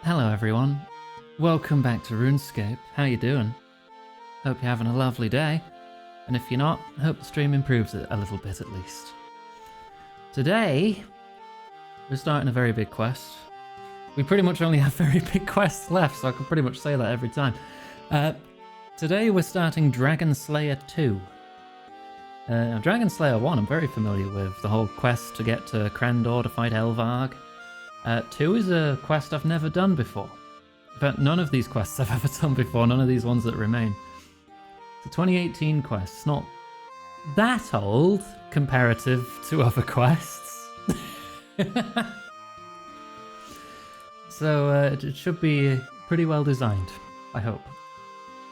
Hello everyone, welcome back to Runescape. How you doing? Hope you're having a lovely day, and if you're not, hope the stream improves it a little bit at least. Today, we're starting a very big quest. We pretty much only have very big quests left, so I can pretty much say that every time. Today we're starting Dragon Slayer 2. Now Dragon Slayer 1 I'm very familiar with, the whole quest to get to Krandor to fight Elvarg. 2 is a quest I've never done before. In fact, none of these quests I've ever done before, none of these ones that remain. It's a 2018 quest, it's not that old comparative to other quests. So it should be pretty well designed, I hope.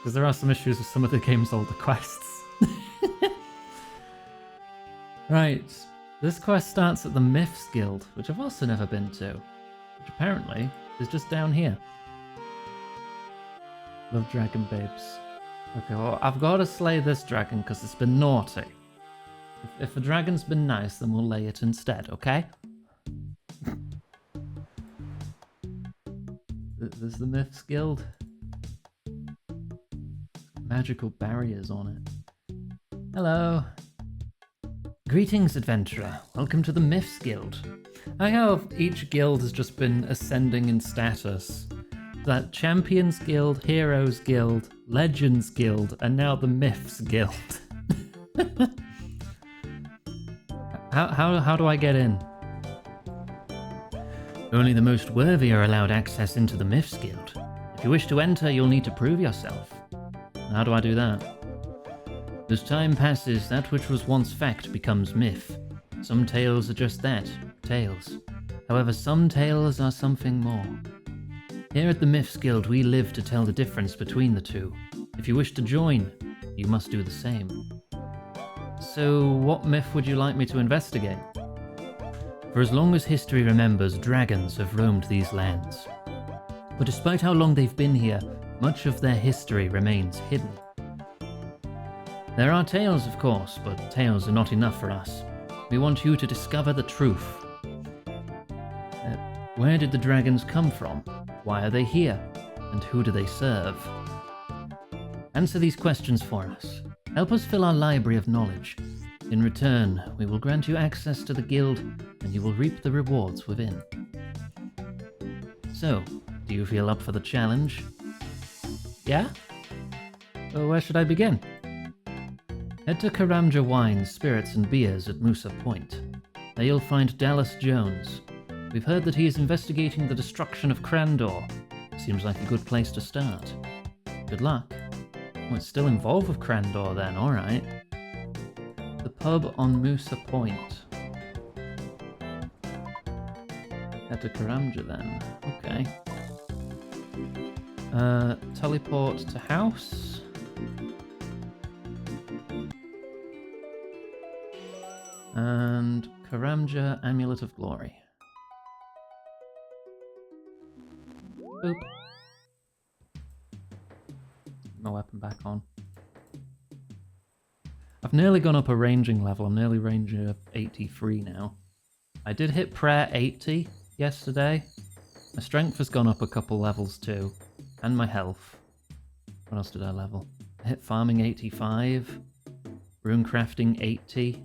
Because there are some issues with some of the game's older quests. Right. This quest starts at the Myths Guild, which I've also never been to, which apparently is just down here. Love dragon babes. Okay, well, I've got to slay this dragon because it's been naughty. If a dragon's been nice, then we'll lay it instead, okay? There's the Myths Guild. Magical barriers on it. Hello. Greetings, adventurer. Welcome to the Myths Guild. I hope each guild has just been ascending in status. That Champions Guild, Heroes Guild, Legends Guild, and now the Myths Guild. How do I get in? Only the most worthy are allowed access into the Myths Guild. If you wish to enter, you'll need to prove yourself. How do I do that? As time passes, that which was once fact becomes myth. Some tales are just that, tales. However, some tales are something more. Here at the Myths Guild, we live to tell the difference between the two. If you wish to join, you must do the same. So, what myth would you like me to investigate? For as long as history remembers, dragons have roamed these lands. But despite how long they've been here, much of their history remains hidden. There are tales, of course, but tales are not enough for us. We want you to discover the truth. Where did the dragons come from? Why are they here? And who do they serve? Answer these questions for us. Help us fill our library of knowledge. In return, we will grant you access to the guild, and you will reap the rewards within. So, do you feel up for the challenge? Yeah? So where should I begin? Head to Karamja Wines, Spirits and Beers at Musa Point. There you'll find Dallas Jones. We've heard that he is investigating the destruction of Krandor. Seems like a good place to start. Good luck. Oh, it's still involved with Krandor then, alright. The pub on Musa Point. Head to Karamja then. Okay. Teleport to house. And Karamja Amulet of Glory. Boop. My weapon back on. I've nearly gone up a ranging level. I'm nearly ranger 83 now. I did hit prayer 80 yesterday. My strength has gone up a couple levels too. And my health. What else did I level? I hit farming 85. Runecrafting 80.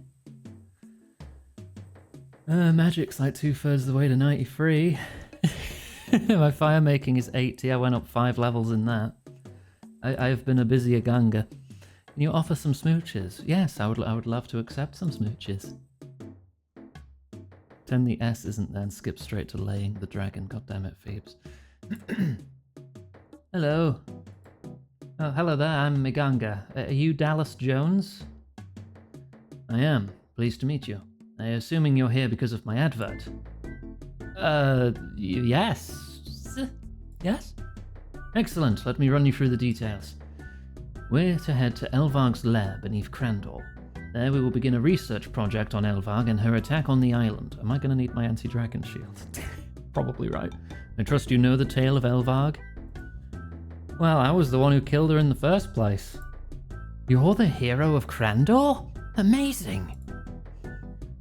Magic's like 2/3 of the way to 93. My fire making is 80. I went up 5 levels in that. I've been a busier ganga. Can you offer some smooches? Yes, I would love to accept some smooches. Pretend the S isn't there and skip straight to laying the dragon. God damn it, Phoebes. Hello. Oh, hello there. I'm Miganga. Are you Dallas Jones? I am. Pleased to meet you. I'm assuming you're here because of my advert. Yes. Yes? Excellent, let me run you through the details. We're to head to Elvarg's lair beneath Krandor. There we will begin a research project on Elvarg and her attack on the island. Am I going to need my anti-dragon shield? Probably right. I trust you know the tale of Elvarg? Well, I was the one who killed her in the first place. You're the hero of Krandor? Amazing!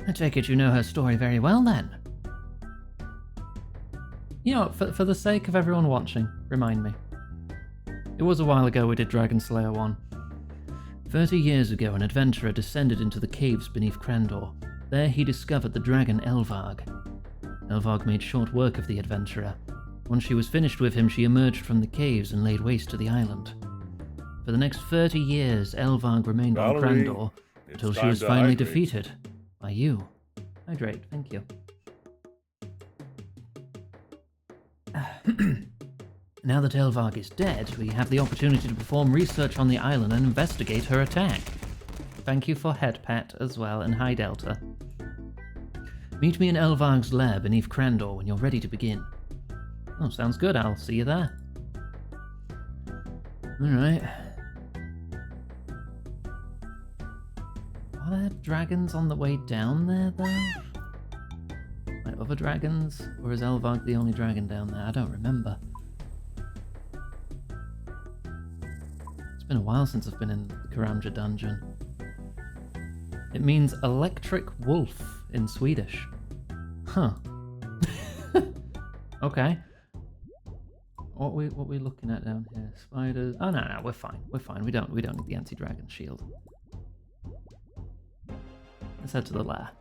I take it you know her story very well then. You know, for the sake of everyone watching, remind me. It was a while ago we did Dragon Slayer 1. 30 years ago, an adventurer descended into the caves beneath Crandor. There he discovered the dragon Elvarg. Elvarg made short work of the adventurer. Once she was finished with him, she emerged from the caves and laid waste to the island. For the next 30 years, Elvarg remained on Crandor until she was finally defeated by you. Hydrate, thank you. Now that Elvarg is dead, we have the opportunity to perform research on the island and investigate her attack. Thank you for head pat as well, and hi Delta. Meet me in Elvarg's lair beneath Crandor when you're ready to begin. Oh, sounds good, I'll see you there. Alright. Are there dragons on the way down there, though? Like other dragons? Or is Elvarg the only dragon down there? I don't remember. It's been a while since I've been in the Karamja dungeon. It means electric wolf in Swedish. Huh. Okay. What we looking at down here? Spiders. Oh no, we're fine. We're fine. We don't need the anti-dragon shield. Let's head to the lair.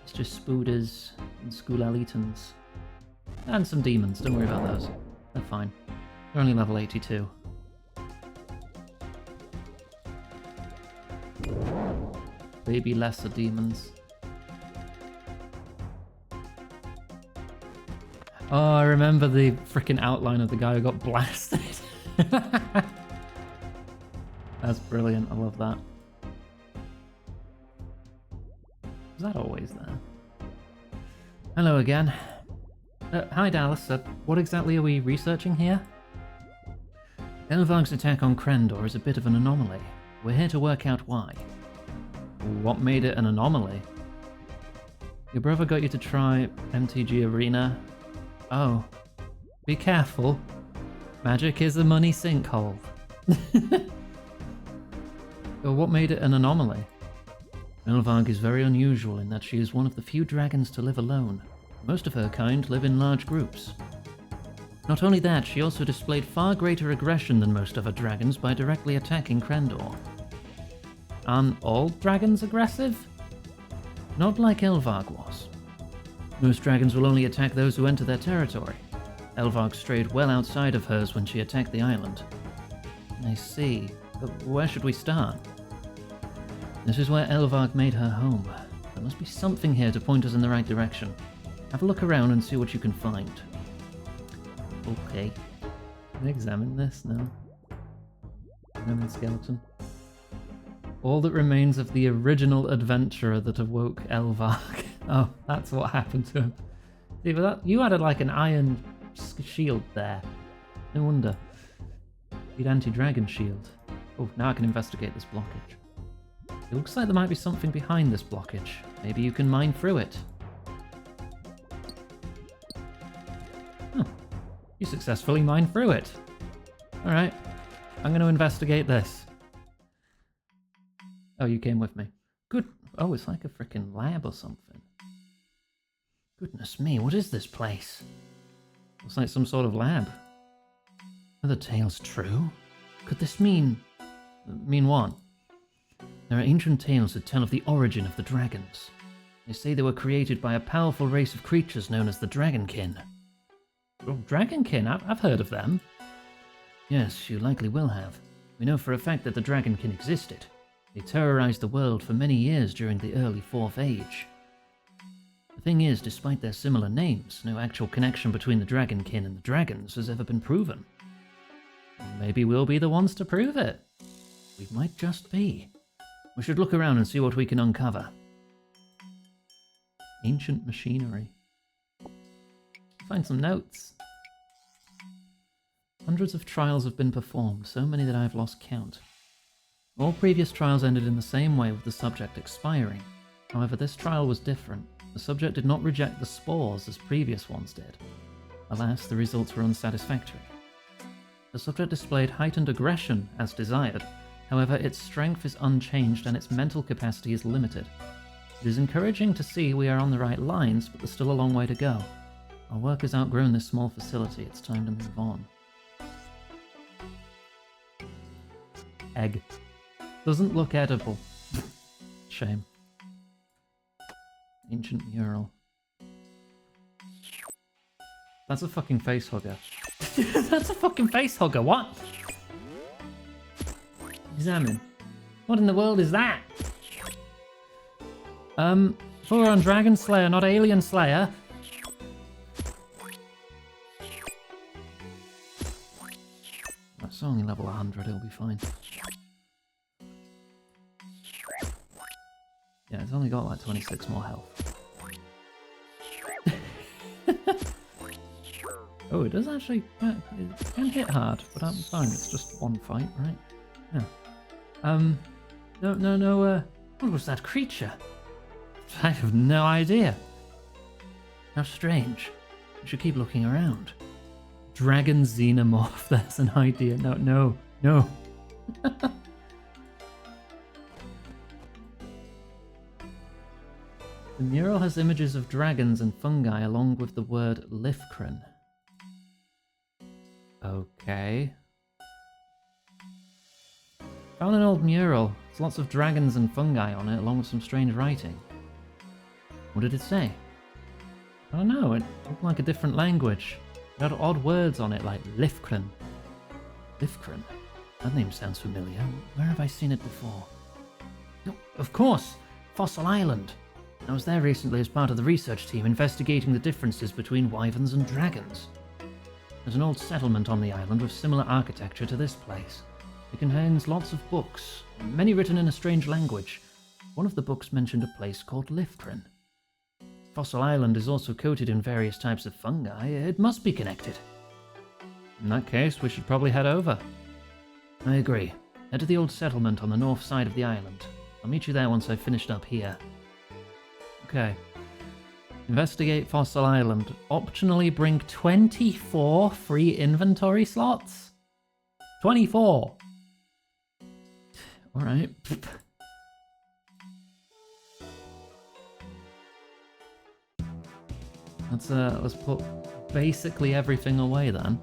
It's just spooders and Skullalitans. And some demons, don't worry about those. They're fine. They're only level 82. Maybe lesser demons. Oh, I remember the freaking outline of the guy who got blasted. That's brilliant, I love that. Was that always there? Hello again. Hi Dallas, what exactly are we researching here? Elvarg's attack on Crandor is a bit of an anomaly. We're here to work out why. What made it an anomaly? Your brother got you to try MTG Arena. Oh. Be careful. Magic is a money sinkhole. Well, what made it an anomaly? Elvarg is very unusual in that she is one of the few dragons to live alone. Most of her kind live in large groups. Not only that, she also displayed far greater aggression than most other dragons by directly attacking Crandor. Aren't all dragons aggressive? Not like Elvarg was. Most dragons will only attack those who enter their territory. Elvarg strayed well outside of hers when she attacked the island. I see. But where should we start? This is where Elvarg made her home. There must be something here to point us in the right direction. Have a look around and see what you can find. Okay. Can I examine this now? Examine skeleton. All that remains of the original adventurer that awoke Elvarg. Oh, that's what happened to him. See, but that, you added like an iron shield there. No wonder. Need anti-dragon shield. Oh, now I can investigate this blockage. It looks like there might be something behind this blockage. Maybe you can mine through it. Oh, you successfully mined through it. Alright, I'm going to investigate this. Oh, you came with me. Good. Oh, it's like a freaking lab or something. Goodness me, what is this place? Looks like some sort of lab. Are the tales true? Could this mean... mean what? There are ancient tales that tell of the origin of the dragons. They say they were created by a powerful race of creatures known as the Dragonkin. Oh, Dragonkin? I've heard of them. Yes, you likely will have. We know for a fact that the Dragonkin existed. They terrorized the world for many years during the early Fourth Age. The thing is, despite their similar names, no actual connection between the Dragonkin and the dragons has ever been proven. Maybe we'll be the ones to prove it. We might just be. We should look around and see what we can uncover. Ancient machinery. Find some notes. Hundreds of trials have been performed, so many that I've lost count. All previous trials ended in the same way, with the subject expiring. However, this trial was different. The subject did not reject the spores as previous ones did. Alas, the results were unsatisfactory. The subject displayed heightened aggression as desired. However, its strength is unchanged and its mental capacity is limited. It is encouraging to see we are on the right lines, but there's still a long way to go. Our work has outgrown this small facility. It's time to move on. Egg. Doesn't look edible. Shame. Ancient mural. That's a fucking face hugger. That's a fucking face hugger, what? Examine. What in the world is that? We're on Dragon Slayer, not Alien Slayer. That's only level 100, it'll be fine. Yeah, it's only got like 26 more health. Oh, it does actually... it can hit hard, but I'm fine. It's just one fight, right? Yeah. No, what was that creature? I have no idea. How strange. We should keep looking around. Dragon Xenomorph, that's an idea. No. The mural has images of dragons and fungi along with the word Lifkren. Okay. Found an old mural. There's lots of dragons and fungi on it, along with some strange writing. What did it say? I don't know, it looked like a different language. It had odd words on it, like Lifkren. Lifkren? That name sounds familiar. Where have I seen it before? Oh, of course! Fossil Island! I was there recently as part of the research team investigating the differences between wyverns and dragons. There's an old settlement on the island with similar architecture to this place. It contains lots of books, many written in a strange language. One of the books mentioned a place called Lifkren. Fossil Island is also coated in various types of fungi. It must be connected. In that case, we should probably head over. I agree. Head to the old settlement on the north side of the island. I'll meet you there once I've finished up here. Okay. Investigate Fossil Island. Optionally bring 24 free inventory slots? 24! Alright. Let's put basically everything away then.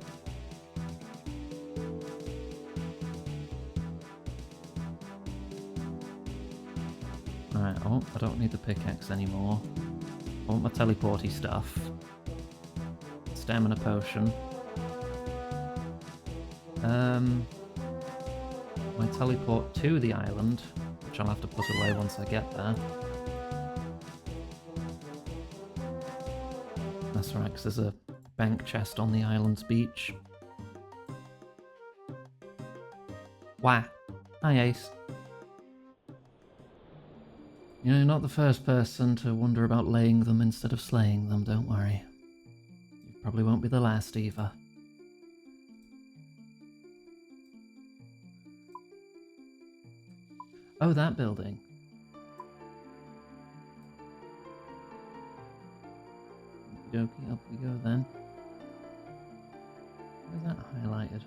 Alright, I don't need the pickaxe anymore. I want my teleporty stuff. Stamina potion. My teleport to the island, which I'll have to put away once I get there. That's right, because there's a bank chest on the island's beach. Wah! Hi, Ace. You know, you're not the first person to wonder about laying them instead of slaying them, don't worry. You probably won't be the last either. Oh, that building. Okey-dokey, up we go then. Where's that highlighted?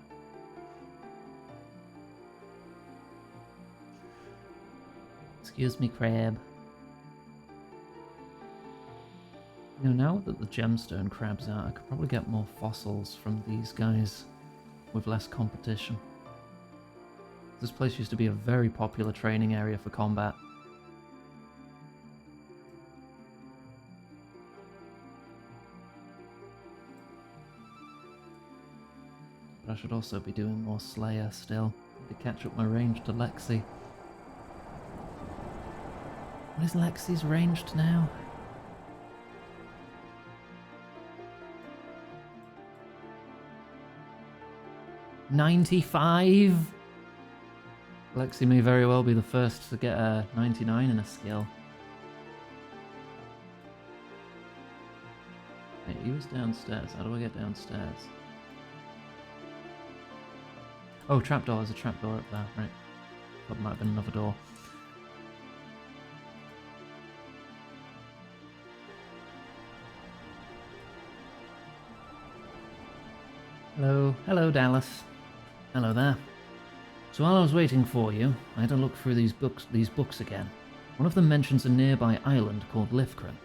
Excuse me, crab. You know, now that the gemstone crab's out, I could probably get more fossils from these guys with less competition. This place used to be a very popular training area for combat. But I should also be doing more Slayer still, to catch up my range to Lexi. What is Lexi's ranged now? $95? Lexi may very well be the first to get a 99 in a skill. Wait, he was downstairs. How do I get downstairs? Oh, trapdoor. There's a trapdoor up there. Right. Thought there might have been another door. Hello. Hello, Dallas. Hello there. So while I was waiting for you, I had to look through these books again. One of them mentions a nearby island called Lifkran.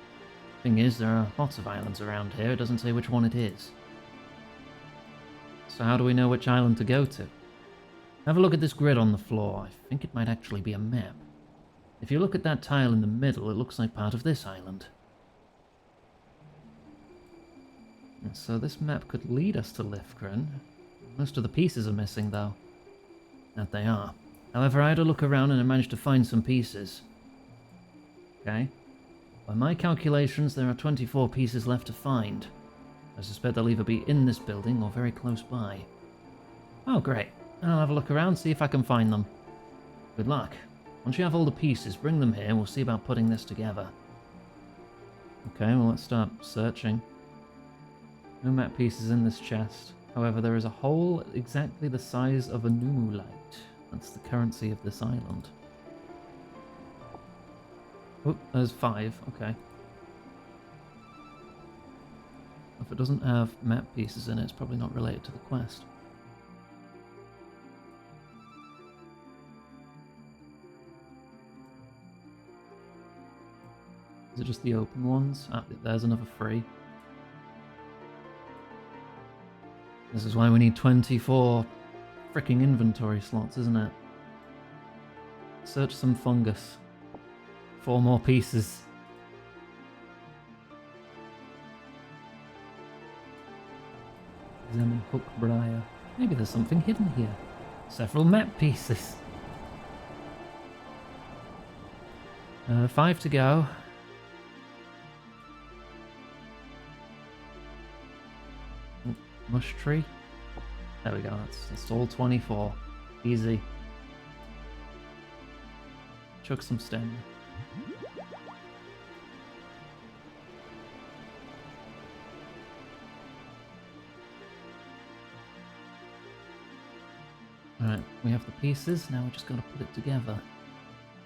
Thing is, there are lots of islands around here, it doesn't say which one it is. So how do we know which island to go to? Have a look at this grid on the floor. I think it might actually be a map. If you look at that tile in the middle, it looks like part of this island. And so this map could lead us to Lifkran. Most of the pieces are missing, though. That they are. However, I had a look around and I managed to find some pieces. Okay. By my calculations, there are 24 pieces left to find. I suspect they'll either be in this building or very close by. Oh, great. I'll have a look around, see if I can find them. Good luck. Once you have all the pieces, bring them here and we'll see about putting this together. Okay, well, let's start searching. No map pieces in this chest. However, there is a hole exactly the size of a numulite. That's the currency of this island. Oh, there's 5. Okay. If it doesn't have map pieces in it, it's probably not related to the quest. Is it just the open ones? Ah, there's another 3. This is why we need 24 freaking inventory slots, isn't it? Search some fungus. 4 more pieces. Examine hook briar. Maybe there's something hidden here. Several map pieces. 5 to go. Mush tree. There we go, that's all 24. Easy. Chuck some stem. Alright, we have the pieces, now we just gotta put it together.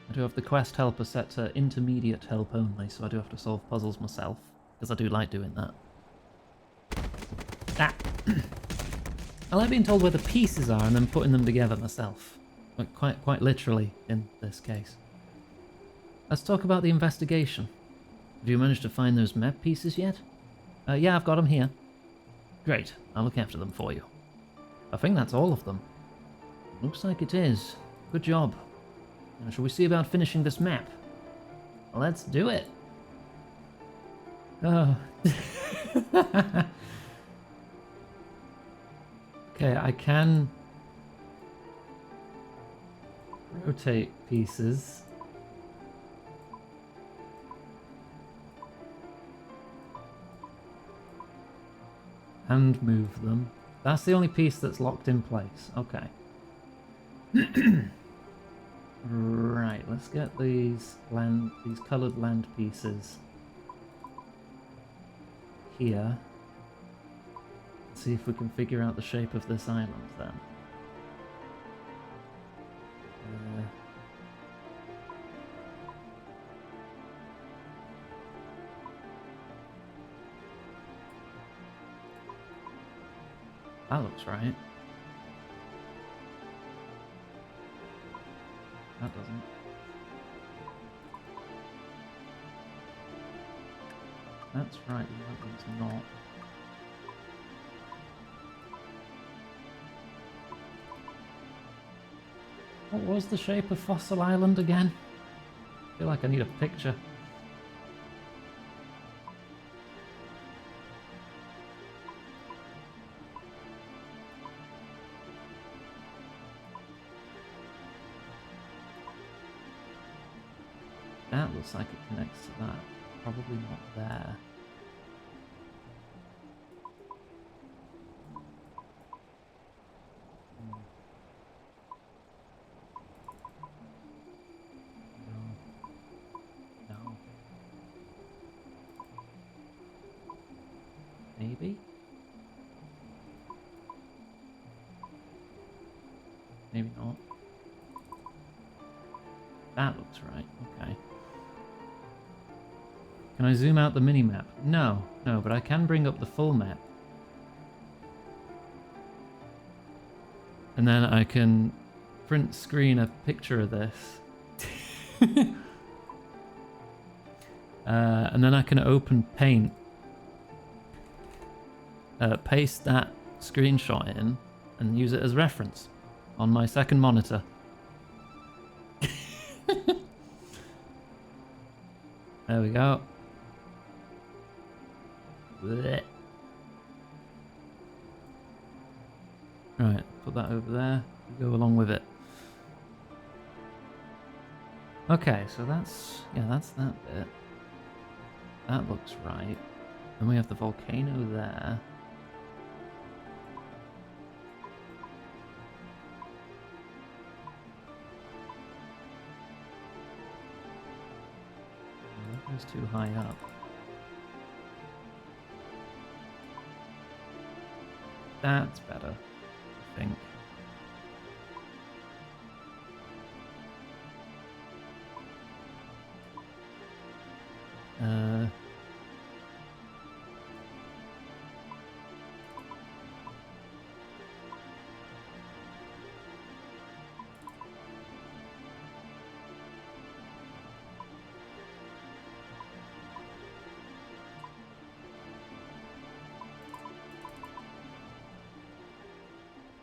I do have the quest helper set to intermediate help only, so I do have to solve puzzles myself, because I do like doing that. Ah! I like being told where the pieces are and then putting them together myself. Like quite literally in this case. Let's talk about the investigation. Have you managed to find those map pieces yet? Yeah, I've got them here. Great, I'll look after them for you. I think that's all of them. Looks like it is. Good job. Now, shall we see about finishing this map? Let's do it. Oh. Okay, I can rotate pieces. And move them. That's the only piece that's locked in place. Okay. Right, let's get these coloured land pieces here. See if we can figure out the shape of this island then. That looks right. That doesn't. That's right, that one's not. What was the shape of Fossil Island again? I feel like I need a picture. That looks like it connects to that. Probably not there. Maybe? Maybe not. That looks right, okay. Can I zoom out the mini-map? No, but I can bring up the full map. And then I can print screen a picture of this. And then I can open Paint, paste that screenshot in, and use it as reference on my second monitor. There we go. Blech. Right, put that over there. Go along with it. Okay, so that's that bit. That looks right. Then we have the volcano there. That goes too high up. That's better, I think.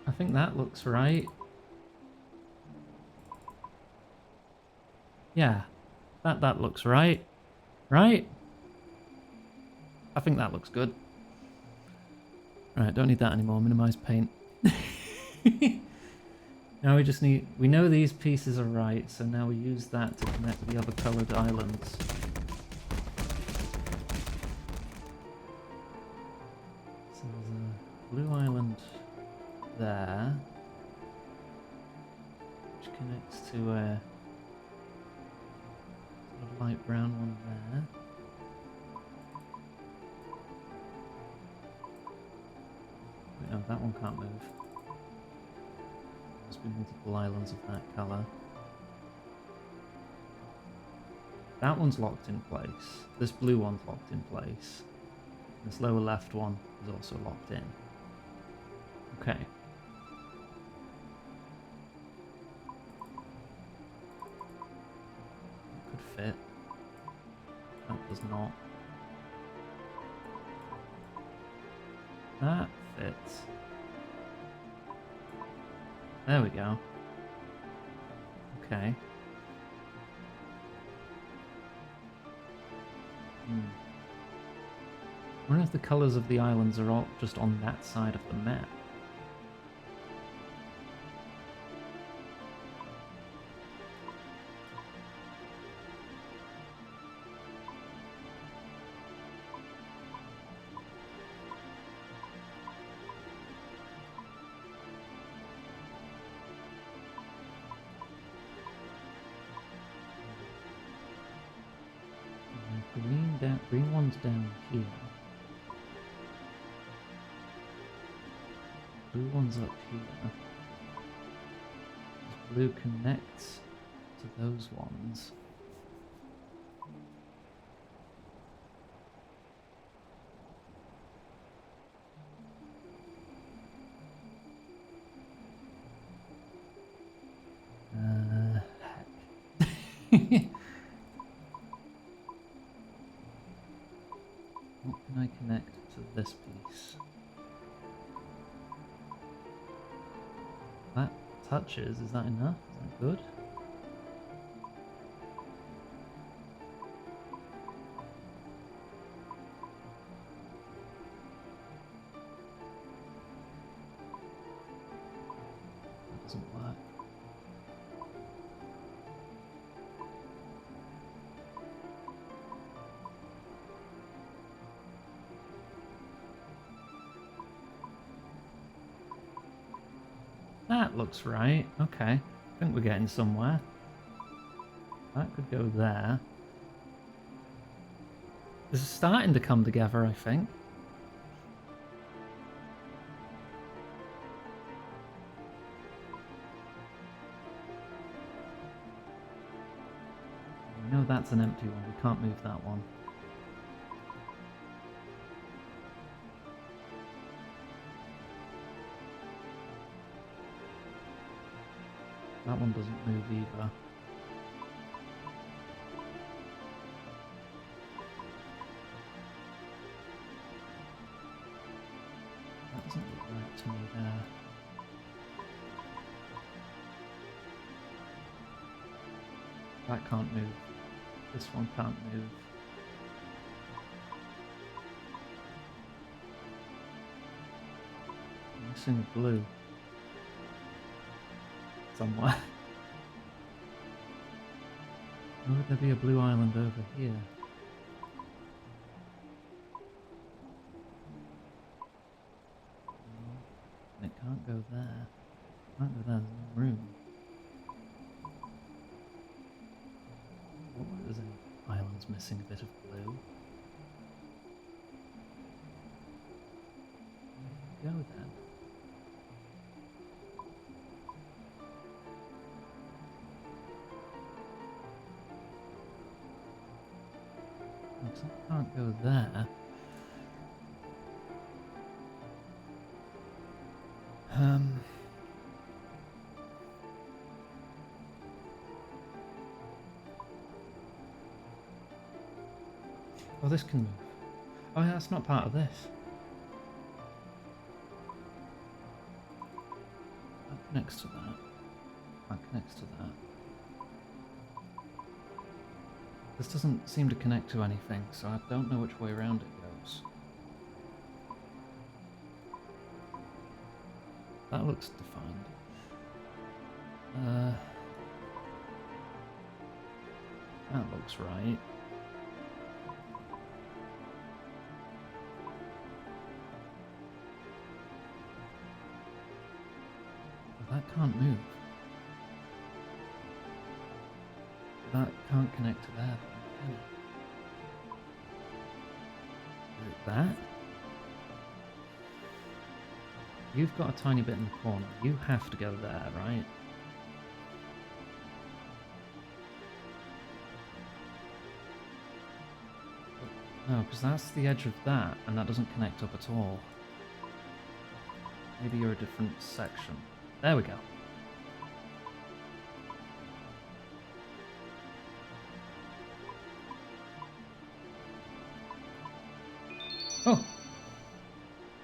I think that looks right. Yeah, that looks right. Right? I think that looks good. Right, don't need that anymore. Minimize paint. Now we know these pieces are right, so now we use that to connect the other coloured islands. So there's a blue island there, which connects to a sort of light brown one there. Wait, no, that one can't move. Must be multiple islands of that colour. That one's locked in place. This blue one's locked in place. This lower left one is also locked in. Okay. That could fit. That does not. That fits. There we go. Okay. I wonder if the colours of the islands are all just on that side of the map. Green one's down here. Blue one's up here. Blue connects to those ones. Heck. What can I connect to this piece? That touches, is that enough? Is that good? That doesn't work. That looks right. Okay. I think we're getting somewhere. That could go there. This is starting to come together, I think. I know that's an empty one. We can't move that one. That one doesn't move either. That doesn't look right to me there. That can't move. This one can't move. I'm missing a blue. Somewhere. Or would there be a blue island over here? No, it can't go there. It can't go there, there's no room. What is an island's missing a bit of blue? Where do you go then? Looks like I can't go there. Oh, this can move. Oh, yeah, that's not part of this. That connects to that. That connects to that. This doesn't seem to connect to anything, so I don't know which way around it goes. That looks defined. That looks right. But that can't move. That can't connect to there, can it? Is it that? You've got a tiny bit in the corner. You have to go there, right? No, because that's the edge of that, and that doesn't connect up at all. Maybe you're a different section. There we go. Oh!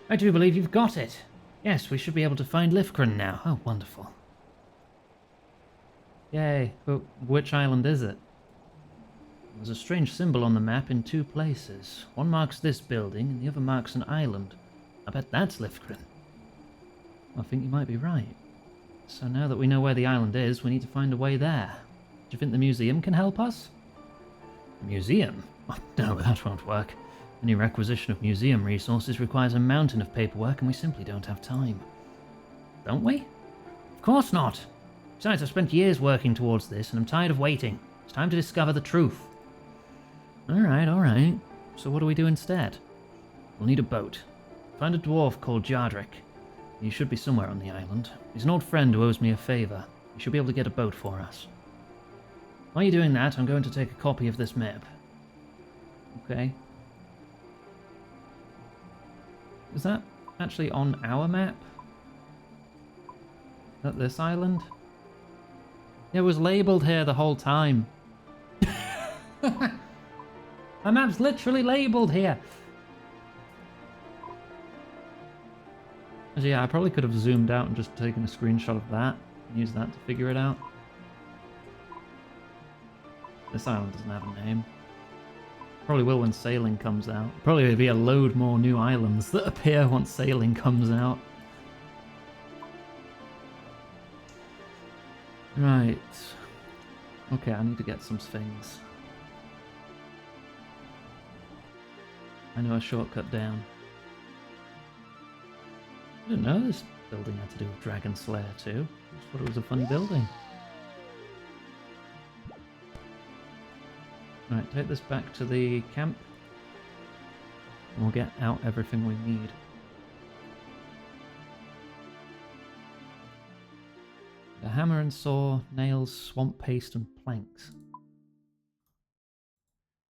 I do believe you've got it. Yes, we should be able to find Lifgren now. Oh, wonderful. Yay. But which island is it? There's a strange symbol on the map in two places. One marks this building, and the other marks an island. I bet that's Lifgren. I think you might be right. So now that we know where the island is, we need to find a way there. Do you think the museum can help us? The museum? Oh, no, that won't work. Any requisition of museum resources requires a mountain of paperwork, and we simply don't have time. Don't we? Of course not! Besides, I've spent years working towards this, and I'm tired of waiting. It's time to discover the truth. Alright, alright. So what do we do instead? We'll need a boat. Find a dwarf called Jardrick. He should be somewhere on the island. He's an old friend who owes me a favour. He should be able to get a boat for us. While you're doing that, I'm going to take a copy of this map. Okay. Is that actually on our map? Is that this island? It was labelled here the whole time. Our map's literally labelled here. Yeah, I probably could have zoomed out and just taken a screenshot of that and used that to figure it out. This island doesn't have a name. Probably will when sailing comes out. Probably there'll be a load more new islands that appear once sailing comes out. Right. Okay, I need to get some things. I know a shortcut down. I didn't know this building had to do with Dragon Slayer too. I just thought it was a funny building. Right, take this back to the camp. And we'll get out everything we need. A hammer and saw, nails, swamp paste and planks.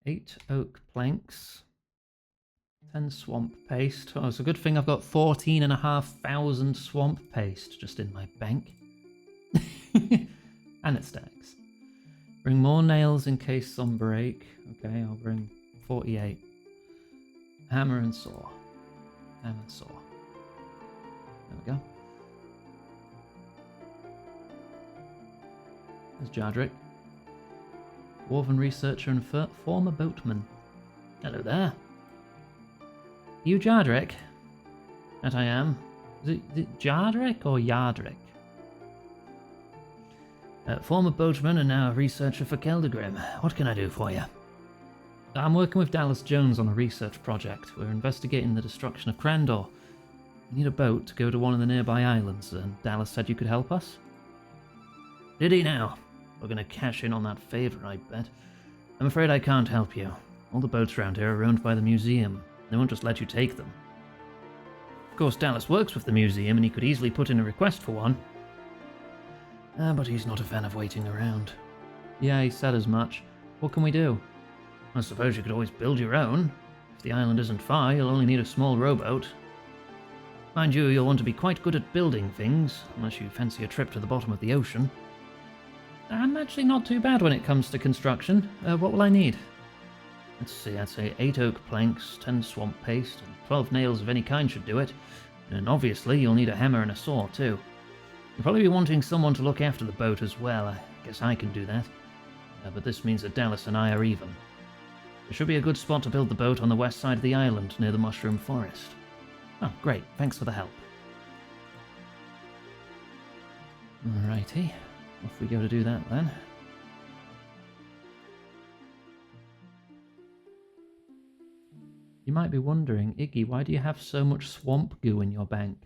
8 oak planks. 10 swamp paste. Oh, it's a good thing I've got 14,500 swamp paste just in my bank. And it stacks. Bring more nails in case some break. Okay, I'll bring 48. Hammer and saw. Hammer and saw. There we go. There's Jardrick. Dwarven researcher and former boatman. Hello there. You Jardrick? That I am. Is it Jardrick or Yardrick? Former boatman and now a researcher for Keldegrim. What can I do for you? I'm working with Dallas Jones on a research project. We're investigating the destruction of Crandor. We need a boat to go to one of the nearby islands, and Dallas said you could help us. Did he now? We're going to cash in on that favour, I bet. I'm afraid I can't help you. All the boats around here are owned by the museum. They won't just let you take them. Of course, Dallas works with the museum, and he could easily put in a request for one. But he's not a fan of waiting around. Yeah, he said as much. What can we do? I suppose you could always build your own. If the island isn't far, you'll only need a small rowboat. Mind you, you'll want to be quite good at building things, unless you fancy a trip to the bottom of the ocean. I'm actually not too bad when it comes to construction. What will I need? Let's see, I'd say 8 oak planks, 10 swamp paste, and 12 nails of any kind should do it. And obviously, you'll need a hammer and a saw, too. You'll probably be wanting someone to look after the boat as well. I guess I can do that. But this means that Dallas and I are even. There should be a good spot to build the boat on the west side of the island, near the Mushroom Forest. Oh, great. Thanks for the help. Alrighty. Off we go to do that, then. You might be wondering, Iggy, why do you have so much swamp goo in your bank?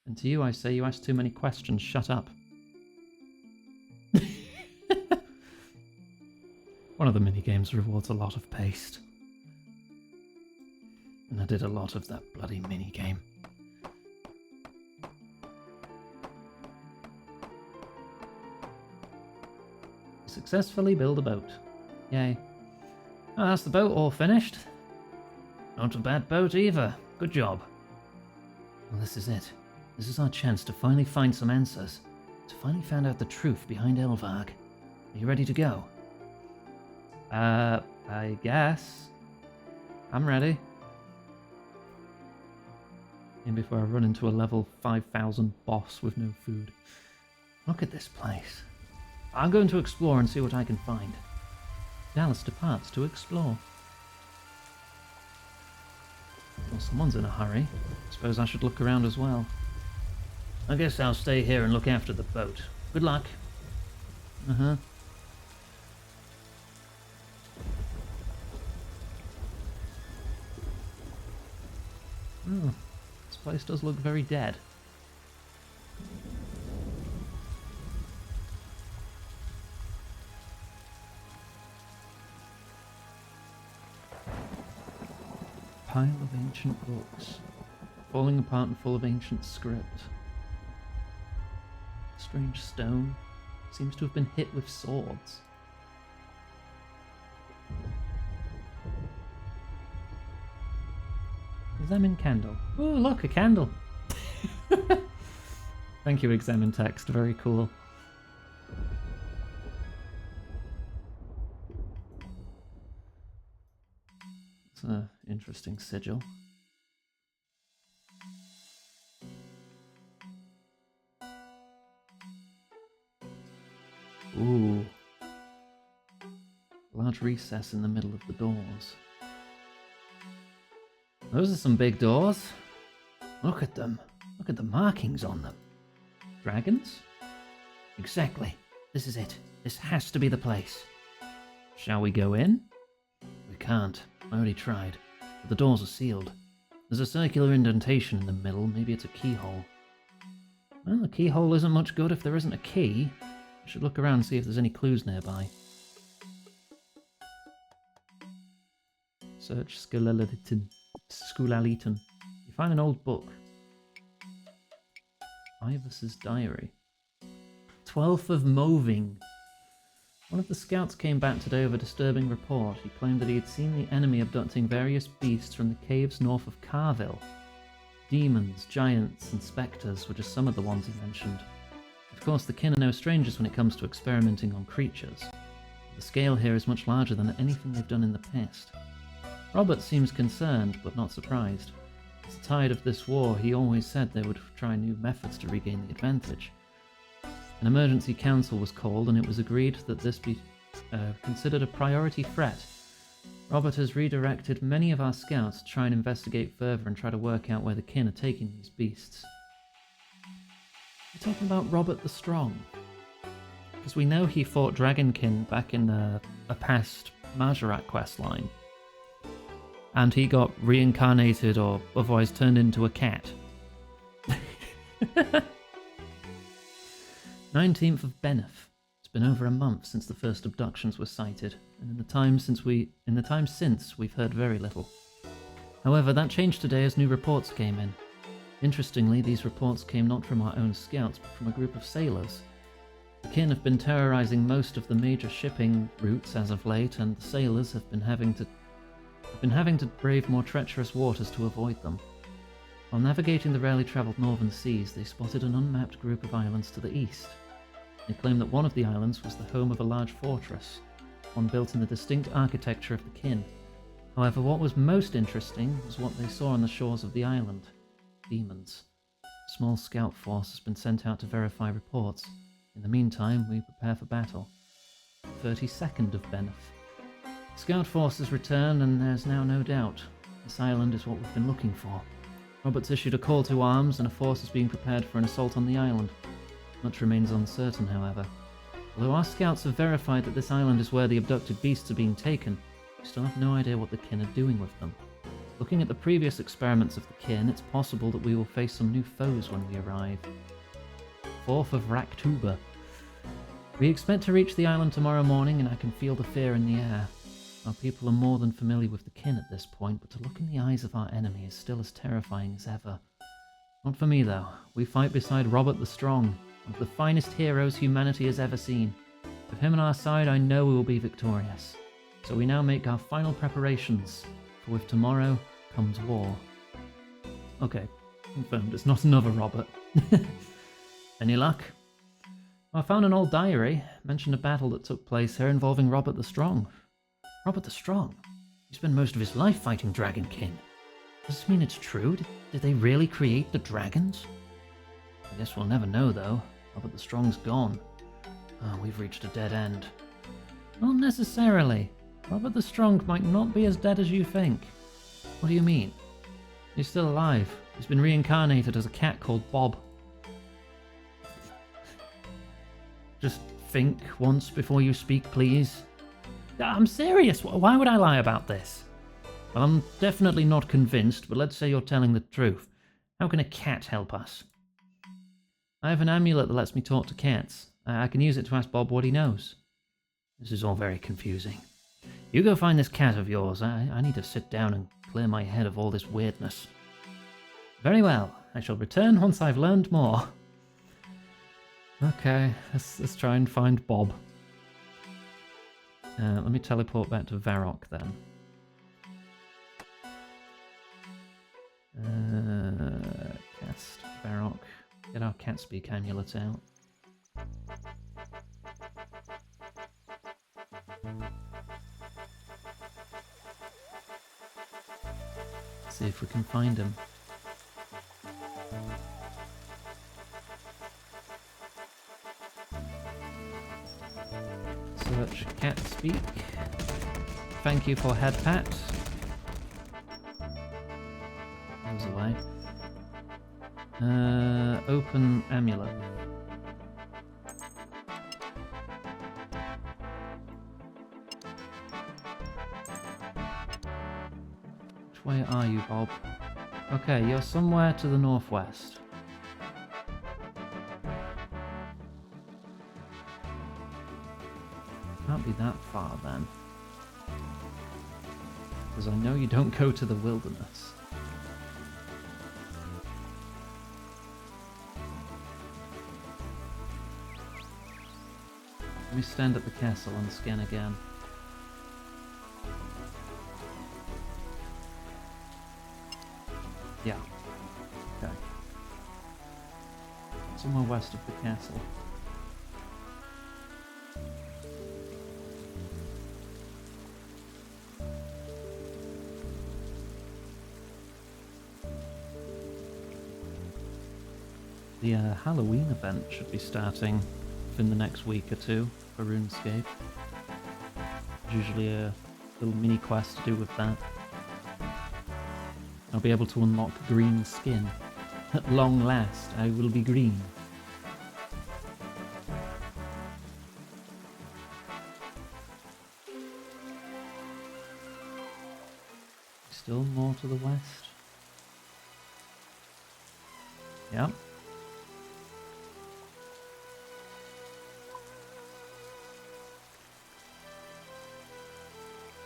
And to you I say you ask too many questions, shut up. One of the minigames rewards a lot of paste. And I did a lot of that bloody minigame. Successfully build a boat. Yay. Oh, that's the boat all finished. Not a bad boat either. Good job. Well, this is it. This is our chance to finally find some answers. To finally find out the truth behind Elvarg. Are you ready to go? I guess. I'm ready. And before I run into a level 5000 boss with no food. Look at this place. I'm going to explore and see what I can find. Dallas departs to explore. Well, someone's in a hurry. Suppose I should look around as well. I guess I'll stay here and look after the boat. Good luck. Uh-huh. Oh, this place does look very dead. Pile of ancient books, falling apart and full of ancient script. Strange stone, seems to have been hit with swords. Examine candle. Oh, look, a candle. Thank you, examine text. Very cool. It's an interesting sigil. Ooh. Large recess in the middle of the doors. Those are some big doors. Look at them. Look at the markings on them. Dragons? Exactly. This is it. This has to be the place. Shall we go in? We can't. I already tried. But the doors are sealed. There's a circular indentation in the middle. Maybe it's a keyhole. Well, a keyhole isn't much good if there isn't a key. I should look around and see if there's any clues nearby. Search Skulaliton. You find an old book. Ivas's diary. 12th of Moving. One of the scouts came back today with a disturbing report. He claimed that he had seen the enemy abducting various beasts from the caves north of Carville. Demons, giants, and spectres were just some of the ones he mentioned. Of course, the kin are no strangers when it comes to experimenting on creatures. The scale here is much larger than anything they've done in the past. Robert seems concerned, but not surprised. As the tide of this war, he always said they would try new methods to regain the advantage. An emergency council was called, and it was agreed that this be considered a priority threat. Robert has redirected many of our scouts to try and investigate further and try to work out where the kin are taking these beasts. We're talking about Robert the Strong. Because we know he fought Dragonkin back in a past Majorat questline. And he got reincarnated or otherwise turned into a cat. 19th of Beneth. It's been over a month since the first abductions were sighted, and in the time since we've heard very little. However, that changed today as new reports came in. Interestingly, these reports came not from our own scouts, but from a group of sailors. The kin have been terrorizing most of the major shipping routes as of late, and the sailors have been having to brave more treacherous waters to avoid them. While navigating the rarely travelled northern seas, they spotted an unmapped group of islands to the east. They claimed that one of the islands was the home of a large fortress, one built in the distinct architecture of the kin. However, what was most interesting was what they saw on the shores of the island. Demons. A small scout force has been sent out to verify reports. In the meantime, we prepare for battle. 32nd of Beneth. Scout forces return, and there's now no doubt. This island is what we've been looking for. Robert's issued a call to arms, and a force is being prepared for an assault on the island. Much remains uncertain, however. Although our scouts have verified that this island is where the abducted beasts are being taken, we still have no idea what the kin are doing with them. Looking at the previous experiments of the kin, it's possible that we will face some new foes when we arrive. 4th of Raktuba. We expect to reach the island tomorrow morning, and I can feel the fear in the air. Our people are more than familiar with the kin at this point, but to look in the eyes of our enemy is still as terrifying as ever. Not for me, though. We fight beside Robert the Strong, one of the finest heroes humanity has ever seen. With him on our side, I know we will be victorious. So we now make our final preparations, for with tomorrow comes war. Okay, confirmed, it's not another Robert. Any luck? I found an old diary, mentioned a battle that took place here involving Robert the Strong. Robert the Strong? He spent most of his life fighting Dragon King. Does this mean it's true? Did they really create the dragons? I guess we'll never know, though. Robert the Strong's gone. Oh, we've reached a dead end. Not necessarily. Robert the Strong might not be as dead as you think. What do you mean? He's still alive. He's been reincarnated as a cat called Bob. Just think once before you speak, please. I'm serious. Why would I lie about this? Well, I'm definitely not convinced, but let's say you're telling the truth. How can a cat help us? I have an amulet that lets me talk to cats. I can use it to ask Bob what he knows. This is all very confusing. You go find this cat of yours. I need to sit down and clear my head of all this weirdness. Very well. I shall return once I've learned more. Okay, let's try and find Bob. Let me teleport back to Varrock then. Cast Varrock. Get our cat speak amulet out. See if we can find him. Search cat speak. Thank you for head pat. Goes away. Open amulet. Which way are you, Bob? Okay, you're somewhere to the northwest. Can't be that far then. Because I know you don't go to the wilderness. Let me stand at the castle and scan again. Yeah. Okay. Somewhere west of the castle. The Halloween event should be starting within the next week or two for RuneScape. There's usually a little mini quest to do with that. I'll be able to unlock green skin. At long last, I will be green. Still more to the west. Yep.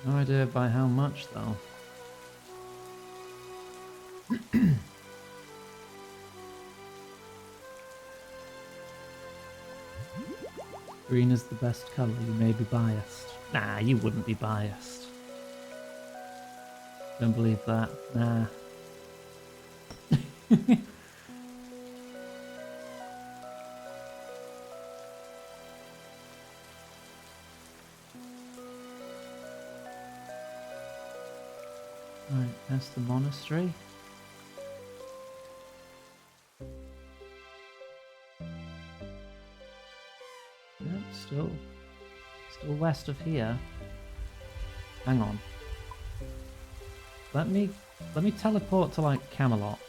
No idea by how much, though. Green is the best colour, you may be biased. Nah, you wouldn't be biased. Don't believe that. Nah. Right, that's the monastery. Yep, still west of here. Hang on. Let me teleport to like Camelot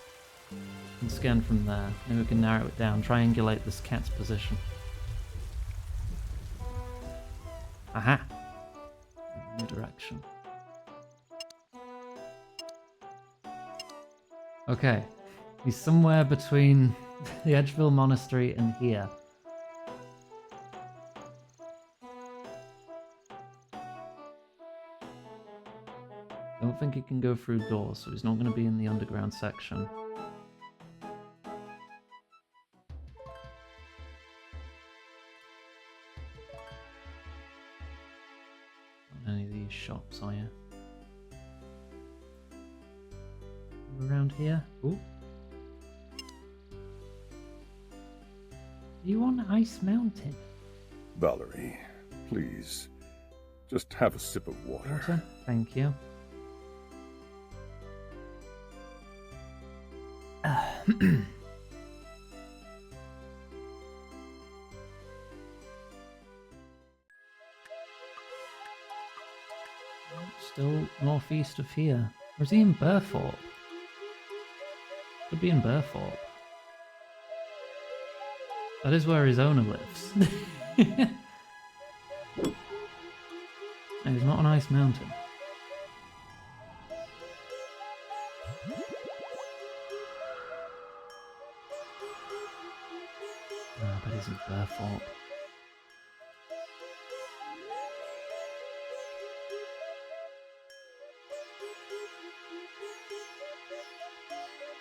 and scan from there. Maybe we can narrow it down, triangulate this cat's position. Aha! New direction. Okay, he's somewhere between the Edgeville Monastery and here. Don't think he can go through doors, so he's not going to be in the underground section. Not any of these shops, are you? Around here? Ooh. Are you on Ice Mountain? Valerie, please, just have a sip of water. Water? Thank you. Still northeast of here. Or is he in Burthorpe? Could be in Burthorpe. That is where his owner lives. And he's not on Ice Mountain. Oh, but he's in Burthorpe.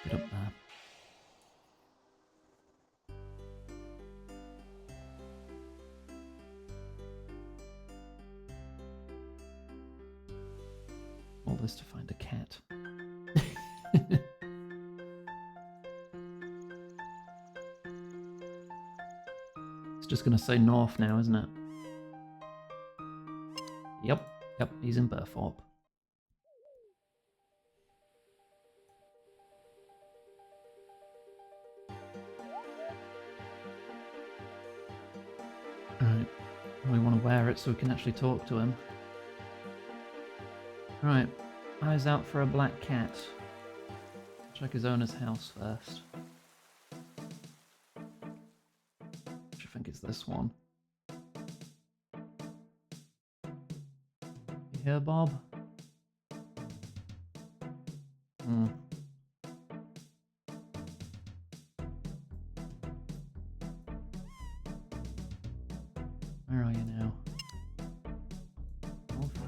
Get up there. All this to find a cat. It's just gonna say north now, isn't it? Yep, he's in Burthorpe. Alright, we want to wear it so we can actually talk to him. Right, eyes out for a black cat. Check his owner's house first. I think it's this one. You hear, Bob? Where are you now? Northeast.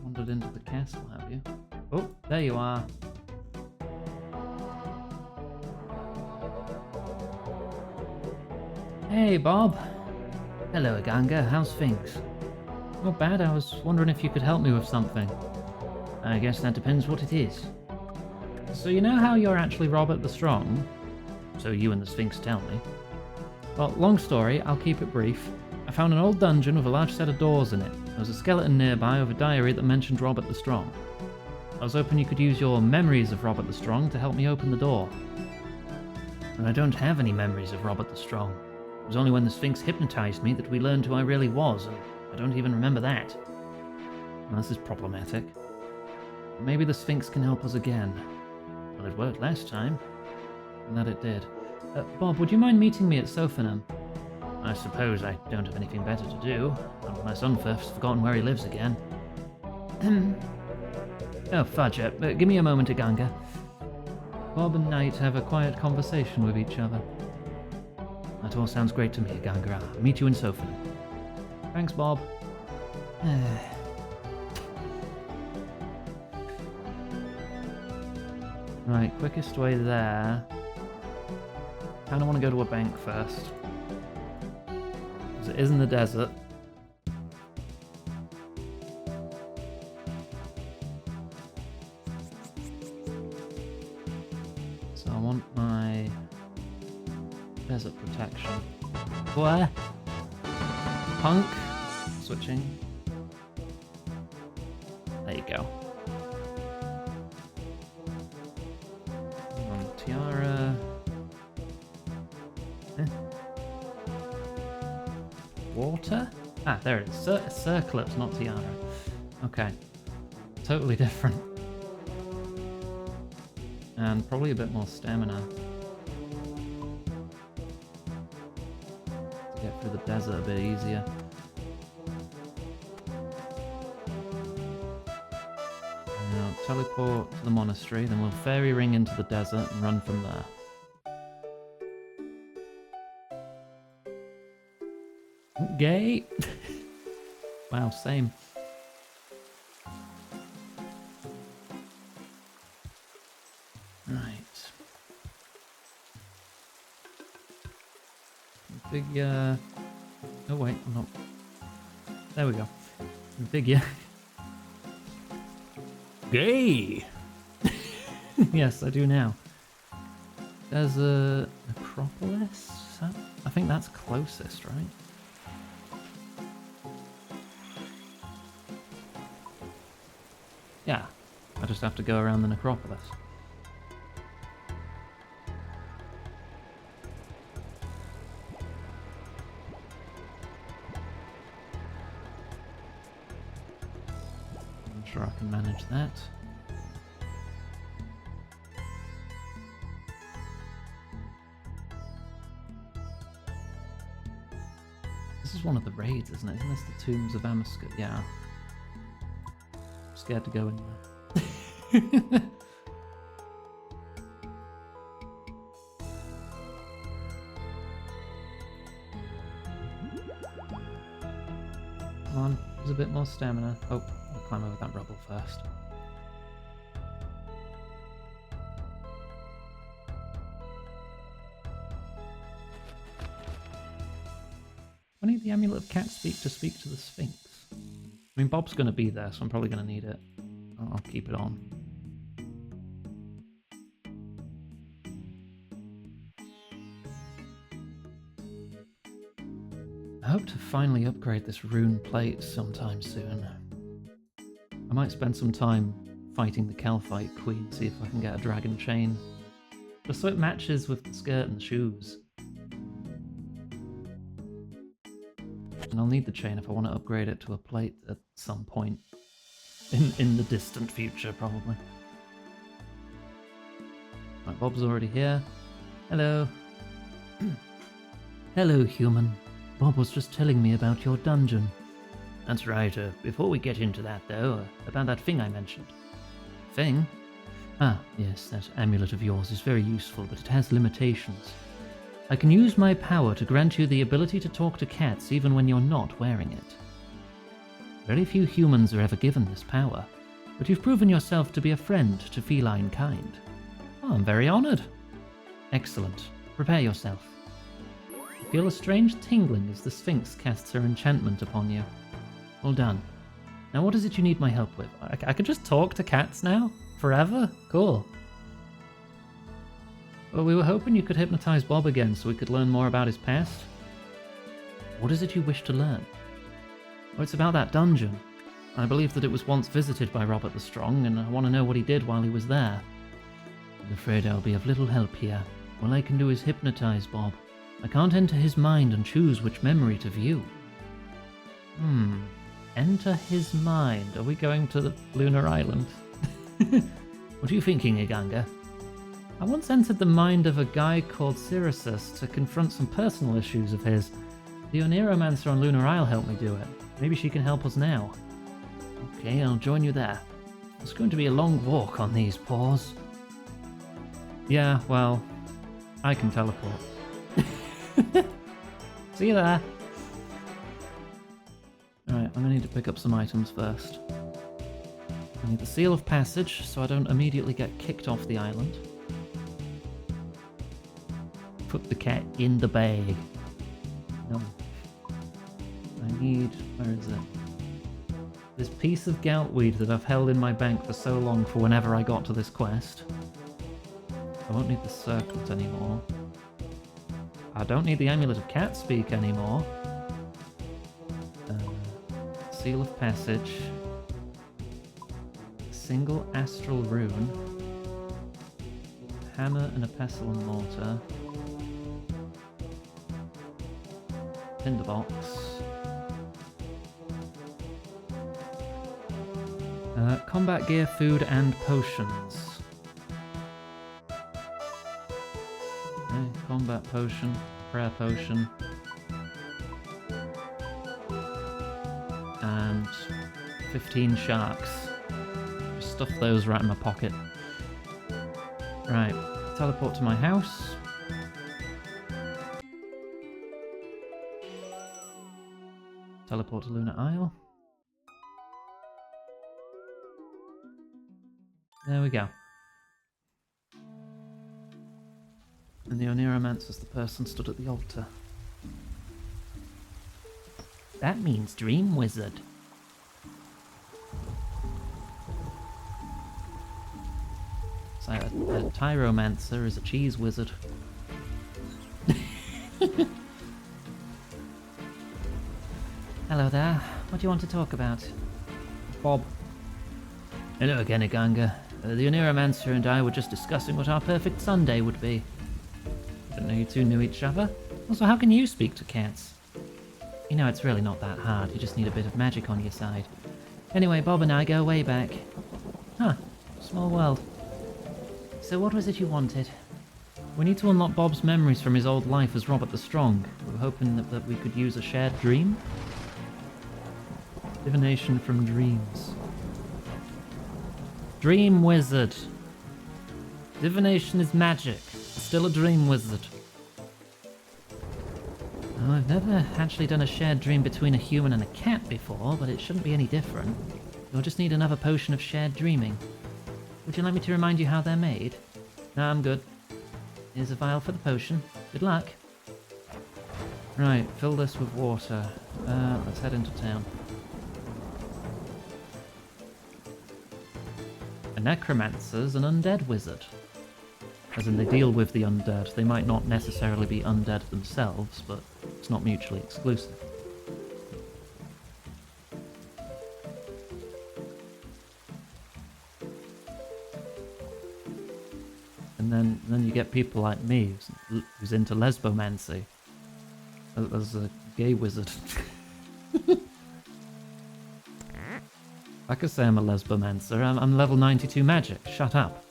Wandered into the castle, have you? Oh, there you are. Hey, Bob. Hello, Aganga. How's things? Not bad. I was wondering if you could help me with something. I guess that depends what it is. So you know how you're actually Robert the Strong? So you and the Sphinx tell me. Well, long story, I'll keep it brief. I found an old dungeon with a large set of doors in it. There was a skeleton nearby with a diary that mentioned Robert the Strong. I was hoping you could use your memories of Robert the Strong to help me open the door. And I don't have any memories of Robert the Strong. It was only when the Sphinx hypnotized me that we learned who I really was, and I don't even remember that. Well, this is problematic. Maybe the Sphinx can help us again. Well, it worked last time. And that it did. Bob, would you mind meeting me at Sophanum? I suppose I don't have anything better to do, unless Unferth's forgotten where he lives again. Oh, fudge it. Give me a moment, Iganga. Bob and Knight have a quiet conversation with each other. That all sounds great to me, Iganga. I'll meet you in Sophanum. Thanks, Bob. Right, quickest way there. Kinda want to go to a bank first. Because it is in the desert. So I want my desert protection. Where? Punk? Switching. There you go. Tiara. Water? Ah, there it is. Circlet, not tiara. Okay. Totally different. And probably a bit more stamina. To get through the desert a bit easier. Now, teleport to the monastery, then we'll fairy ring into the desert and run from there. Gay? Wow, same. Right. Figure... Oh wait, I'm not... There we go. Figure... Gay! Yes, I do now. There's a necropolis? I think that's closest, right? Yeah, I just have to go around the necropolis. I'm sure I can manage that. This is one of the raids, isn't it? Isn't this the Tombs of Amaskut? Yeah. I'm scared to go in there. Come on, there's a bit more stamina. Oh, I'll climb over that rubble first. I need the Amulet of Cat Speak to speak to the Sphinx. I mean, Bob's going to be there, so I'm probably going to need it. I'll keep it on. I hope to finally upgrade this rune plate sometime soon. I might spend some time fighting the Kelphite Queen, see if I can get a dragon chain. Just so it matches with the skirt and shoes. And I'll need the chain if I want to upgrade it to a plate at some point. In the distant future, probably. Right, Bob's already here. Hello. Hello, human. Bob was just telling me about your dungeon. That's right. Before we get into that, though, about that thing I mentioned. Thing? Ah, yes, that amulet of yours is very useful, but it has limitations. I can use my power to grant you the ability to talk to cats even when you're not wearing it. Very few humans are ever given this power, but you've proven yourself to be a friend to feline kind. Oh, I'm very honoured. Excellent. Prepare yourself. You feel a strange tingling as the Sphinx casts her enchantment upon you. Well done. Now what is it you need my help with? I could just talk to cats now? Forever? Cool. Well, we were hoping you could hypnotise Bob again so we could learn more about his past. What is it you wish to learn? Oh, it's about that dungeon. I believe that it was once visited by Robert the Strong, and I want to know what he did while he was there. I'm afraid I'll be of little help here. All I can do is hypnotize Bob. I can't enter his mind and choose which memory to view. Enter his mind. Are we going to the Lunar Island? What are you thinking, Iganga? I once entered the mind of a guy called Syrisus to confront some personal issues of his. The Oniromancer on Lunar Isle helped me do it. Maybe she can help us now. Okay, I'll join you there. It's going to be a long walk on these paws. Yeah, well, I can teleport. See you there. Alright, I'm gonna need to pick up some items first. I need the seal of passage so I don't immediately get kicked off the island. Put the cat in the bag. No. I need... where is it? This piece of goutweed that I've held in my bank for so long for whenever I got to this quest. I won't need the circlet anymore. I don't need the Amulet of Cat Speak anymore. Seal of Passage. Single Astral Rune. Hammer and a Pestle and Mortar. Tinderbox. Combat gear, food, and potions. Okay, combat potion, prayer potion, and 15 sharks. Just stuff those right in my pocket. Right, teleport to my house. Teleport to Lunar Isle. There we go. And the Oniromancer's the person stood at the altar. That means Dream Wizard. So a Tyromancer is a cheese wizard. Hello there. What do you want to talk about? Bob. Hello again, Iganga. The Oniromancer and I were just discussing what our perfect Sunday would be. I didn't know you two knew each other. Also, how can you speak to cats? You know, it's really not that hard. You just need a bit of magic on your side. Anyway, Bob and I go way back. Huh. Small world. So what was it you wanted? We need to unlock Bob's memories from his old life as Robert the Strong. We were hoping that we could use a shared dream. Divination from dreams. Dream wizard. Divination is magic. Still a dream wizard. Oh, I've never actually done a shared dream between a human and a cat before, but it shouldn't be any different. You'll just need another potion of shared dreaming. Would you like me to remind you how they're made? No, I'm good. Here's a vial for the potion. Good luck. Right, fill this with water. Let's head into town. A necromancer's an undead wizard. As in, they deal with the undead. They might not necessarily be undead themselves, but it's not mutually exclusive. And then you get people like me, who's into lesbomancy. As a gay wizard. I could say I'm a lesbomancer. I'm level 92 magic. Shut up.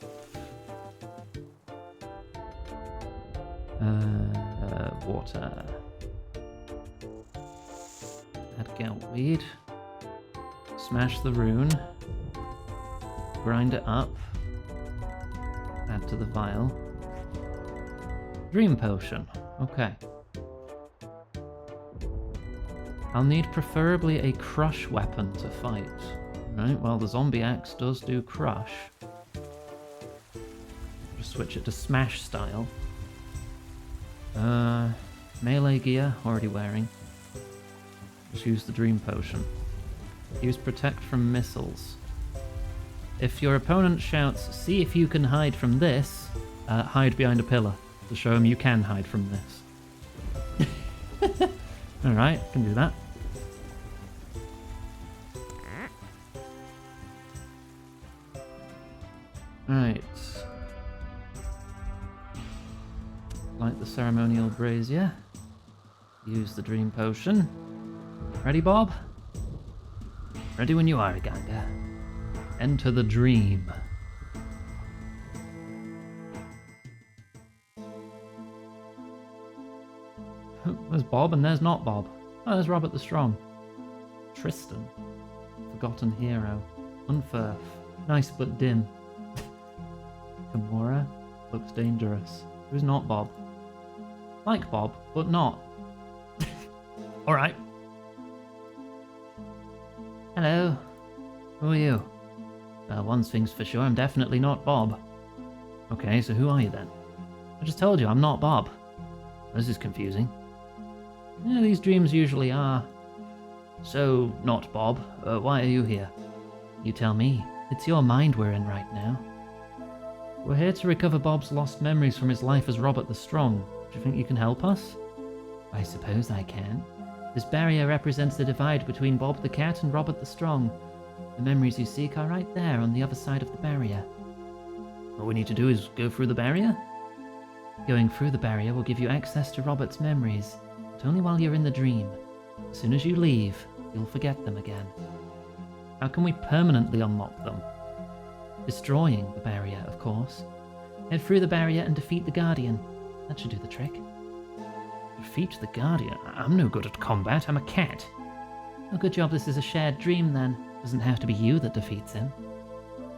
Water. Add goutweed. Smash the rune. Grind it up. Add to the vial. Dream potion. Okay. I'll need preferably a crush weapon to fight. Right, well, the zombie axe does do crush. Just switch it to smash style. Melee gear, already wearing. Just use the dream potion. Use protect from missiles. If your opponent shouts, "See if you can hide from this," hide behind a pillar to show him you can hide from this. Alright, can do that. Right. Light the ceremonial brazier. Use the dream potion. Ready, Bob? Ready when you are, Ganga. Enter the dream. There's Bob and there's not Bob. Oh, there's Robert the Strong. Tristan. Forgotten hero. Unferth. Nice but dim. Kimura. Looks dangerous. Who's not Bob? Like Bob, but not. Alright. Hello. Who are you? Well, one thing's for sure, I'm definitely not Bob. Okay, so who are you then? I just told you, I'm not Bob. This is confusing. Yeah, these dreams usually are. So, not Bob. Why are you here? You tell me. It's your mind we're in right now. We're here to recover Bob's lost memories from his life as Robert the Strong. Do you think you can help us? I suppose I can. This barrier represents the divide between Bob the Cat and Robert the Strong. The memories you seek are right there on the other side of the barrier. What we need to do is go through the barrier? Going through the barrier will give you access to Robert's memories, but only while you're in the dream. As soon as you leave, you'll forget them again. How can we permanently unlock them? Destroying the barrier, of course. Head through the barrier and defeat the Guardian. That should do the trick. Defeat the Guardian? I'm no good at combat, I'm a cat. Oh, good job this is a shared dream then. Doesn't have to be you that defeats him.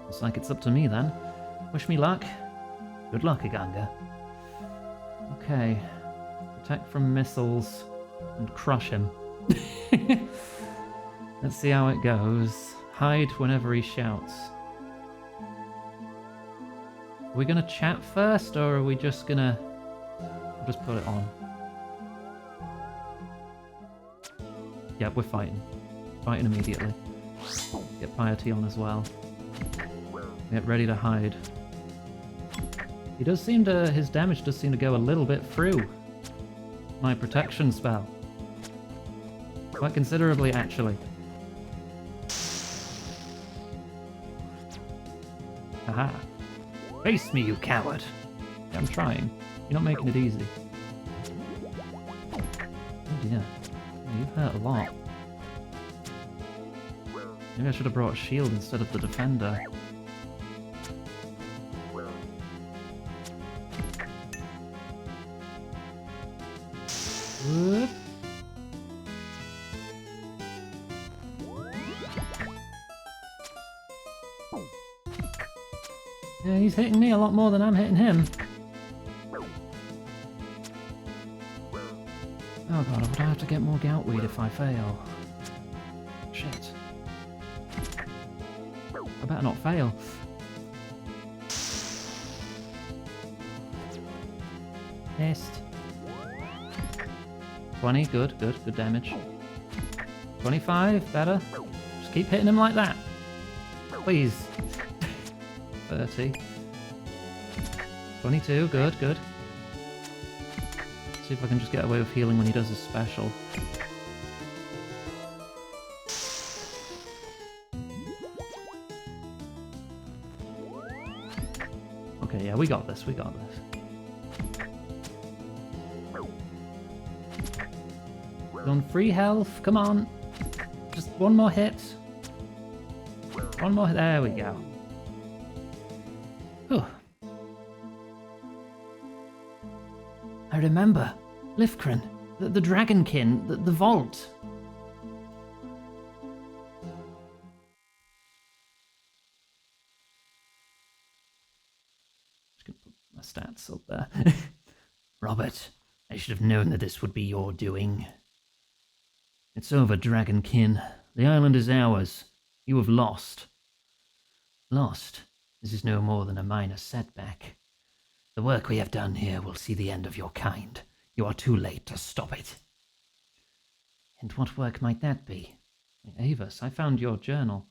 Looks like it's up to me then. Wish me luck. Good luck, Iganga. Okay. Protect from missiles and crush him. Let's see how it goes. Hide whenever he shouts. Are we gonna chat first, or are we just gonna... I'll just put it on. Yep, we're fighting. Fighting immediately. Get piety on as well. Get ready to hide. He does seem to... His damage does seem to go a little bit through my protection spell. Quite considerably, actually. Aha. Face me, you coward! Yeah, I'm trying. You're not making it easy. Oh dear. You've hurt a lot. Maybe I should have brought a shield instead of the defender. Whoop. Yeah, he's hitting me a lot more than I'm hitting him. Oh god, would I have to get more goutweed if I fail? Shit. I better not fail. Missed. 20, good damage. 25, better. Just keep hitting him like that. Please. 30. 22, good. See if I can just get away with healing when he does his special. Okay, yeah, we got this. On free health, come on. Just one more hit. One more hit, there we go. Whew. I remember. Lifkran, the dragonkin, the vault. Just gonna put my stats up there. Robert, I should have known that this would be your doing. It's over, dragonkin. The island is ours. You have lost. Lost? This is no more than a minor setback. The work we have done here will see the end of your kind. You are too late to stop it. And what work might that be? Avis, I found your journal.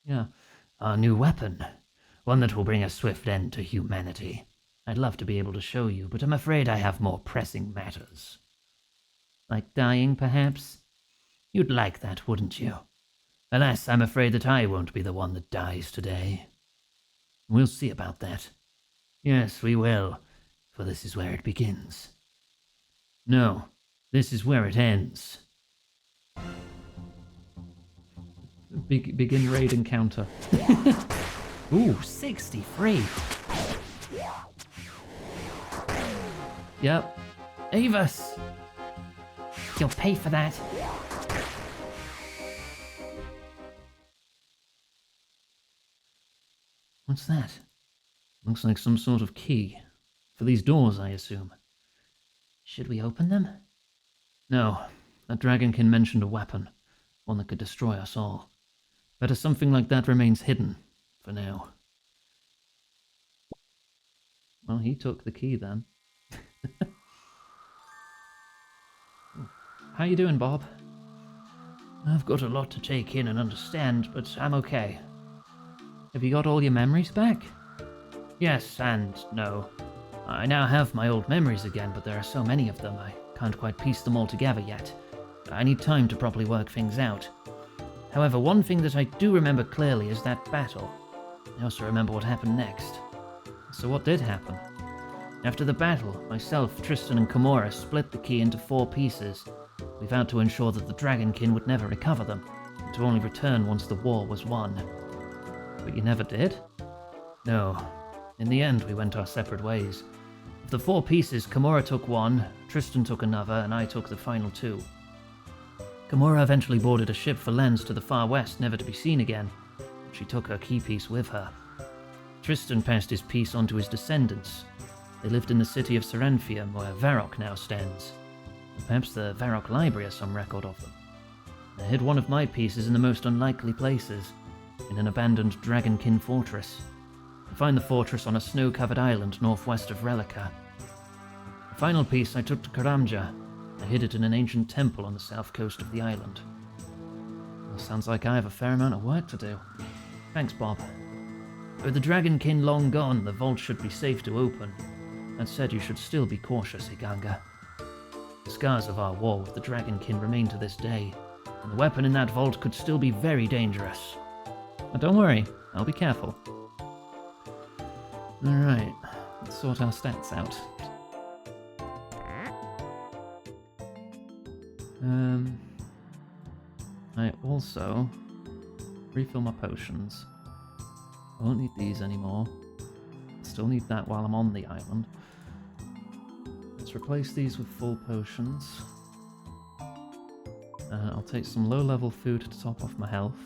Yeah. Our new weapon. One that will bring a swift end to humanity. I'd love to be able to show you, but I'm afraid I have more pressing matters. Like dying, perhaps? You'd like that, wouldn't you? Alas, I'm afraid that I won't be the one that dies today. We'll see about that. Yes, we will, for this is where it begins. No, this is where it ends. Begin raid encounter. Ooh, 63. Yep. Avis! You'll pay for that. What's that? Looks like some sort of key. For these doors, I assume. Should we open them? No. That dragonkin mentioned a weapon. One that could destroy us all. Better something like that remains hidden. For now. Well, he took the key then. How you doing, Bob? I've got a lot to take in and understand, but I'm okay. Have you got all your memories back? Yes and no. I now have my old memories again, but there are so many of them, I can't quite piece them all together yet. I need time to properly work things out. However, one thing that I do remember clearly is that battle. I also remember what happened next. So what did happen? After the battle, myself, Tristan and Kimura split the key into 4 pieces. We vowed to ensure that the dragonkin would never recover them, and to only return once the war was won. But you never did? No. In the end, we went our separate ways. Of the 4 pieces, Kimura took one, Tristan took another, and I took the final 2. Kimura eventually boarded a ship for Lens to the far west, never to be seen again. She took her key piece with her. Tristan passed his piece on to his descendants. They lived in the city of Serenfium, where Varrock now stands. Perhaps the Varrock Library has some record of them. I hid one of my pieces in the most unlikely places, in an abandoned dragonkin fortress. I find the fortress on a snow-covered island northwest of Relica. The final piece I took to Karamja. I hid it in an ancient temple on the south coast of the island. Well, sounds like I have a fair amount of work to do. Thanks, Bob. With the dragonkin long gone, the vault should be safe to open. That said, you should still be cautious, Iganga. The scars of our war with the dragonkin remain to this day, and the weapon in that vault could still be very dangerous. But don't worry, I'll be careful. Alright, let's sort our stats out. I also refill my potions. I won't need these anymore. Still need that while I'm on the island. Let's replace these with full potions. I'll take some low-level food to top off my health.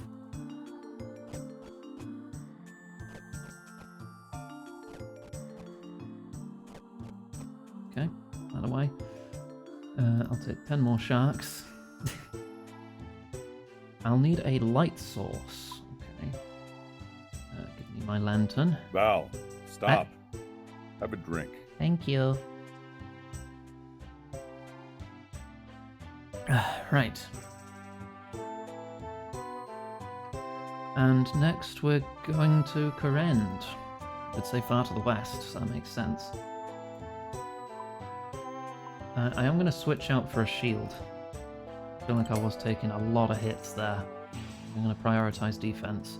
Okay, that away. I'll take 10 more sharks. I'll need a light source. Okay. Give me my lantern. Val, stop. Have a drink. Thank you. Right. And next we're going to Korend. I'd say far to the west, so that makes sense. I am going to switch out for a shield. I feel like I was taking a lot of hits there. I'm going to prioritize defense.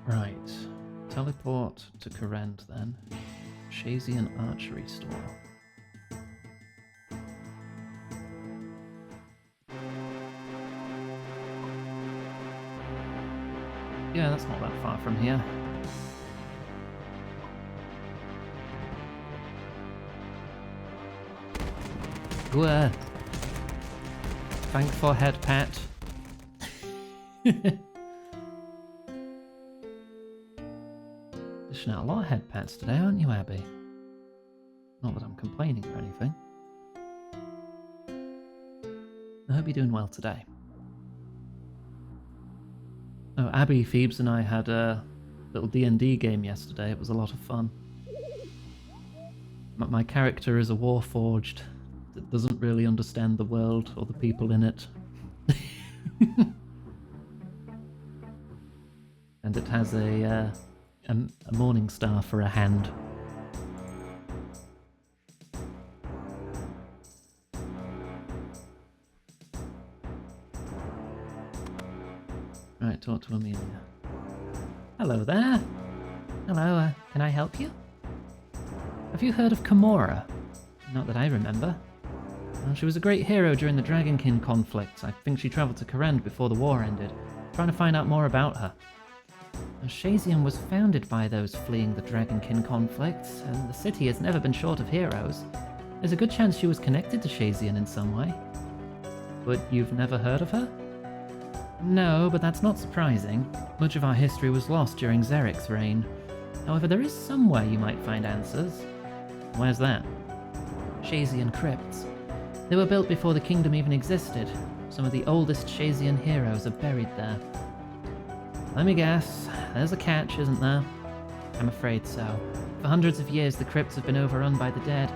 Right. Teleport to Korend then. Shazian Archery Store. Yeah, that's not that far from here. Whoa. Thanks for head pat. Dishing out a lot of head pats today, aren't you, Abby? Not that I'm complaining or anything. I hope you're doing well today. Oh, Abby, Phoebes and I had a little D&D game yesterday. It was a lot of fun. My character is a warforged that doesn't really understand the world or the people in it. And it has a morning star for a hand. Right, talk to Amelia. Hello there. Hello, can I help you? Have you heard of Kimura? Not that I remember. Well, she was a great hero during the Dragonkin conflict. I think she travelled to Korend before the war ended, trying to find out more about her. Shazian was founded by those fleeing the Dragonkin conflicts, and the city has never been short of heroes. There's a good chance she was connected to Shazian in some way. But you've never heard of her? No, but that's not surprising. Much of our history was lost during Zeric's reign. However, there is somewhere you might find answers. Where's that? Shazian crypts. They were built before the kingdom even existed. Some of the oldest Shazian heroes are buried there. Let me guess, there's a catch, isn't there? I'm afraid so. For hundreds of years, the crypts have been overrun by the dead.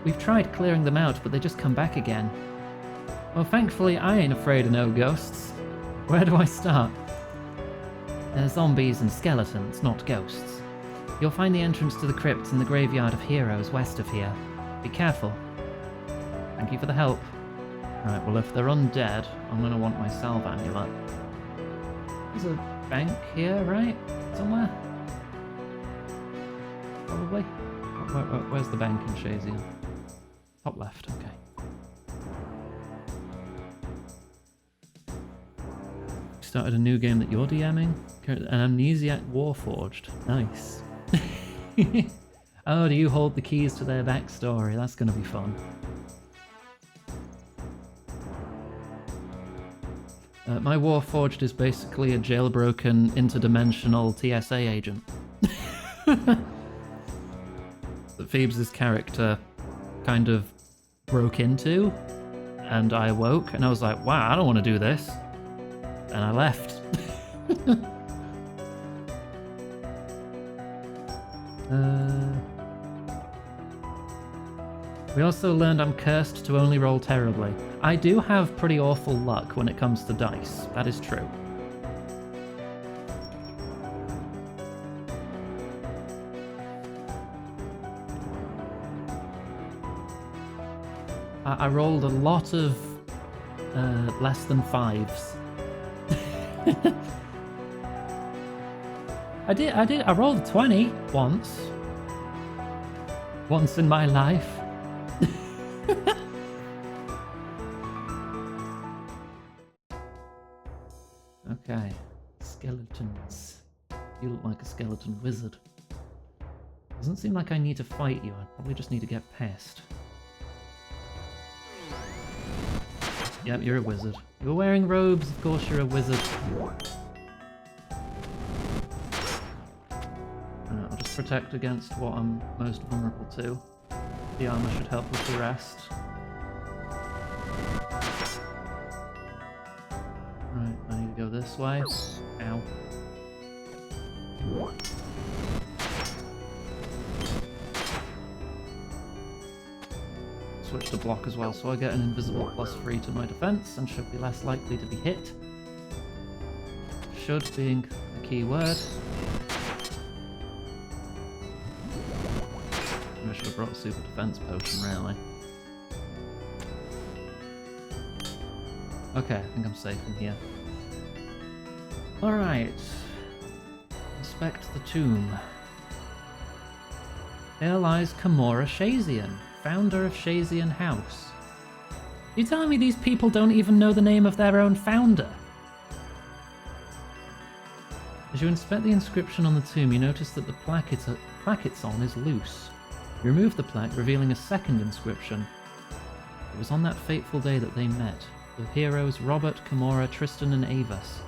We've tried clearing them out, but they just come back again. Well, thankfully, I ain't afraid of no ghosts. Where do I start? They're zombies and skeletons, not ghosts. You'll find the entrance to the crypts in the Graveyard of Heroes west of here. Be careful. Thank you for the help. Right, well, if they're undead, I'm going to want my salve amulet. There's a bank here, right? Somewhere? Probably? Where's the bank in Shazian? Top left, okay. Started a new game that you're DMing? An Amnesiac Warforged. Nice. Oh, do you hold the keys to their backstory? That's gonna be fun. My Warforged is basically a jailbroken, interdimensional TSA agent. That Phoebes' character kind of broke into, and I awoke, and I was like, wow, I don't want to do this. And I left. We also learned I'm cursed to only roll terribly. I do have pretty awful luck when it comes to dice. That is true. I rolled a lot of less than 5s. I rolled a 20 once. Once in my life. Okay. Skeletons. You look like a skeleton wizard. Doesn't seem like I need to fight you, I probably just need to get past. Yep, you're a wizard. You're wearing robes, of course you're a wizard. I'll just protect against what I'm most vulnerable to. The armor should help with the rest. Right, I need to go this way. Ow. Switch to block as well, so I get an invisible +3 to my defense and should be less likely to be hit. Should being the key word. I should have brought a super defense potion, really. Okay, I think I'm safe in here. Alright. Inspect the tomb. Here lies Kimura Shazian, founder of Shazian House. You telling me these people don't even know the name of their own founder? As you inspect the inscription on the tomb, you notice that the plaque it's on is loose. You remove the plaque, revealing a second inscription. It was on that fateful day that they met, the heroes Robert, Kimura, Tristan and Avas.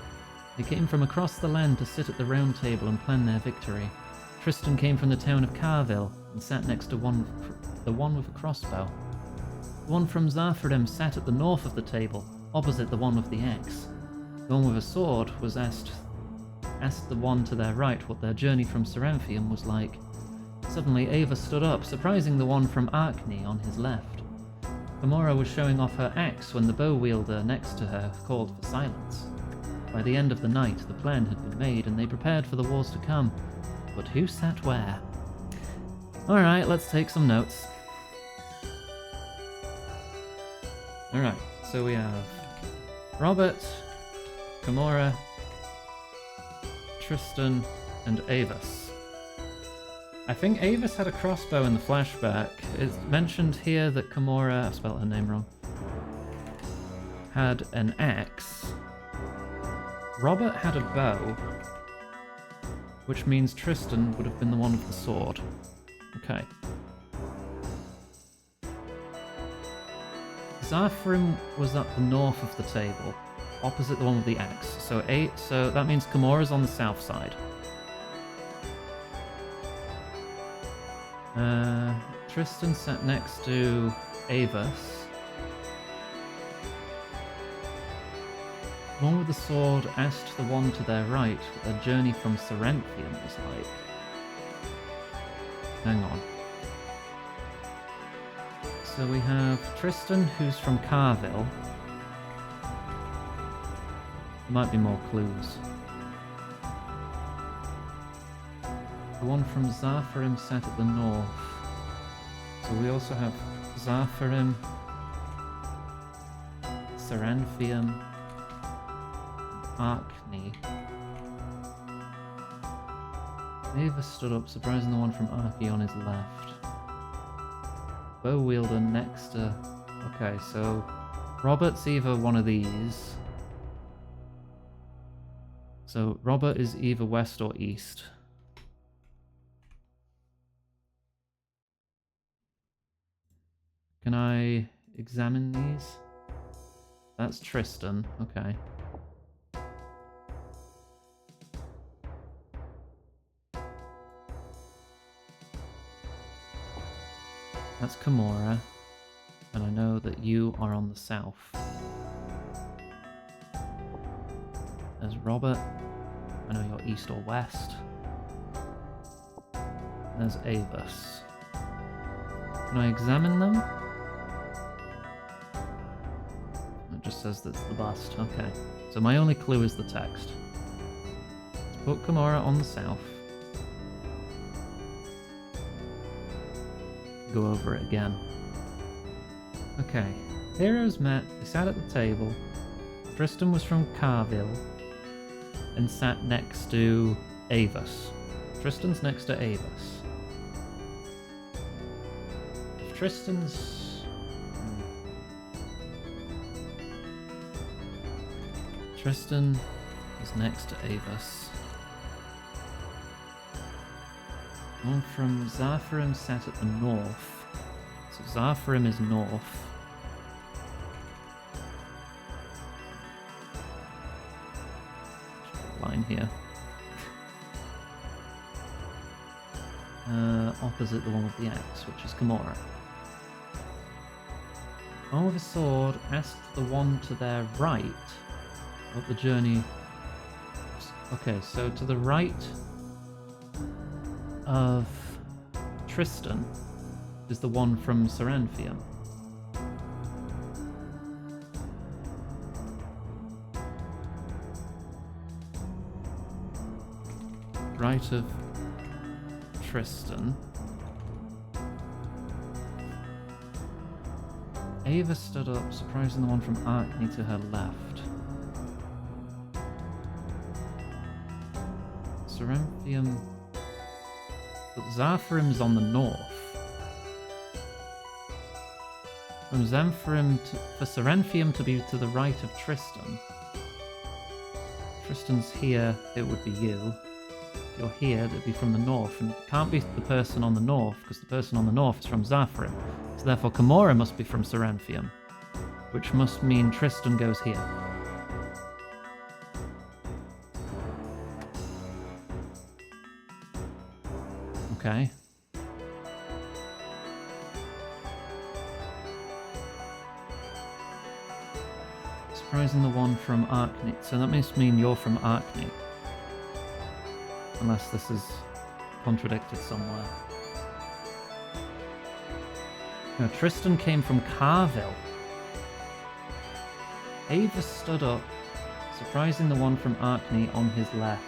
They came from across the land to sit at the round table and plan their victory. Tristan came from the town of Carville and sat next to the one with a crossbow. The one from Zarfarim sat at the north of the table, opposite the one with the axe. The one with a sword was asked the one to their right what their journey from Seranthium was like. Suddenly Ava stood up, surprising the one from Arkney on his left. Kimura was showing off her axe when the bow wielder next to her called for silence. By the end of the night, the plan had been made and they prepared for the wars to come. But who sat where? Alright, let's take some notes. Alright, so we have Robert, Kimura, Tristan, and Avis. I think Avis had a crossbow in the flashback. It's mentioned here that Kimura, I've spelled her name wrong, had an axe. Robert had a bow, which means Tristan would have been the one with the sword. Okay. Zarfarim was at the north of the table, opposite the one with the axe. So that means Kimura's on the south side. Tristan sat next to Avis. The one with the sword asked the one to their right what their journey from Serenthium was like. Hang on. So we have Tristan, who's from Carville. There might be more clues. The one from Zarfarim sat at the north. So we also have Zarfarim, Seranthium, Arkney. Avis stood up, surprising the one from Arky on his left. Bow wielder next to... Okay, so Robert's either one of these. So Robert is either west or east. Can I examine these? That's Tristan, okay. That's Kimura, and I know that you are on the south. There's Robert, I know you're east or west. There's Avis. Can I examine them? It just says that's the bust, okay. So my only clue is the text. Let's put Kimura on the south. Go over it again. Okay, heroes met, they sat at the table. Tristan was from Carville and sat next to Avis. Tristan's next to Avis. If Tristan's... Tristan is next to Avis. One from Zarfarim sat at the north. So Zarfarim is north. Line here. Opposite the one with the axe, which is Kimura. One with a sword asked the one to their right what the journey... Okay, so to the right of Tristan is the one from Seranthium. Right of Tristan. Ava stood up, surprising the one from Arkney to her left. Seranthium... But Zarfarim's on the north. From Zamfarim for Serenthium to be to the right of Tristan. Tristan's here, it would be you. If you're here, it'd be from the north, and it can't be the person on the north, because the person on the north is from Zarfarim. So therefore Kimura must be from Seranthium, which must mean Tristan goes here. Okay. Surprising the one from Arkney. So that must mean you're from Arkney. Unless this is contradicted somewhere. No, Tristan came from Carville. Ava stood up, surprising the one from Arkney on his left.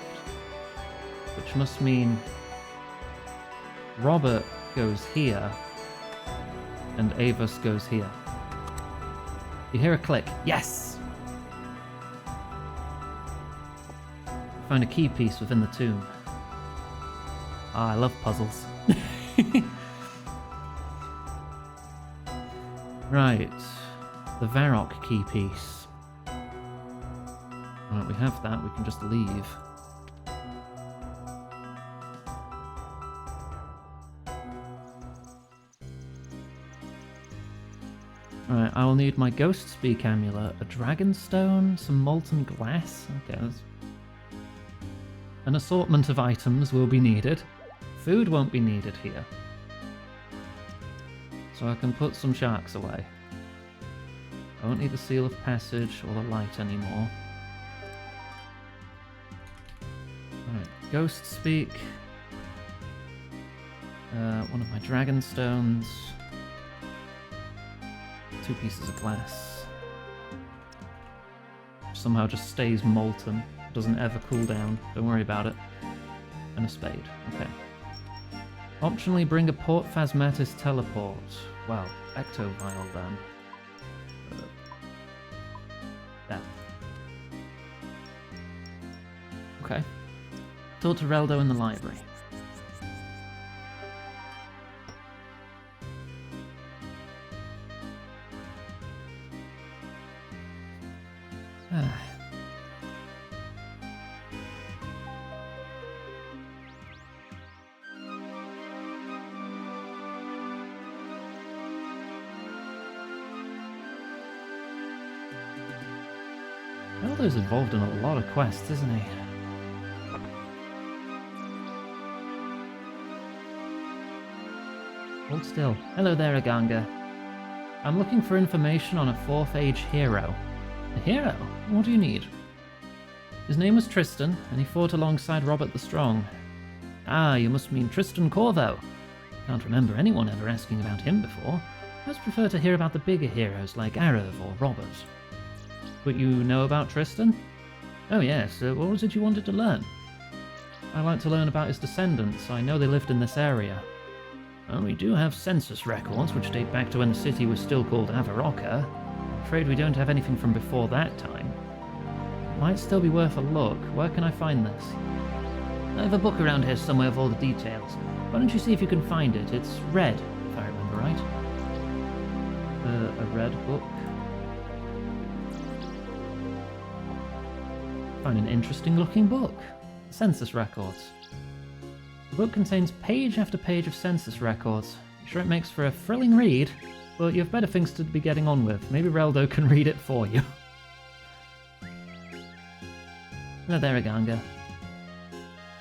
Which must mean Robert goes here, and Avis goes here. You hear a click. Yes! Find a key piece within the tomb. Ah, I love puzzles. Right. The Varrock key piece. Right, we have that. We can just leave. Alright, I will need my Ghost Speak amulet, a dragon stone, some molten glass. Okay, that's... An assortment of items will be needed. Food won't be needed here. So I can put some sharks away. I won't need the seal of passage or the light anymore. Alright, Ghost Speak. One of my dragon stones. 2 pieces of glass. Somehow just stays molten. Doesn't ever cool down. Don't worry about it. And a spade. Okay. Optionally bring a Port Phasmatis teleport. Well, Ectovile then. There. Okay. Talk to Reldo in the library. Reldo's involved in a lot of quests, isn't he? Hold still. Hello there, Aganga. I'm looking for information on a 4th Age hero. A hero? What do you need? His name was Tristan, and he fought alongside Robert the Strong. Ah, you must mean Tristan Corvo. Can't remember anyone ever asking about him before. I just prefer to hear about the bigger heroes like Arav or Robert. But you know about Tristan? Oh yes, what was it you wanted to learn? I'd like to learn about his descendants. I know they lived in this area. Well, we do have census records, which date back to when the city was still called Avaroka. I'm afraid we don't have anything from before that time. Might still be worth a look. Where can I find this? I have a book around here somewhere with all the details. Why don't you see if you can find it? It's red, if I remember right. A red book. Find an interesting looking book. Census records. The book contains page after page of census records. I'm sure it makes for a thrilling read, but you have better things to be getting on with. Maybe Reldo can read it for you. Hello there, Aganga.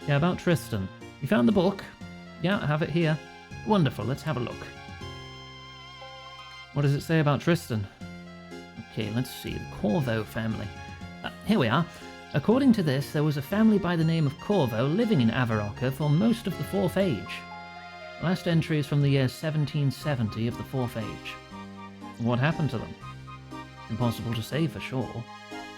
Yeah, about Tristan. You found the book? Yeah, I have it here. Wonderful, let's have a look. What does it say about Tristan? Okay, let's see. The Corvo family. Here we are. According to this, there was a family by the name of Corvo living in Avaroka for most of the 4th Age. The last entry is from the year 1770 of the 4th Age. What happened to them? Impossible to say for sure,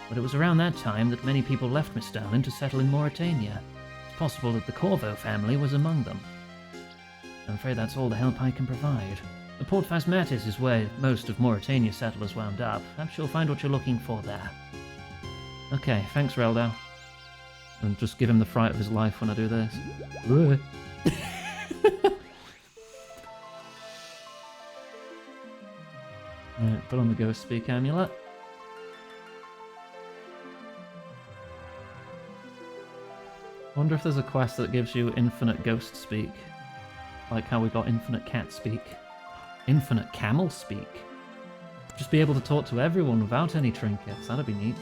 but it was around that time that many people left Mistalin to settle in Mauritania. It's possible that the Corvo family was among them. I'm afraid that's all the help I can provide. The Port Phasmatis is where most of Mauritania settlers wound up. Perhaps you'll find what you're looking for there. Okay, thanks, Reldo. And just give him the fright of his life when I do this. Alright, put on the Ghost Speak amulet. I wonder if there's a quest that gives you infinite Ghost Speak. Like how we got infinite Cat Speak. Infinite Camel Speak. Just be able to talk to everyone without any trinkets. That'd be neat.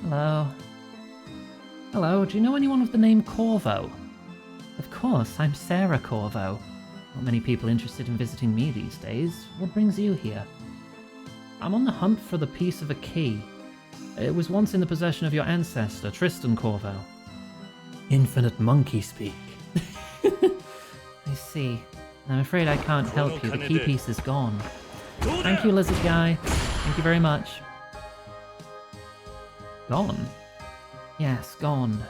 Hello. Hello, do you know anyone with the name Corvo? Of course, I'm Sarah Corvo. Not many people interested in visiting me these days. What brings you here? I'm on the hunt for the piece of a key. It was once in the possession of your ancestor, Tristan Corvo. Infinite monkey speak. I see. I'm afraid I can't help you. The key piece is gone. Thank you, lizard guy. Thank you very much. Gone? Yes, gone.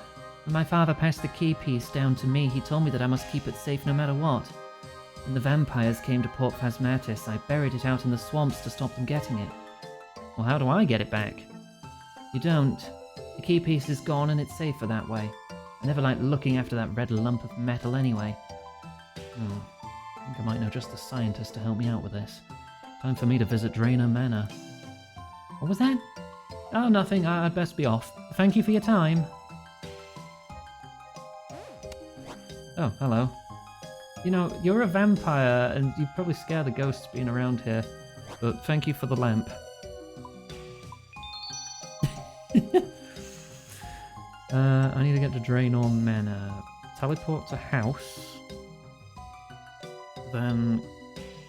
When my father passed the key piece down to me, he told me that I must keep it safe no matter what. When the vampires came to Port Phasmatis, I buried it out in the swamps to stop them getting it. Well, how do I get it back? You don't. The key piece is gone and it's safer that way. I never liked looking after that red lump of metal anyway. I think I might know just the scientist to help me out with this. Time for me to visit Draenor Manor. What was that? Oh, nothing. I'd best be off. Thank you for your time. Oh, hello. You know, you're a vampire, and you'd probably scare the ghosts being around here. But thank you for the lamp. I need to get to Draenor Manor. Teleport to house. Then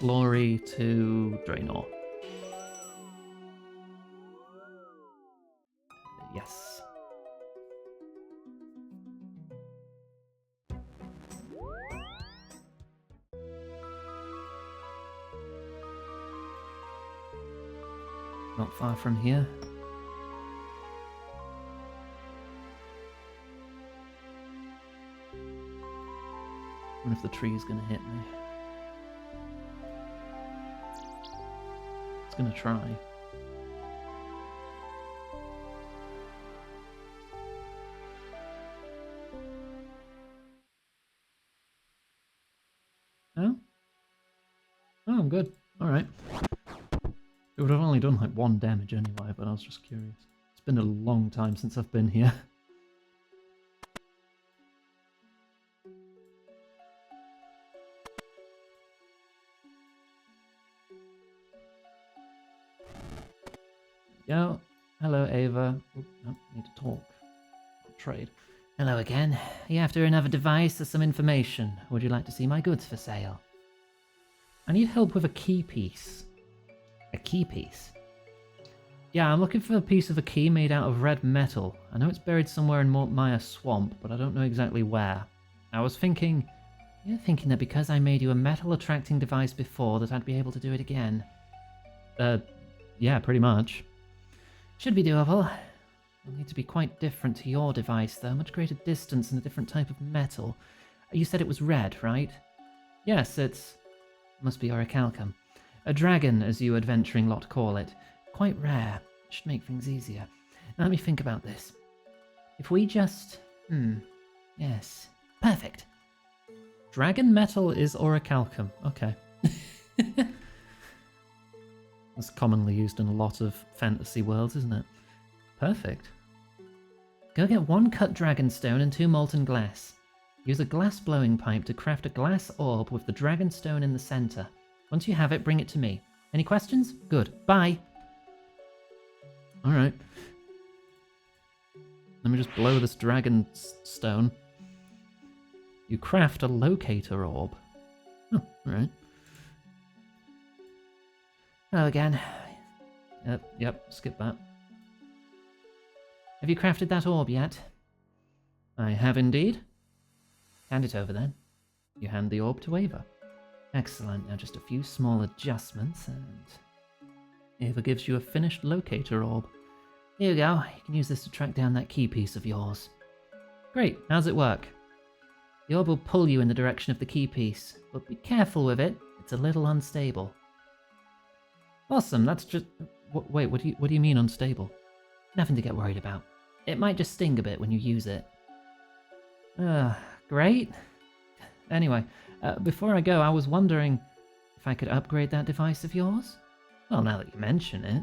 glory to Draenor. Yes. Not far from here. I wonder if the tree is going to hit me. It's going to try. Oh? Oh, I'm good. Alright. It would have only done like 1 damage anyway, but I was just curious. It's been a long time since I've been here. Yo. Hello, Ava. Oh, no, need to talk. Not trade. Hello again. Are you after another device or some information? Would you like to see my goods for sale? I need help with a key piece. A key piece? Yeah, I'm looking for a piece of a key made out of red metal. I know it's buried somewhere in Mort Maya Swamp, but I don't know exactly where. I was thinking... You're thinking that because I made you a metal-attracting device before that I'd be able to do it again? Yeah, pretty much. Should be doable. It'll need to be quite different to your device, though. Much greater distance and a different type of metal. You said it was red, right? Yes, it's... Must be orichalcum. A dragon, as you adventuring lot call it. Quite rare. Should make things easier. Now let me think about this. If we just... Yes. Perfect. Dragon metal is orichalcum. Okay. That's commonly used in a lot of fantasy worlds, isn't it? Perfect. Go get 1 cut dragonstone and 2 molten glass. Use a glass blowing pipe to craft a glass orb with the dragonstone in the center. Once you have it, bring it to me. Any questions? Good. Bye. Alright. Let me just blow this dragon stone. You craft a locator orb. Oh, alright. Hello again. Yep, skip that. Have you crafted that orb yet? I have indeed. Hand it over then. You hand the orb to Ava. Excellent, now just a few small adjustments and... Ava gives you a finished locator orb. Here you go, you can use this to track down that key piece of yours. Great, how's it work? The orb will pull you in the direction of the key piece, but be careful with it, it's a little unstable. Awesome, that's just... Wait, what do you mean unstable? Nothing to get worried about. It might just sting a bit when you use it. Great. Anyway, before I go, I was wondering if I could upgrade that device of yours? Well, now that you mention it,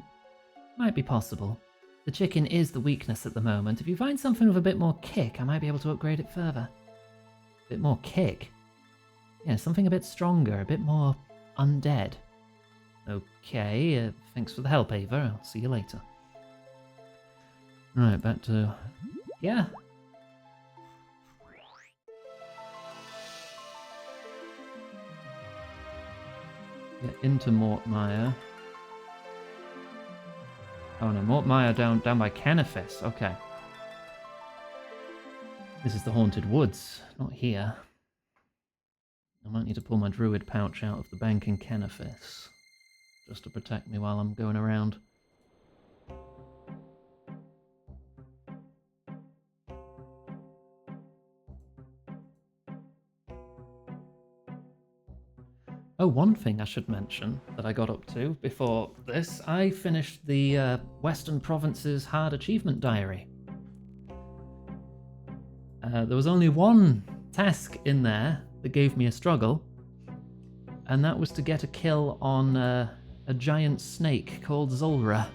might be possible. The chicken is the weakness at the moment. If you find something with a bit more kick, I might be able to upgrade it further. A bit more kick? Yeah, something a bit stronger, a bit more undead. Okay, thanks for the help, Ava. I'll see you later. Right, back to... Yeah. Get into Mort Maya. Oh no, Mort Maya down by Canifis. Okay. This is the Haunted Woods, not here. I might need to pull my druid pouch out of the bank in Canifis, just to protect me while I'm going around. Oh, one thing I should mention that I got up to before this, I finished the Western Province's Hard Achievement Diary. There was only one task in there that gave me a struggle, and that was to get a kill on a giant snake called Zulra.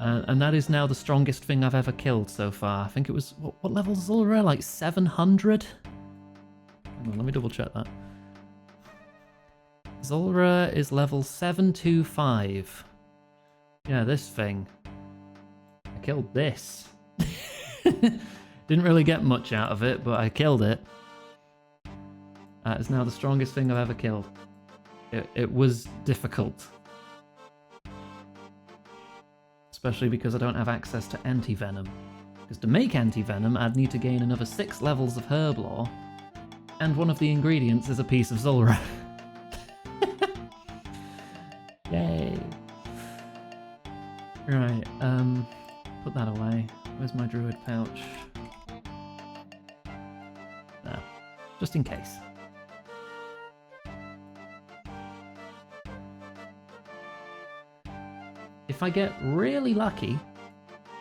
And that is now the strongest thing I've ever killed so far. I think it was... What level is Zulra? Like 700? Hang on, let me double check that. Zulra is level 725. Yeah, this thing. I killed this. Didn't really get much out of it, but I killed it. It's now the strongest thing I've ever killed. It was difficult. Especially because I don't have access to anti-venom. Because to make anti-venom, I'd need to gain another 6 levels of herb lore. And one of the ingredients is a piece of Zulra. Yay. Right, put that away. Where's my druid pouch? There. Just in case. If I get really lucky,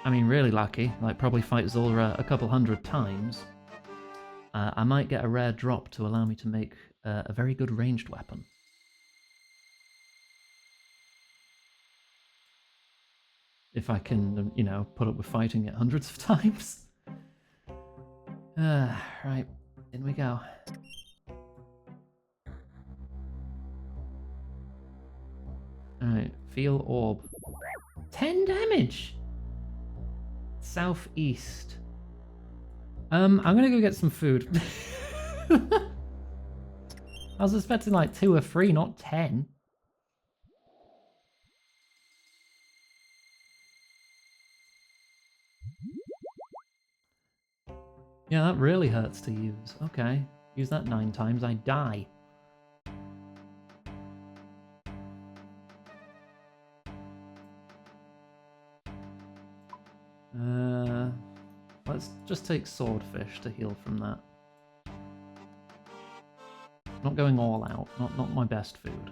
like probably fight Zulra a couple hundred times, I might get a rare drop to allow me to make a very good ranged weapon. If I can, you know, put up with fighting it hundreds of times. Right, in we go. Alright, feel orb. 10 damage! Southeast. I'm gonna go get some food. I was expecting like 2 or 3, not 10. Yeah, that really hurts to use. Okay. Use that 9 times, I die. Let's just take swordfish to heal from that. Not going all out, not my best food.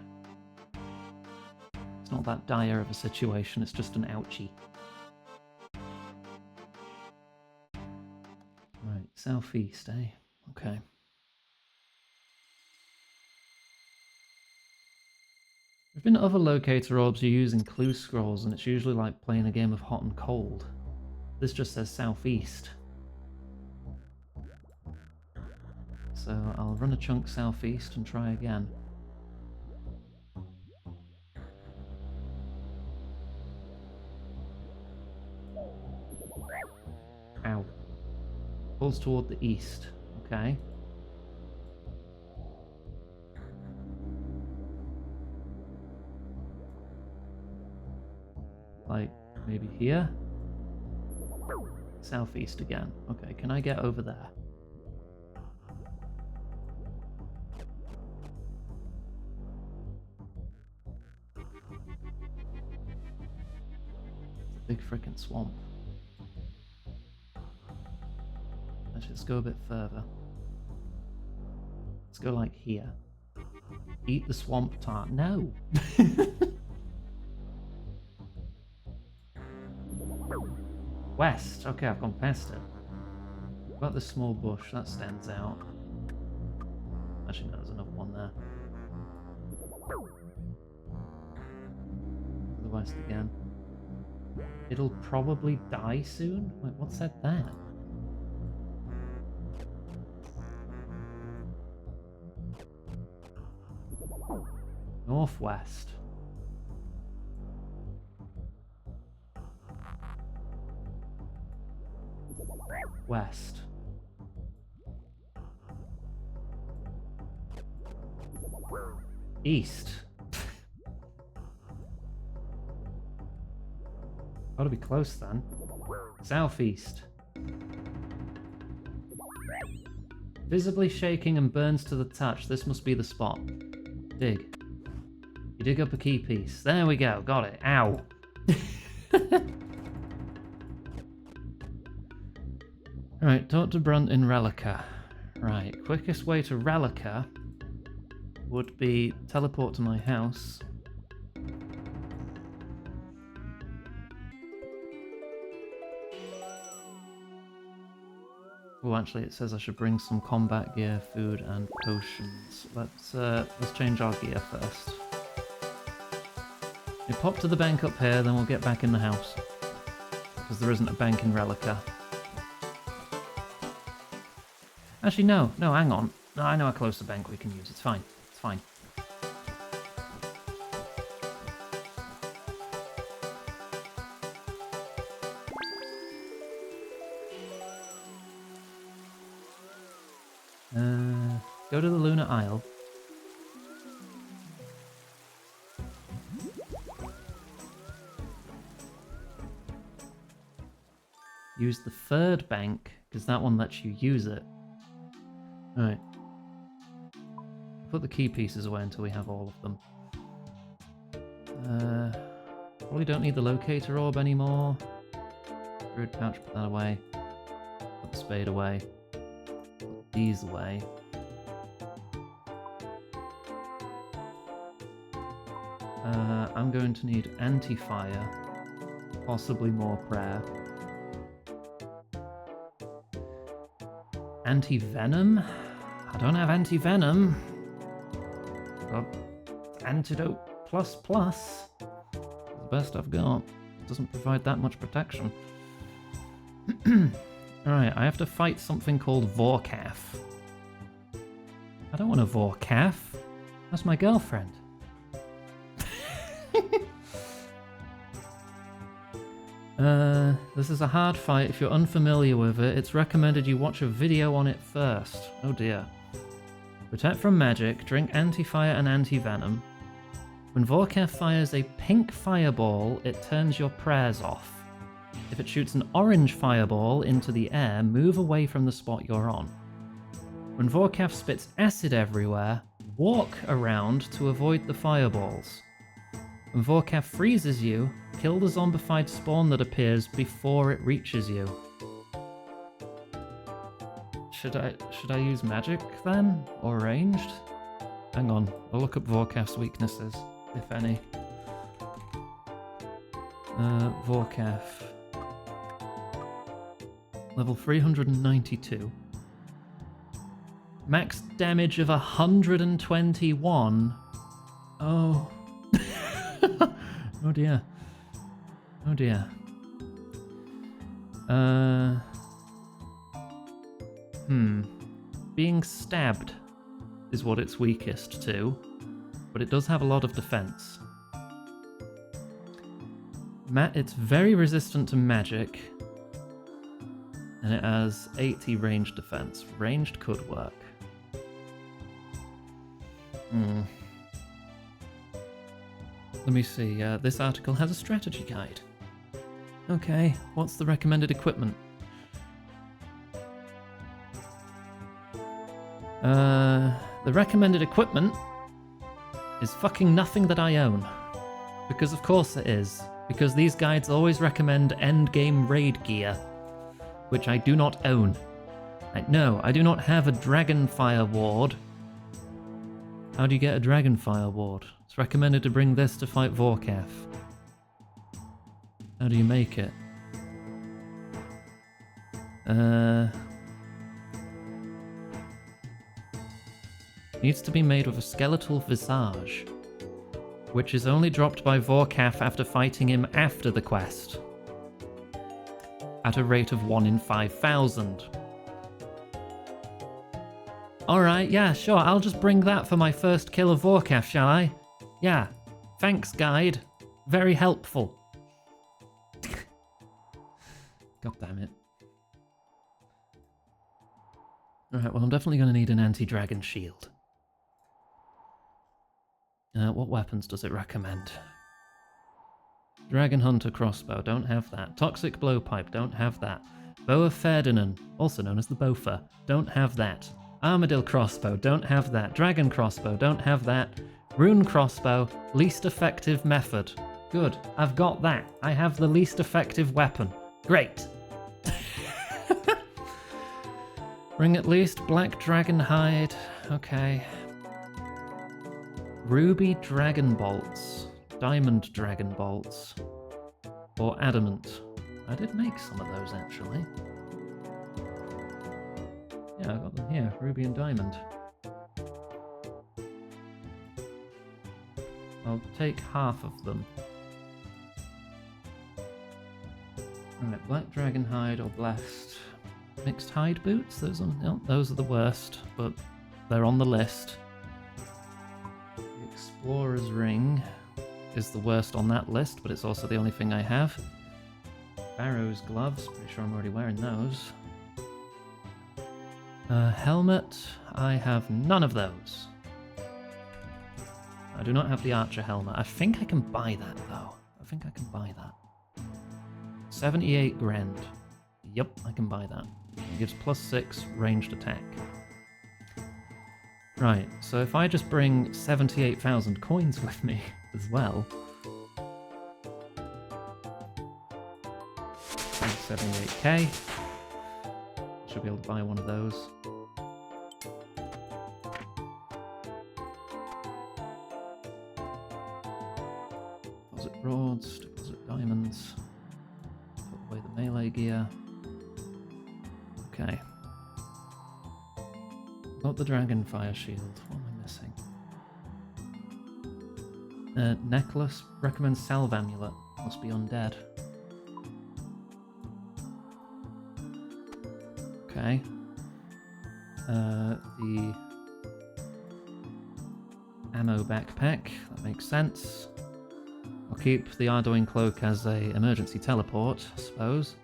It's not that dire of a situation, it's just an ouchie. Right, southeast, eh? Okay. There've been other locator orbs you use in clue scrolls, and it's usually like playing a game of hot and cold. This just says southeast. So I'll run a chunk southeast and try again. Ow. Pulls toward the east. Okay. Like, maybe here? Southeast again. Okay, can I get over there? It's a big frickin' swamp. Let's go a bit further. Let's go like here. Eat the swamp tart. No! West. Okay, I've gone past it. What about this small bush? That stands out. Actually, no, there's another one there. To the west again. It'll probably die soon? Wait, what's that there? Northwest. West. East. Gotta be close then. Southeast. Visibly shaking and burns to the touch. This must be the spot. Dig. You dig up a key piece. There we go. Got it. Ow. Right, talk to Brunt in Relica. Right, quickest way to Relica would be teleport to my house. Oh, actually, it says I should bring some combat gear, food, and potions. Let's change our gear first. You pop to the bank up here, then we'll get back in the house. Because there isn't a bank in Relica. Actually, no, hang on. No, I know a closer bank we can use. It's fine. It's fine. Go to the Lunar Isle. Use the third bank, because that one lets you use it. Alright. Put the key pieces away until we have all of them. Probably don't need the locator orb anymore. Druid pouch, put that away. Put the spade away. Put these away. I'm going to need anti-fire. Possibly more prayer. Anti-venom? I don't have anti-venom. Got antidote plus plus. The best I've got. Doesn't provide that much protection. Alright, I have to fight something called Vorkath. I don't want a Vorkath. That's my girlfriend. This is a hard fight. If you're unfamiliar with it, it's recommended you watch a video on it first. Oh dear. Protect from magic, drink anti-fire and anti-venom. When Vorkath fires a pink fireball, it turns your prayers off. If it shoots an orange fireball into the air, move away from the spot you're on. When Vorkath spits acid everywhere, walk around to avoid the fireballs. When Vorkath freezes you, kill the zombified spawn that appears before it reaches you. Should I use magic then? Or ranged? Hang on, I'll look up Vorkath's weaknesses, if any. Vorkath. Level 392. Max damage of 121. Oh. Oh dear. Oh dear. Being stabbed is what it's weakest to, but it does have a lot of defense. It's very resistant to magic, and it has 80 ranged defense. Ranged could work. Let me see, this article has a strategy guide. Okay, what's the recommended equipment? The recommended equipment is fucking nothing that I own. Because of course it is. Because these guides always recommend endgame raid gear, which I do not own. No, I do not have a Dragonfire Ward. How do you get a Dragonfire Ward? It's recommended to bring this to fight Vorkath. How do you make it? Needs to be made with a skeletal visage, which is only dropped by Vorkath after fighting him after the quest, at a rate of 1 in 5,000. Alright, yeah, sure, I'll just bring that for my first kill of Vorkath, shall I? Yeah, thanks, guide. Very helpful. God damn it. Alright, well, I'm definitely going to need an anti-dragon shield. What weapons does it recommend? Dragon Hunter crossbow, don't have that. Toxic blowpipe, don't have that. Bow of Ferdinand, also known as the Bofa, don't have that. Armadillo crossbow, don't have that. Dragon crossbow, don't have that. Rune crossbow, least effective method. Good, I've got that. I have the least effective weapon. Great. Bring at least black dragon hide. Okay. Ruby dragon bolts. Diamond dragon bolts. Or adamant. I did make some of those actually. I got them here. Ruby and diamond. I'll take half of them. Alright, black dragon hide or blessed. Mixed hide boots? Those are the worst, but they're on the list. The explorer's ring is the worst on that list, but it's also the only thing I have. Barrow's gloves, pretty sure I'm already wearing those. Helmet, I have none of those. I do not have the archer helmet. I think I can buy that though. I think I can buy that. 78 grand. Yep, I can buy that. It gives +6 ranged attack. Right, so if I just bring 78,000 coins with me as well. 78k. Should be able to buy one of those. Deposit broads, deposit diamonds. Put away the melee gear. Okay. Got the Dragonfire shield. What am I missing? Necklace. Recommends salve amulet. Must be undead. Okay. The ammo backpack. That makes sense. I'll keep the Ardoin cloak as a emergency teleport, I suppose.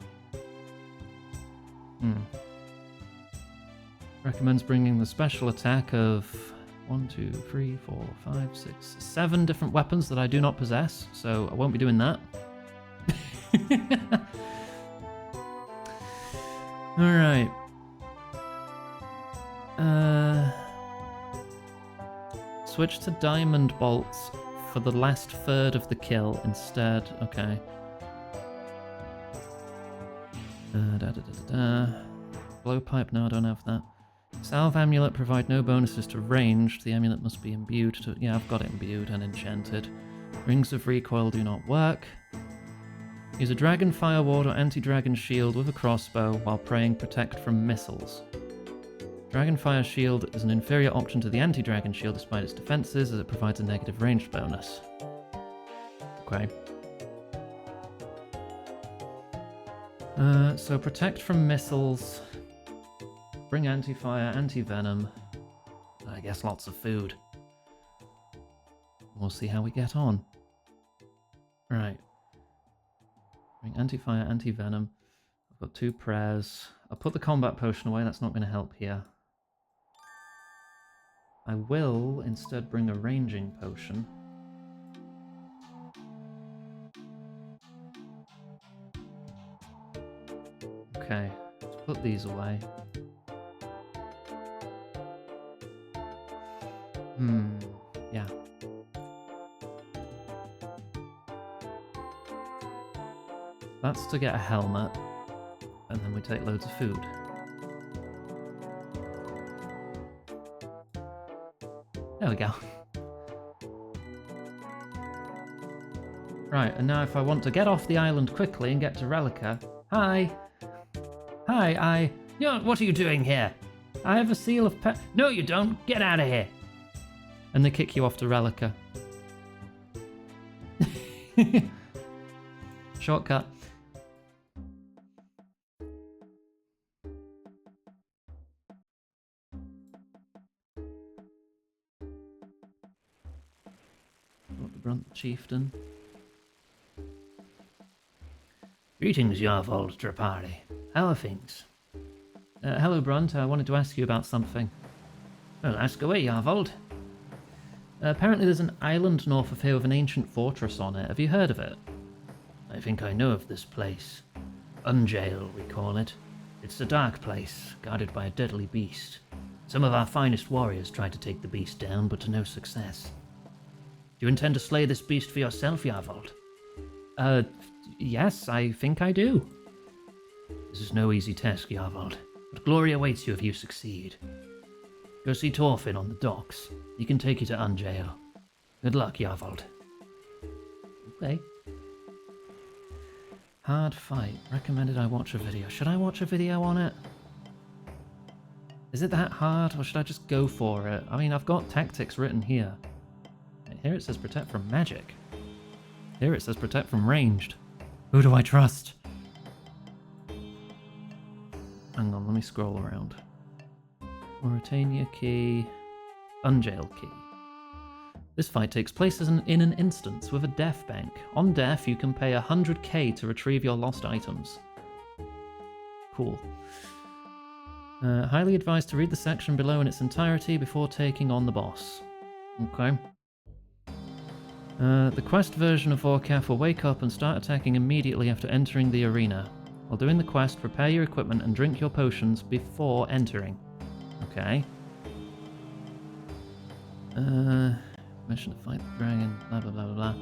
Recommends bringing the special attack of 1, 2, 3, 4, 5, 6, 7 different weapons that I do not possess, so I won't be doing that. Alright. Switch to diamond bolts for the last third of the kill instead. Okay. Blowpipe, no, I don't have that. Salve amulet provide no bonuses to ranged. The amulet must be imbued to... Yeah, I've got it imbued and enchanted. Rings of recoil do not work. Use a dragon fire ward or anti-dragon shield with a crossbow while praying protect from missiles. Dragonfire shield is an inferior option to the anti-dragon shield despite its defenses, as it provides a negative range bonus. Okay. So protect from missiles, bring anti-fire, anti-venom, I guess lots of food. We'll see how we get on. Right. Bring anti-fire, anti-venom. I've got 2 prayers. I'll put the combat potion away, that's not going to help here. I will instead bring a ranging potion. Okay, let's put these away. Yeah. That's to get a helmet, and then we take loads of food. There we go. Right, and now if I want to get off the island quickly and get to Relica... Hi! Hi, what are you doing here? I have a seal of No, you don't! Get out of here! And they kick you off to Relica. Shortcut. The Brunt Chieftain. Greetings, Yarvold Drapari. How are things? Hello, Brunt. I wanted to ask you about something. Well, ask away, Yarvold. Apparently there's an island north of here with an ancient fortress on it. Have you heard of it? I think I know of this place. Unjail, we call it. It's a dark place, guarded by a deadly beast. Some of our finest warriors tried to take the beast down, but to no success. Do you intend to slay this beast for yourself, Yarvold? Yes, I think I do. This is no easy task, Yarvold, but glory awaits you if you succeed. Go see Torfin on the docks. He can take you to Unjail. Good luck, Yarvold. Okay. Hard fight. Recommended I watch a video. Should I watch a video on it? Is it that hard, or should I just go for it? I mean, I've got tactics written here. Here it says protect from magic. Here it says protect from ranged. Who do I trust? Hang on, let me scroll around. Mauritania key. Unjail key. This fight takes place in an instance with a death bank. On death, you can pay 100k to retrieve your lost items. Cool. Highly advised to read the section below in its entirety before taking on the boss. Okay. The quest version of Vorkath will wake up and start attacking immediately after entering the arena. While doing the quest, prepare your equipment and drink your potions before entering. Okay. Mission to fight the dragon, blah blah blah blah blah.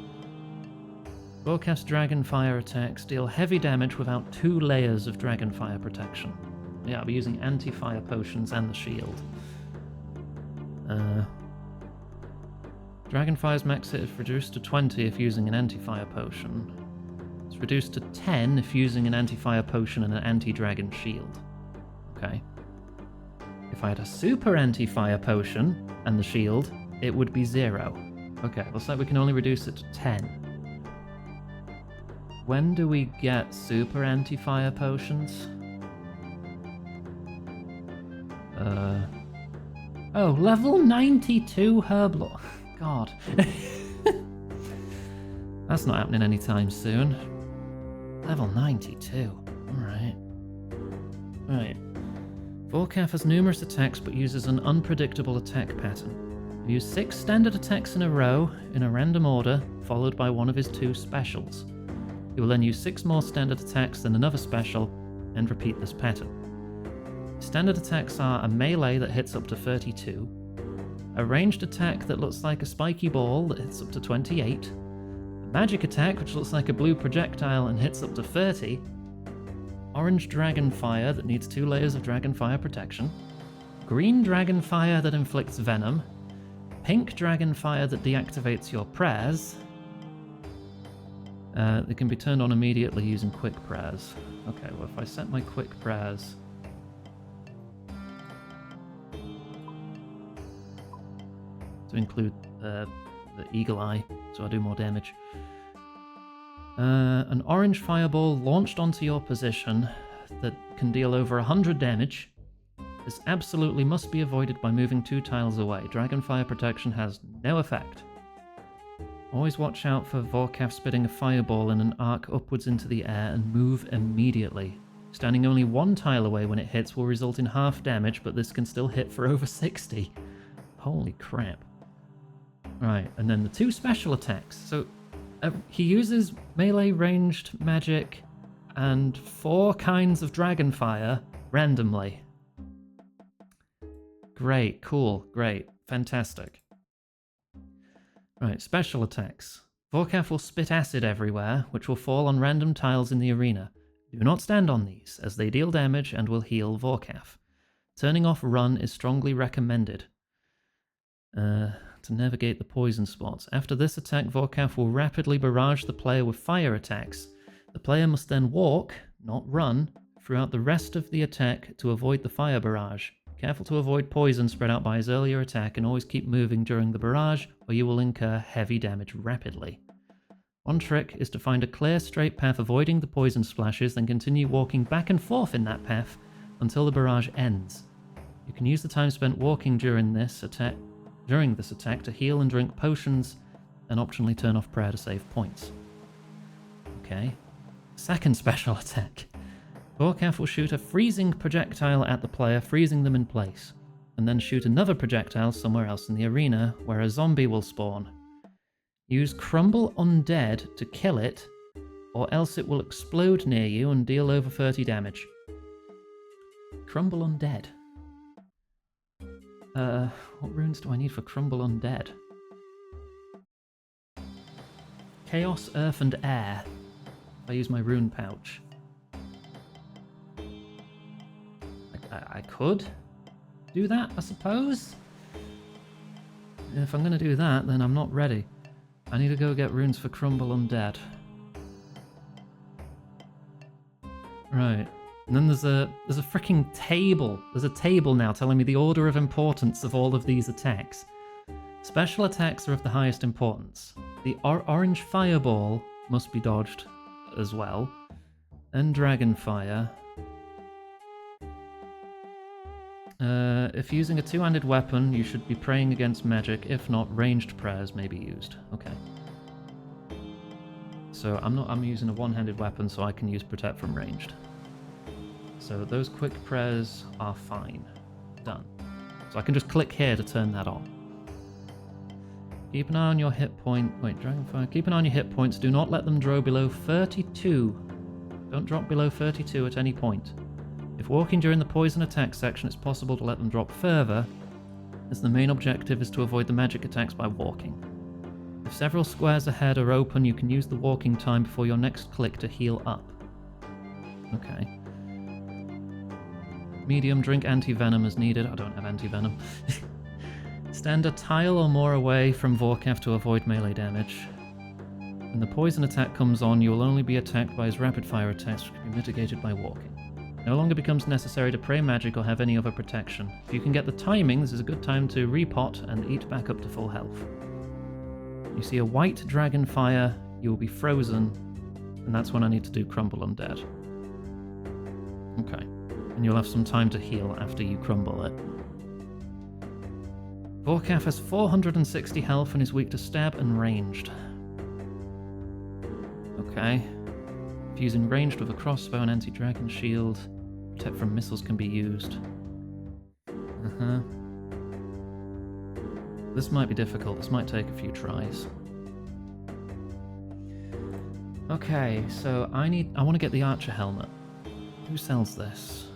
Vorkath's dragon fire attacks deal heavy damage without 2 layers of dragon fire protection. Yeah, I'll be using anti-fire potions and the shield. Dragonfire's max hit is reduced to 20 if using an anti-fire potion. It's reduced to 10 if using an anti-fire potion and an anti-dragon shield. Okay. If I had a super anti-fire potion and the shield, it would be 0. Okay, looks like we can only reduce it to 10. When do we get super anti-fire potions? Oh, level 92 herb. God. That's not happening anytime soon. Level 92. Alright. Right. Vorkath has numerous attacks but uses an unpredictable attack pattern. He uses 6 standard attacks in a row, in a random order, followed by one of his 2 specials. He will then use 6 more standard attacks, then another special, and repeat this pattern. Standard attacks are a melee that hits up to 32, a ranged attack that looks like a spiky ball that hits up to 28, a magic attack which looks like a blue projectile and hits up to 30, orange dragon fire that needs 2 layers of dragon fire protection, green dragon fire that inflicts venom, pink dragon fire that deactivates your prayers. They can be turned on immediately using quick prayers. Okay, well if I set my quick prayers to include the eagle eye, so I do more damage. An orange fireball launched onto your position that can deal over 100 damage. This absolutely must be avoided by moving 2 tiles away. Dragon fire protection has no effect. Always watch out for Vorkath spitting a fireball in an arc upwards into the air and move immediately. Standing only 1 tile away when it hits will result in half damage, but this can still hit for over 60. Holy crap. Right, and then the 2 special attacks. So he uses melee ranged magic and 4 kinds of dragon fire randomly. Great, cool, great, fantastic. Right, special attacks. Vorkath will spit acid everywhere, which will fall on random tiles in the arena. Do not stand on these, as they deal damage and will heal Vorkath. Turning off run is strongly recommended. To navigate the poison spots. After this attack, Vorkath will rapidly barrage the player with fire attacks. The player must then walk, not run, throughout the rest of the attack to avoid the fire barrage. Careful to avoid poison spread out by his earlier attack and always keep moving during the barrage or you will incur heavy damage rapidly. One trick is to find a clear straight path avoiding the poison splashes, then continue walking back and forth in that path until the barrage ends. You can use the time spent walking during this attack to heal and drink potions and optionally turn off prayer to save points. Okay. Second special attack. Vorkath will shoot a freezing projectile at the player, freezing them in place, and then shoot another projectile somewhere else in the arena, where a zombie will spawn. Use Crumble Undead to kill it, or else it will explode near you and deal over 30 damage. Crumble Undead. What runes do I need for Crumble Undead? Chaos, Earth, and Air. If I use my rune pouch. I could do that, I suppose? If I'm going to do that, then I'm not ready. I need to go get runes for Crumble Undead. Right. And then there's a freaking table. There's a table now telling me the order of importance of all of these attacks. Special attacks are of the highest importance. The orange fireball must be dodged as well. And Dragonfire. If using a two-handed weapon, you should be praying against magic. If not, ranged prayers may be used. Okay. So I'm using a one-handed weapon, so I can use protect from ranged. So those quick prayers are fine. Done. So I can just click here to turn that on. Keep an eye on your hit point. Wait, Dragonfire. Keep an eye on your hit points. Do not let them drop below 32. Don't drop below 32 at any point. If walking during the poison attack section, it's possible to let them drop further, as the main objective is to avoid the magic attacks by walking. If several squares ahead are open, you can use the walking time before your next click to heal up. Okay. Medium, drink anti-venom as needed. I don't have anti-venom. Stand a tile or more away from Vorkath to avoid melee damage. When the poison attack comes on, you will only be attacked by his rapid-fire attacks, which can be mitigated by walking. No longer becomes necessary to pray magic or have any other protection. If you can get the timing, this is a good time to repot and eat back up to full health. You see a white Dragonfire, you will be frozen, and that's when I need to do Crumble Undead. Okay. And you'll have some time to heal after you crumble it. Vorkath has 460 health and is weak to stab and ranged. Okay. If using ranged with a crossbow and anti-dragon shield, protect from missiles can be used. This might be difficult. This might take a few tries. Okay, so I want to get the archer helmet. Who sells this?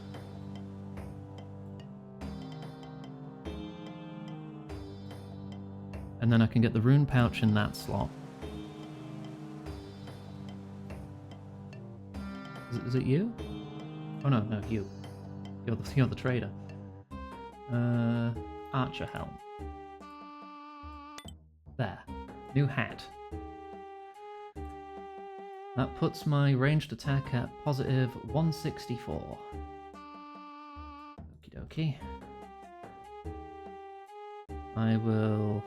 And then I can get the rune pouch in that slot. Is it you? Oh no, you. You're the trader. Archer helm. There. New hat. That puts my ranged attack at positive 164. Okie dokie. I will...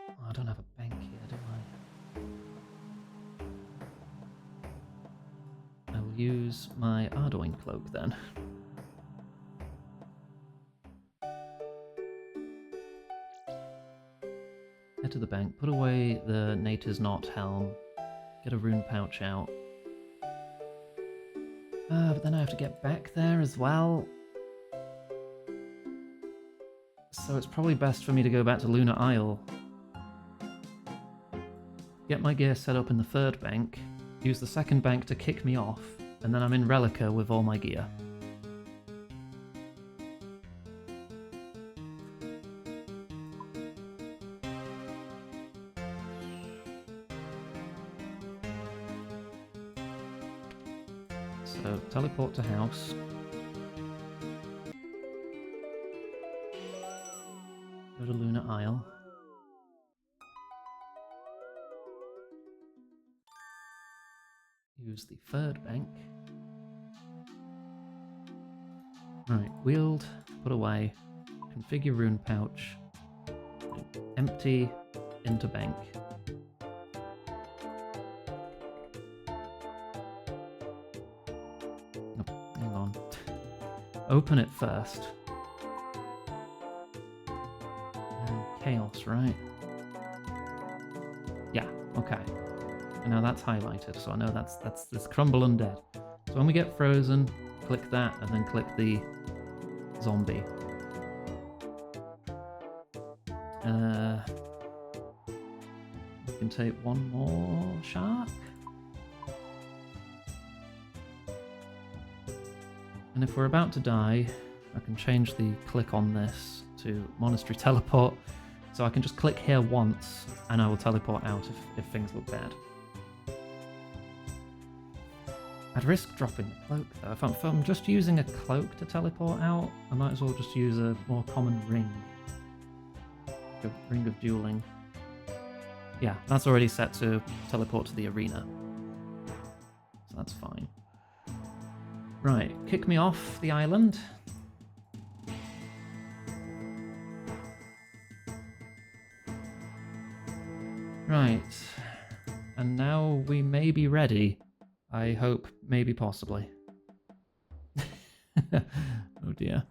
Oh, I don't have a bank here, do I? I'll use my Ardoin cloak then. Head to the bank, put away the Nater's Knot helm, get a rune pouch out. But then I have to get back there as well. So it's probably best for me to go back to Lunar Isle. Get my gear set up in the third bank, use the second bank to kick me off, and then I'm in Relica with all my gear. So, teleport to house. Go to Lunar Isle. Use the third bank. Right, wield, put away, configure rune pouch, empty into bank. Oh, hang on. Open it first. Chaos, right? Yeah, okay. And now that's highlighted, so I know that's this Crumble Undead. So when we get frozen, click that, and then click the zombie. We can take one more shark. And if we're about to die, I can change the click on this to Monastery Teleport. So I can just click here once, and I will teleport out if things look bad. I'd risk dropping the cloak though. If I'm just using a cloak to teleport out, I might as well just use a more common ring. Like a ring of dueling. Yeah, that's already set to teleport to the arena. So that's fine. Right, kick me off the island. Right. And now we may be ready. I hope, maybe, possibly. Oh dear.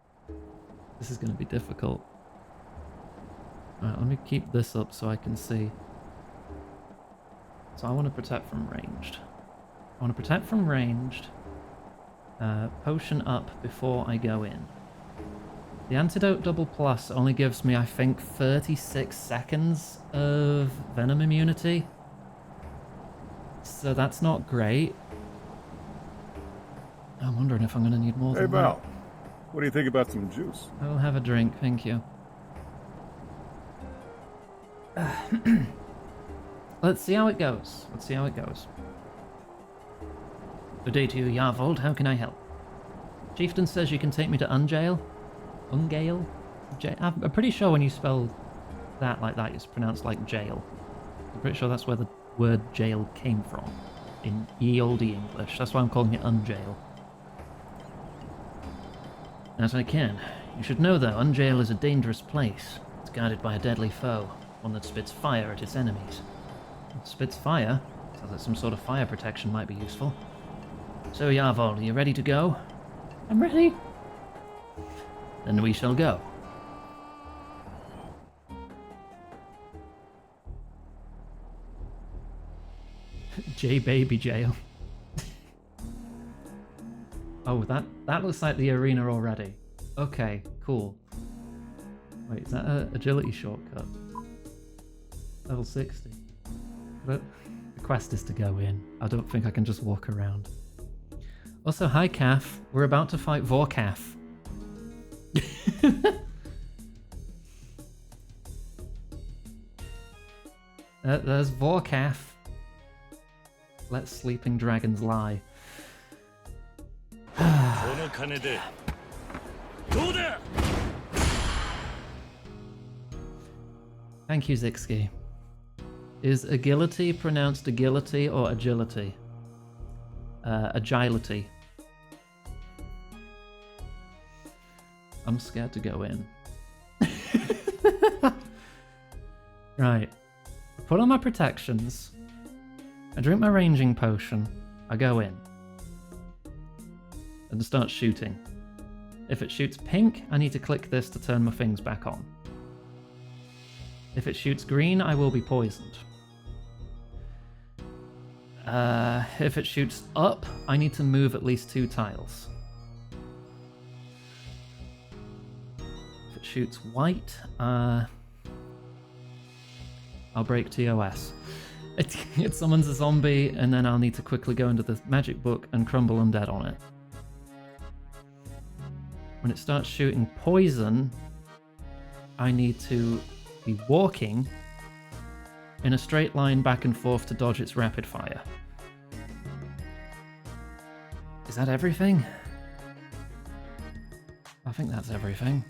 This is going to be difficult. Right, let me keep this up so I can see. So I want to protect from ranged. I want to protect from ranged. Potion up before I go in. The antidote double plus only gives me, I think, 36 seconds of venom immunity. So that's not great. I'm wondering if I'm going to need more Hey, than Val. that. What do you think about some juice? I'll have a drink, thank you. Let's see how it goes. Let's see how it goes. Good day to you, Yarvold. How can I help? Chieftain says you can take me to Unjail. Ungale? I'm pretty sure when you spell that like that, it's pronounced like jail. I'm pretty sure that's where the word jail came from in ye olde English. That's why I'm calling it Unjail. As I can. You should know, though, Unjail is a dangerous place. It's guarded by a deadly foe, one that spits fire at its enemies. It spits fire? So that some sort of fire protection might be useful. So, Yarvold, are you ready to go? I'm ready. Then we shall go. J-Baby Jail. Oh, that looks like the arena already. Okay, cool. Wait, is that an agility shortcut? Level 60. But the quest is to go in. I don't think I can just walk around. Also, hi Calf. We're about to fight Vorkaf. There's Vorkaf. Let sleeping dragons lie. Thank you, Zixki. Is agility pronounced agility or agility? Agility. I'm scared to go in. Right. Put on my protections. I drink my ranging potion. I go in. And start shooting. If it shoots pink, I need to click this to turn my things back on. If it shoots green, I will be poisoned. If it shoots up, I need to move at least 2 tiles. If it shoots white, I'll break TOS. It summons a zombie, and then I'll need to quickly go into the magic book and crumble undead on it. When it starts shooting poison, I need to be walking in a straight line back and forth to dodge its rapid fire. Is that everything? I think that's everything.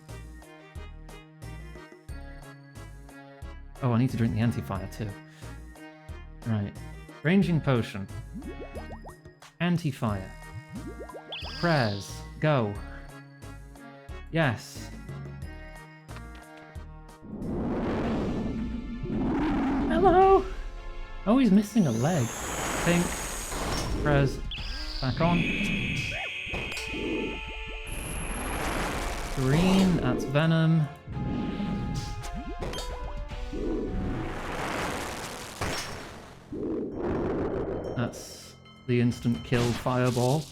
Oh, I need to drink the anti-fire too. Right. Ranging potion. Anti-fire. Prayers. Go. Yes. Hello! Oh, he's missing a leg. Pink. Prez. Back on. Green. That's venom. That's the instant kill fireball.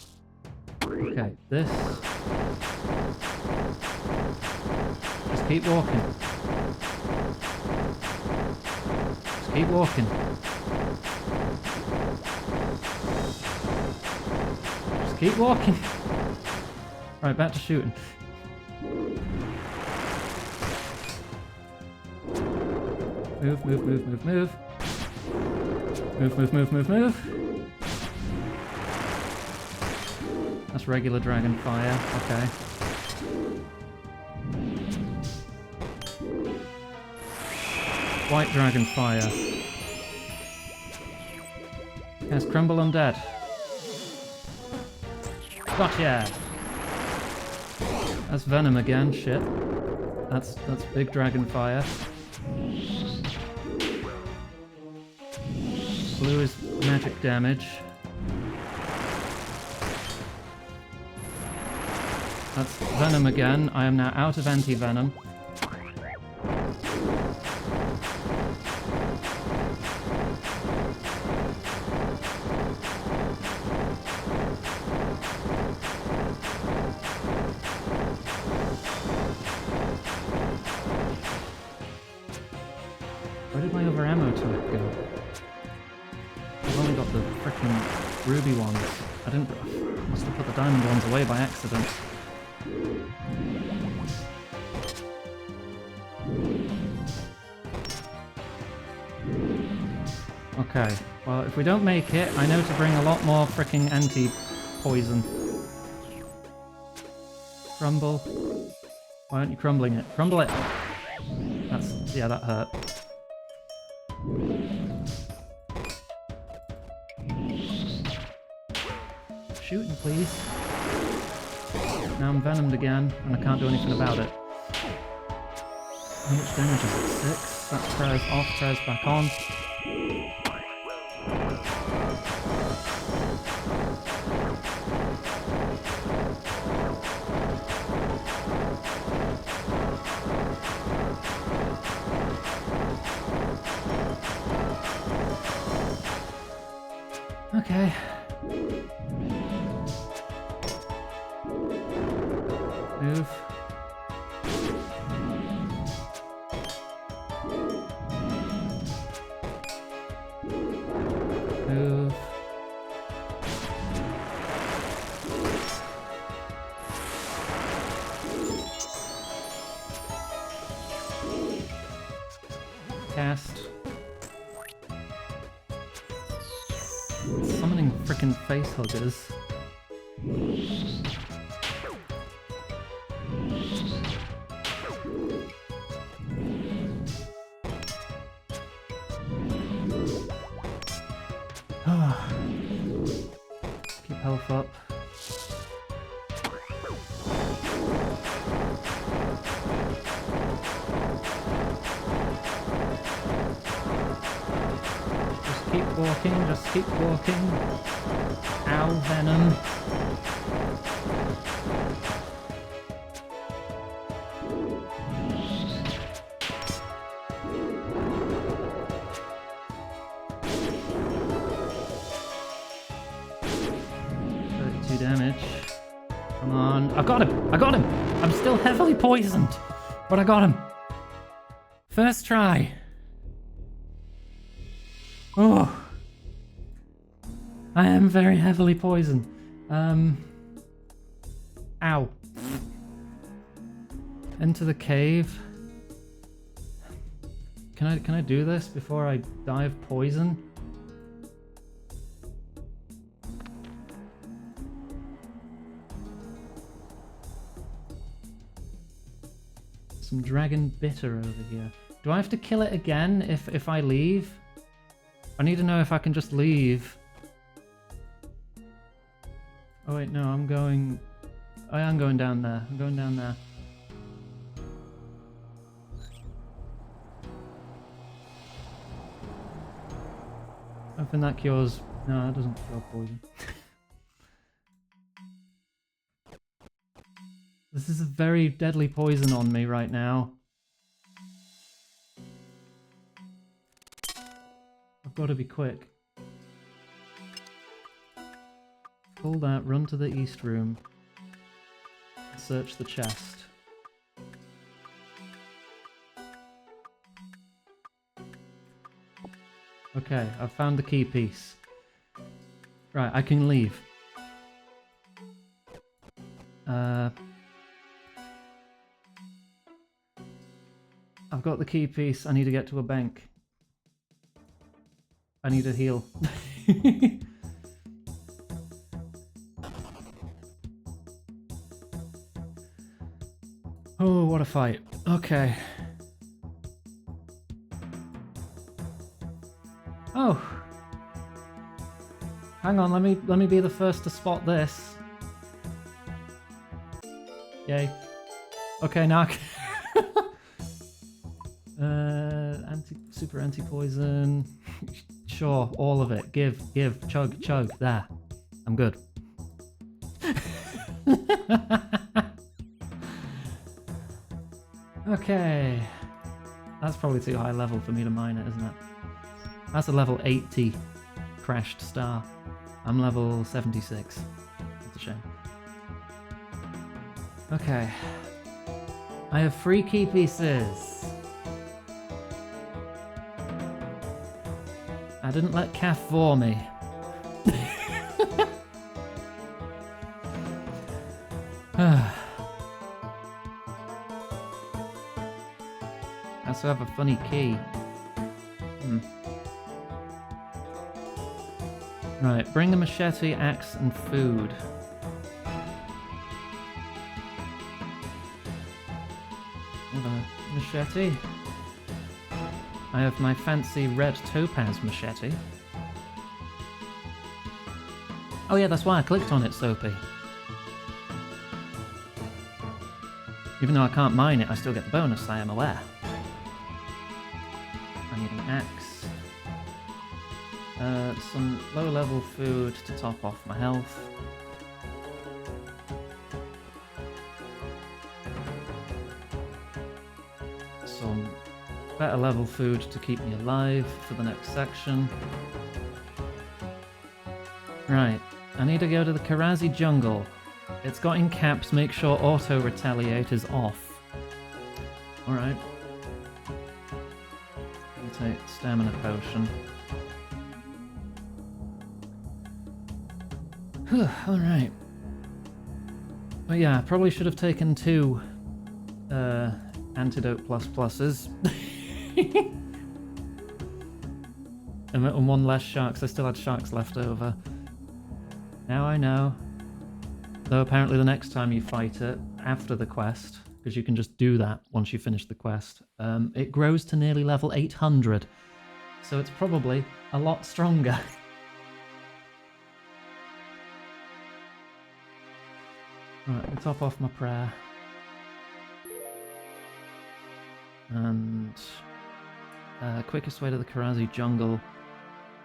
Okay, this. Just keep walking. Just keep walking. Just keep walking. Right, back to shooting. Move, move, move, move, move. Move, move, move, move, move. That's regular dragon fire, okay. White dragon fire. Yes, crumble undead. Gotcha! That's venom again, shit. That's big dragon fire. Blue is magic damage. That's venom again. I am now out of anti-venom. Where did my other ammo turret go? I've only got the frickin' ruby ones. I must have put the diamond ones away by accident. Okay, well, if we don't make it, I know to bring a lot more frickin' anti-poison. Crumble. Why aren't you crumbling it? Crumble it! Yeah, that hurt. Shooting, please. Now I'm venomed again, and I can't do anything about it. How much damage is it? 6? That's prayers off, prayers back on. Okay. Move. Move. Cast. Summoning frickin' face huggers. Keep health up. Just keep walking, just keep walking. Ow, venom. Damage. Come on. I got him! I got him! I'm still heavily poisoned, but I got him. First try. Oh. I am very heavily poisoned. Ow. Enter the cave. Can I do this before I die of poison? Some dragon bitter over here. Do I have to kill it again if I leave? I need to know if I can just leave. Oh wait, no, I'm going... I am going down there. I'm going down there. Hoping that cures... No, that doesn't cure poison. This is a very deadly poison on me right now. I've got to be quick. Pull that, run to the east room. Search the chest. Okay, I've found the key piece. Right, I can leave. I've got the key piece. I need to get to a bank. I need to heal. Oh, what a fight. Okay. Oh. Hang on, let me be the first to spot this. Yay. Okay, knock. Super anti-poison. Sure, all of it. Give, chug. There. I'm good. Okay. That's probably too high level for me to mine it, isn't it? That's a level 80 crashed star. I'm level 76. That's a shame. Okay. I have 3 key pieces. I didn't let Kath vor me. I also have a funny key. Right, bring a machete, axe, and food. I have a machete. I have my fancy red topaz machete. Oh yeah, that's why I clicked on it, Soapy. Even though I can't mine it, I still get the bonus, I am aware. I need an axe. Some low level food to top off my health. Some better level food to keep me alive for the next section. Right, I need to go to the Karazi jungle. It's got in caps, make sure auto retaliate is off. Alright. I'll take stamina potion. Alright. But yeah, I probably should have taken 2 antidote pluses. And 1 less sharks. I still had sharks left over. Now I know. Though apparently the next time you fight it, after the quest, because you can just do that once you finish the quest, it grows to nearly level 800. So it's probably a lot stronger. Right, I'll top off my prayer. And quickest way to the Karazi jungle,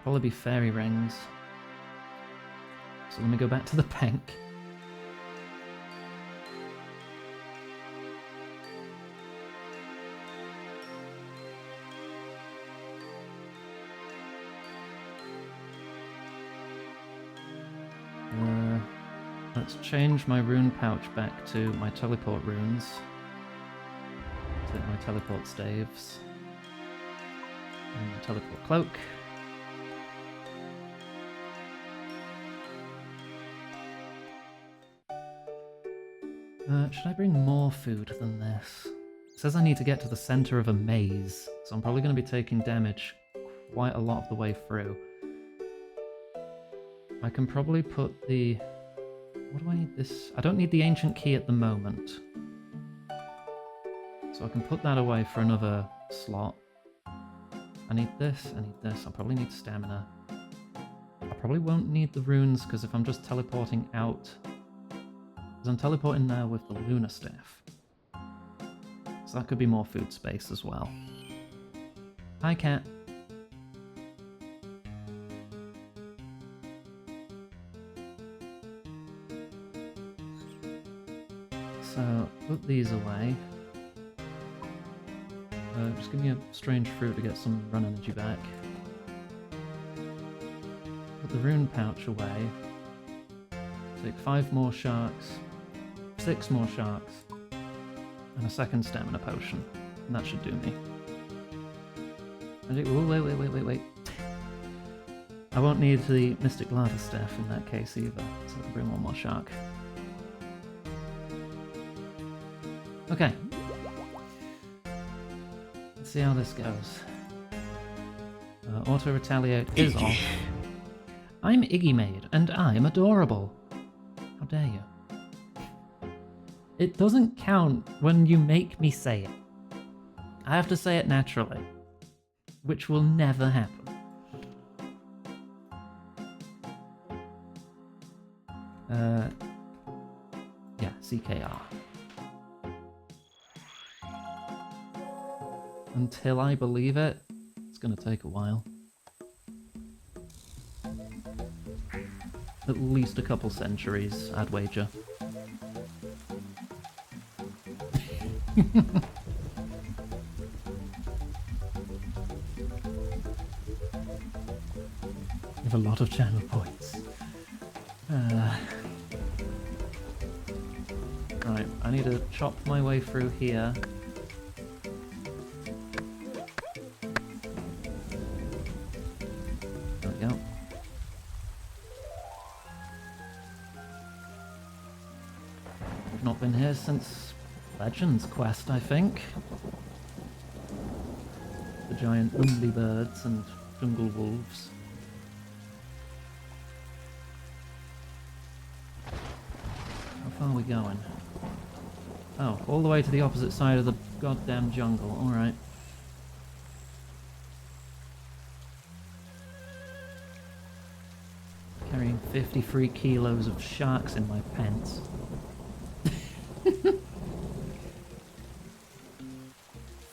probably be fairy rings. So let me go back to the bank. Let's change my rune pouch back to my teleport runes. Take my teleport staves. And my teleport cloak. Should I bring more food than this? It says I need to get to the center of a maze, so I'm probably going to be taking damage quite a lot of the way through. I can probably put the... What do I need this? I don't need the ancient key at the moment. So I can put that away for another slot. I need this, I probably need stamina. I probably won't need the runes, because if I'm just teleporting out... Because I'm teleporting there with the lunar staff. So that could be more food space as well. Hi, cat. So, put these away. Just give me a strange fruit to get some run energy back. Put the rune pouch away. Take 5 more sharks. 6 more sharks. And a second stamina potion. And that should do me. Wait. I won't need the Mystic Lava Staff in that case either, so I can bring 1 more shark. Okay. Let's see how this goes. Auto Retaliate is off. I'm Iggy Maid, and I'm adorable. How dare you? It doesn't count when you make me say it. I have to say it naturally, which will never happen. Yeah, CKR. until I believe it, it's going to take a while. At least a couple centuries, I'd wager. You have a lot of channel points. Right, I need to chop my way through here. There we go. I've not been here since Legends Quest, I think. The giant Umbi birds and jungle wolves. How far are we going? Oh, all the way to the opposite side of the goddamn jungle. Alright. Carrying 53 kilos of sharks in my pants.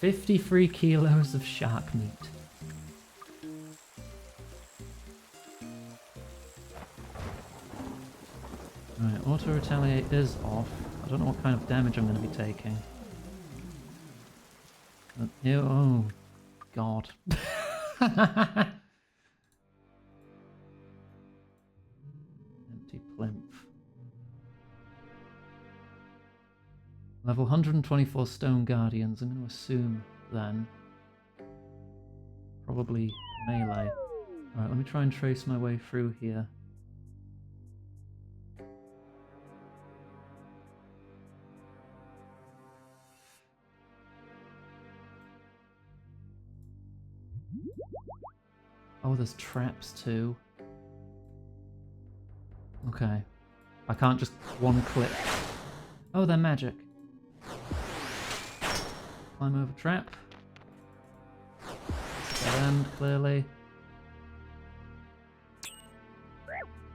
53 kilos of shark meat. Right, auto retaliate is off. I don't know what kind of damage I'm going to be taking. Ew, oh, God. Empty plinth. Level 124 Stone Guardians, I'm going to assume then. Probably melee. Alright, let me try and trace my way through here. Oh, there's traps too. Okay. I can't just one click. Oh, they're magic. Climb over trap. Dead end, clearly.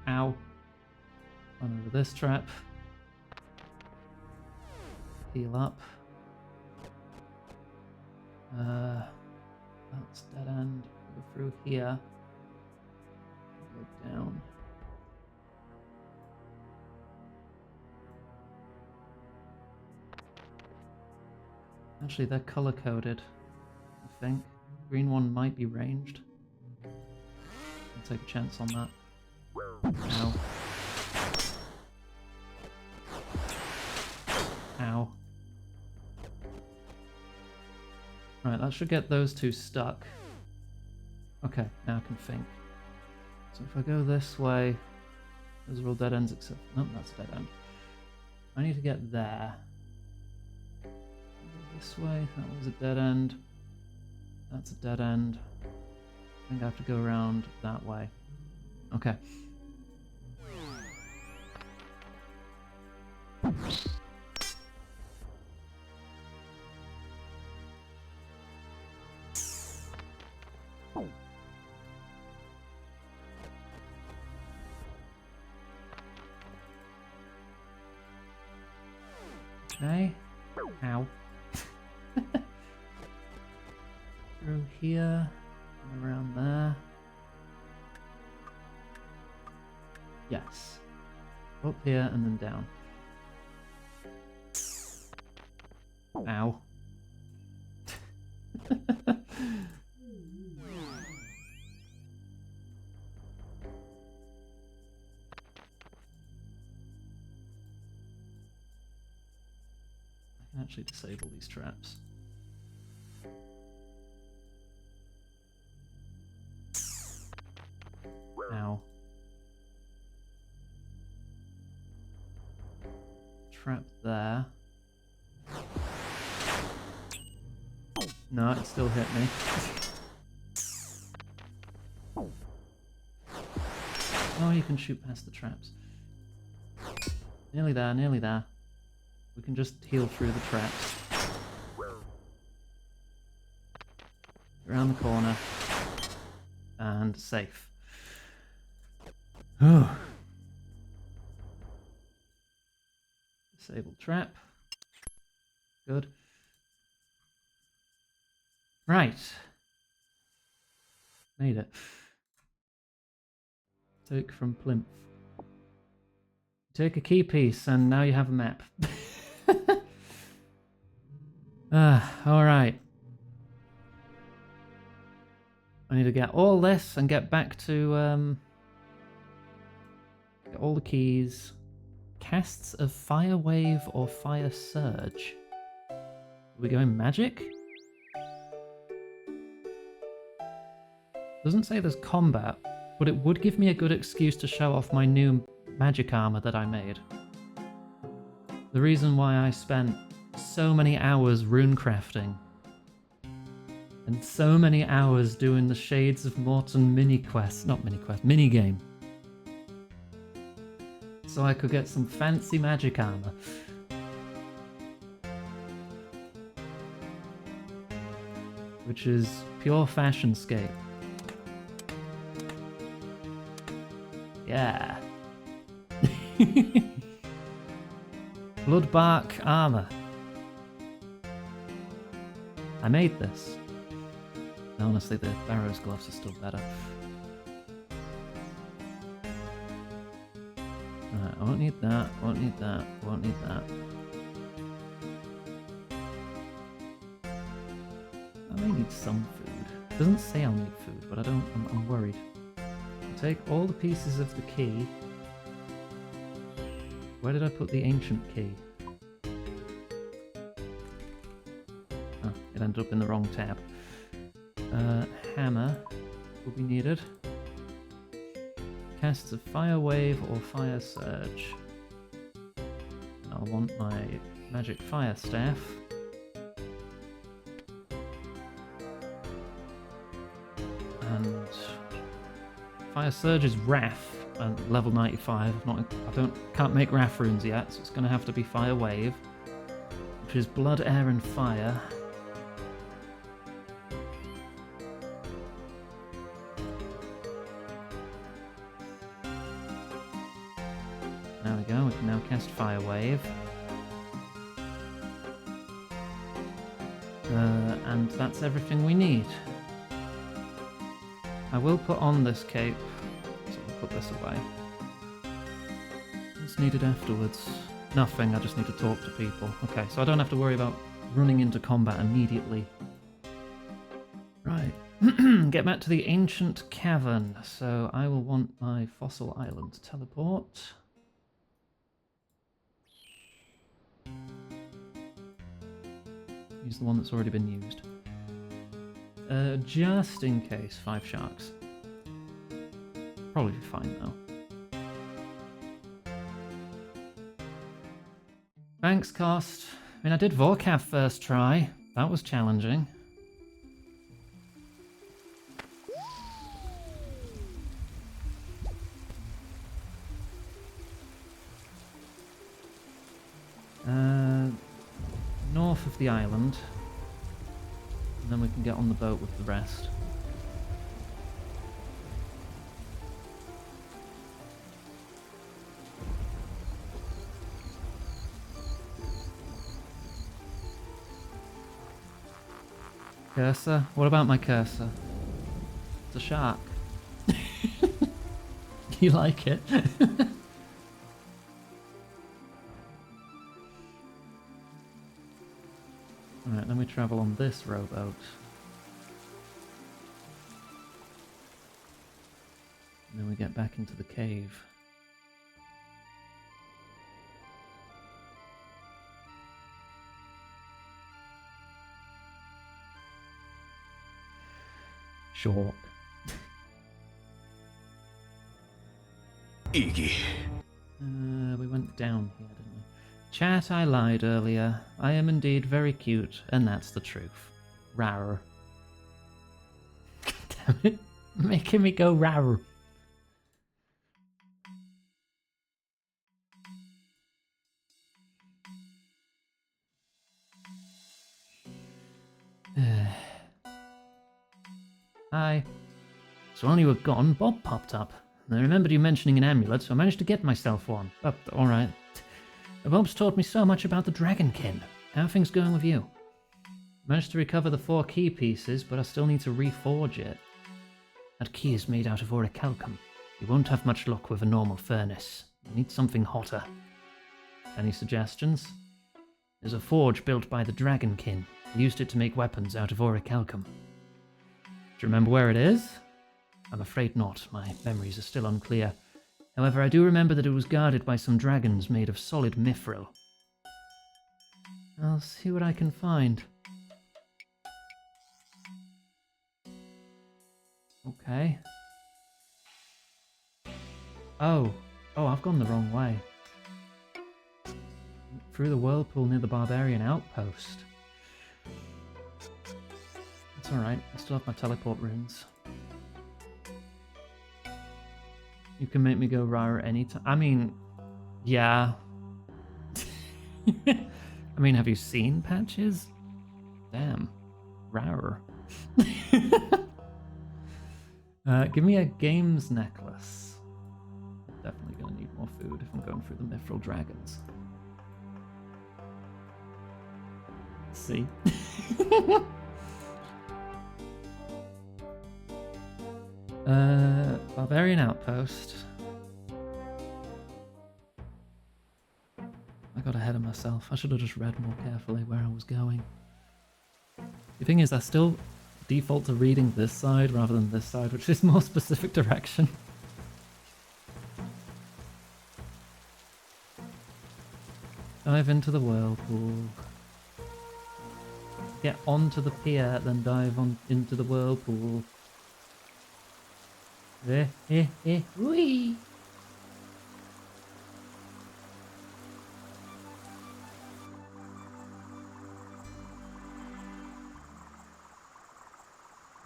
Ow. Climb over this trap. Heal up. That's dead end. Go through here. Go down. Actually, they're color-coded, I think. Green one might be ranged. I'll take a chance on that. Ow. Ow. Right, that should get those two stuck. Okay, now I can think. So if I go this way, those are all dead ends except... Nope, that's a dead end. I need to get there. Go this way, that was a dead end. That's a dead end. I think I have to go around that way. Okay. Okay. Ow. Through here, and around there. Yes. Up here and then down. Ow. I can actually disable these traps. Ow. Trap there. No, it still hit me. Oh, you can shoot past the traps. Nearly there, nearly there. We can just heal through the traps. Around the corner. And safe. Oh. Disabled trap. Good. Right. Made it. Take from plinth. Take a key piece, and now you have a map. Alright. I need to get all this and get back to, get all the keys. Casts of Fire Wave or Fire Surge. Are we going magic? Doesn't say there's combat, but it would give me a good excuse to show off my new magic armor that I made. The reason why I spent so many hours rune crafting and so many hours doing the Shades of Morton mini game. So I could get some fancy magic armor. Which is pure fashionscape. Yeah. Bloodbark armor. I made this. Honestly, the Barrow's gloves are still better. Alright, I won't need that, won't need that, won't need that. I may need some food. It doesn't say I'll need food, but I'm worried. I'll take all the pieces of the key. Where did I put the ancient key? Oh, it ended up in the wrong tab. Hammer will be needed. Casts of Fire Wave or Fire Surge. And I'll want my Magic Fire Staff. And Fire Surge is Wrath and level 95. Can't make Wrath runes yet, so it's going to have to be Fire Wave, which is Blood, Air, and Fire. There we go, we can now cast Fire Wave. And that's everything we need. I will put on this cape, so I'll put this away. What's needed afterwards? Nothing, I just need to talk to people. Okay, so I don't have to worry about running into combat immediately. Right, get back to the ancient cavern. So I will want my fossil island teleport. Use the one that's already been used. Just in case, 5 sharks. Probably be fine though. Thanks, Cost. I mean, I did Vorkav first try. That was challenging. North of the island. And then we can get on the boat with the rest. Cursor? What about my cursor? It's a shark. You like it? Alright, then we travel on this rowboat. And then we get back into the cave. Shark. Iggy. We went down here, didn't we? Chat, I lied earlier. I am indeed very cute, and that's the truth. Rawr. Damn it. Making me go rawr. Hi. So while you were gone, Bob popped up. And I remembered you mentioning an amulet, so I managed to get myself one. Oh, alright. Bob's taught me so much about the Dragonkin. How are things going with you? Managed to recover the 4 key pieces, but I still need to reforge it. That key is made out of orichalcum. You won't have much luck with a normal furnace. You need something hotter. Any suggestions? There's a forge built by the Dragonkin. They used it to make weapons out of orichalcum. Do you remember where it is? I'm afraid not. My memories are still unclear. However, I do remember that it was guarded by some dragons made of solid mithril. I'll see what I can find. Okay. Oh, I've gone the wrong way. Through the whirlpool near the barbarian outpost. It's alright, I still have my teleport runes. You can make me go Rara anytime. I mean, yeah. I mean, have you seen Patches? Damn. Rara. Give me a games necklace. Definitely gonna need more food if I'm going through the mithril dragons. See? Barbarian outpost. I got ahead of myself. I should have just read more carefully where I was going. The thing is, I still default to reading this side rather than this side, which is more specific direction. Dive into the whirlpool. Get onto the pier, then dive on into the whirlpool. Whee!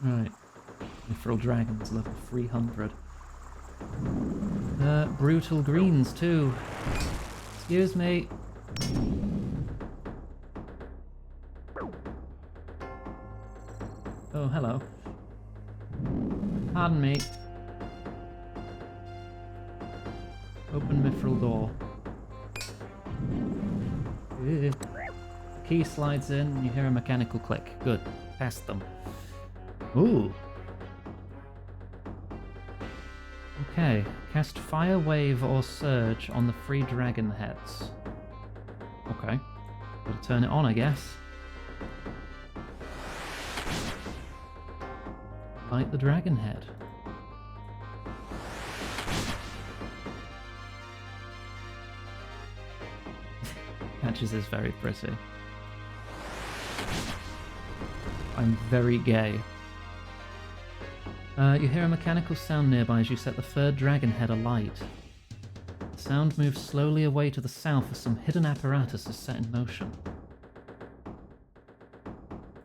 Right. Mithril Dragons, level 300. Brutal greens, too. Excuse me. Oh, hello. Pardon me. Open mithril door. The key slides in and you hear a mechanical click. Good. Past them. Ooh. Okay. Cast Fire Wave or Surge on the 3 dragon heads. Okay. Gotta turn it on, I guess. Light the dragon head. Patches is very pretty. I'm very gay. You hear a mechanical sound nearby as you set the 3rd dragon head alight. The sound moves slowly away to the south as some hidden apparatus is set in motion.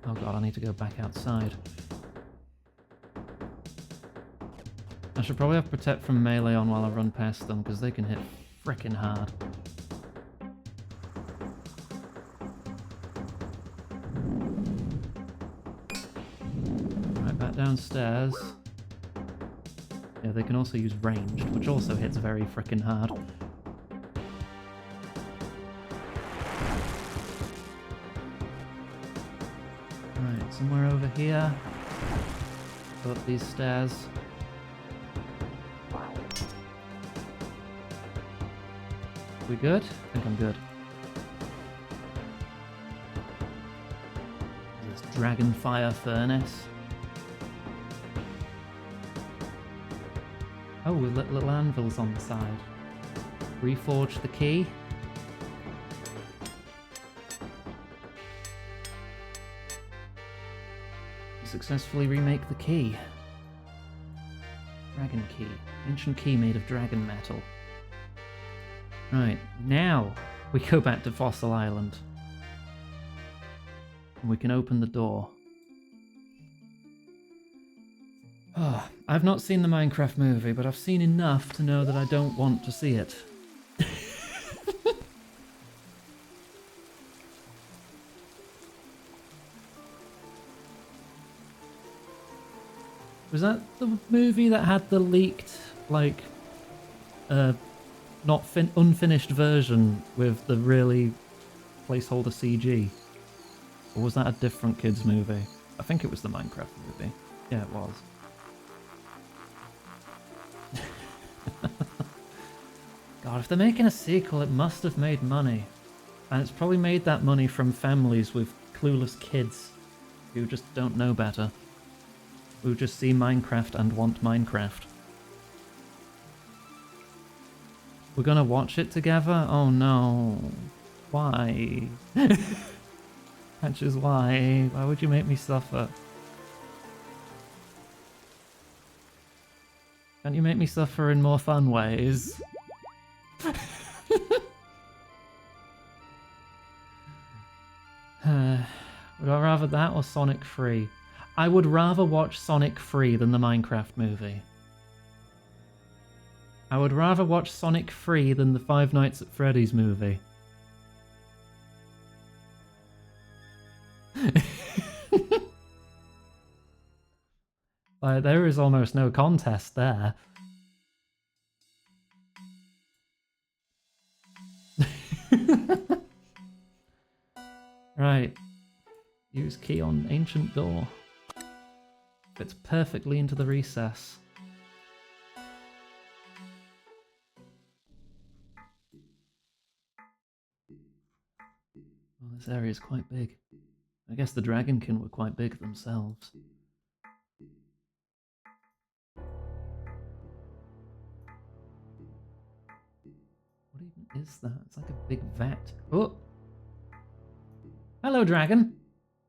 Oh god, I need to go back outside. I should probably have Protect from melee on while I run past them, because they can hit frickin' hard. Right, back downstairs. Yeah, they can also use ranged, which also hits very frickin' hard. Right, somewhere over here. Go up these stairs. We good? I think I'm good. This dragon fire furnace. Oh, with little anvils on the side. Reforge the key. Successfully remake the key. Dragon key. Ancient key made of dragon metal. Right, now we go back to Fossil Island. And we can open the door. Oh, I've not seen the Minecraft movie, but I've seen enough to know that I don't want to see it. Was that the movie that had the leaked, like, unfinished version with the really placeholder CG? Or was that a different kids movie? I think it was the Minecraft movie. Yeah, it was. God, if they're making a sequel, it must have made money. And it's probably made that money from families with clueless kids who just don't know better. Who just see Minecraft and want Minecraft. We're gonna watch it together? Oh no. Why? That's just why. Why would you make me suffer? Can't you make me suffer in more fun ways? Would I rather that or Sonic 3? I would rather watch Sonic 3 than the Minecraft movie. I would rather watch Sonic 3 than the Five Nights at Freddy's movie. Like, there is almost no contest there. Right. Use key on ancient door. Fits perfectly into the recess. Well, this area is quite big. I guess the Dragonkin were quite big themselves. What even is that? It's like a big vat. Oh! Hello, dragon!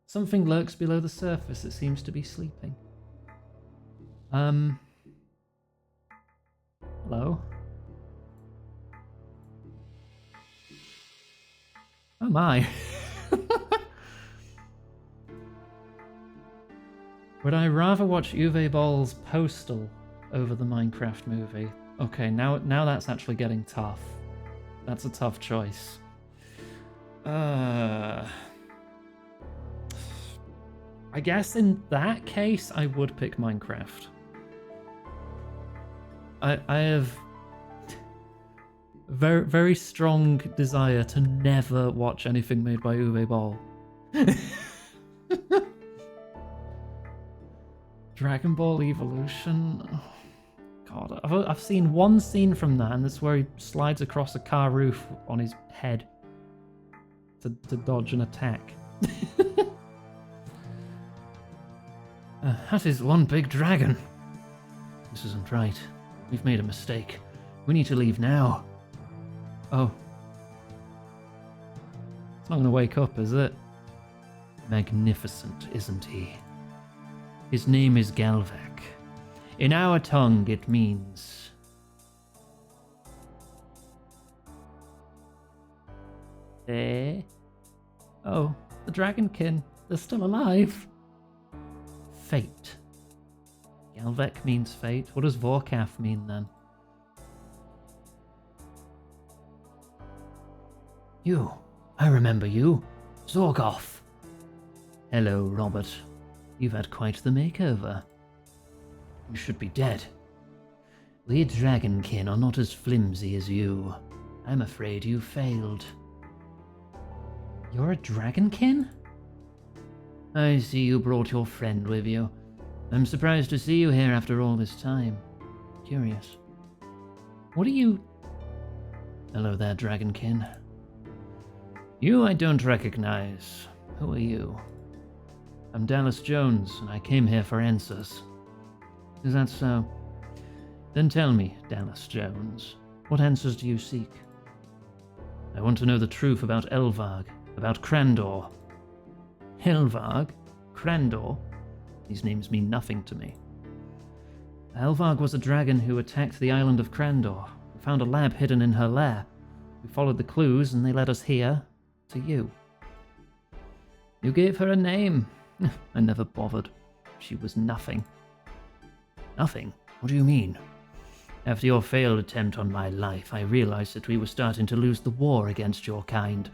Something lurks below the surface. It seems to be sleeping. Hello? Oh my. Would I rather watch Uwe Boll's Postal over the Minecraft movie? Okay, now that's actually getting tough. That's a tough choice. I guess in that case, I would pick Minecraft. I have very, very strong desire to never watch anything made by Uwe Boll. Dragon Ball Evolution. Oh, God, I've seen one scene from that, and that's where he slides across a car roof on his head to dodge an attack. That is one big dragon. This isn't right. We've made a mistake. We need to leave now. Oh. It's not going to wake up, is it? Magnificent, isn't he? His name is Galvac. In our tongue, it means... Eh? Oh, the Dragonkin. They're still alive. Fate. Galvac means fate. What does Vorkath mean then? You. I remember you. Zorgoth. Hello, Robert. You've had quite the makeover. You should be dead. We Dragonkin are not as flimsy as you. I'm afraid you failed. You're a Dragonkin? I see you brought your friend with you. I'm surprised to see you here after all this time. Curious. What are you... Hello there, Dragonkin. You I don't recognize. Who are you? I'm Dallas Jones, and I came here for answers. Is that so? Then tell me, Dallas Jones, what answers do you seek? I want to know the truth about Elvarg, about Crandor. Elvarg? Crandor? These names mean nothing to me. Elvarg was a dragon who attacked the island of Crandor. We found a lab hidden in her lair. We followed the clues, and they led us here, to you. You gave her a name. I never bothered. She was nothing. Nothing? What do you mean? After your failed attempt on my life, I realized that we were starting to lose the war against your kind.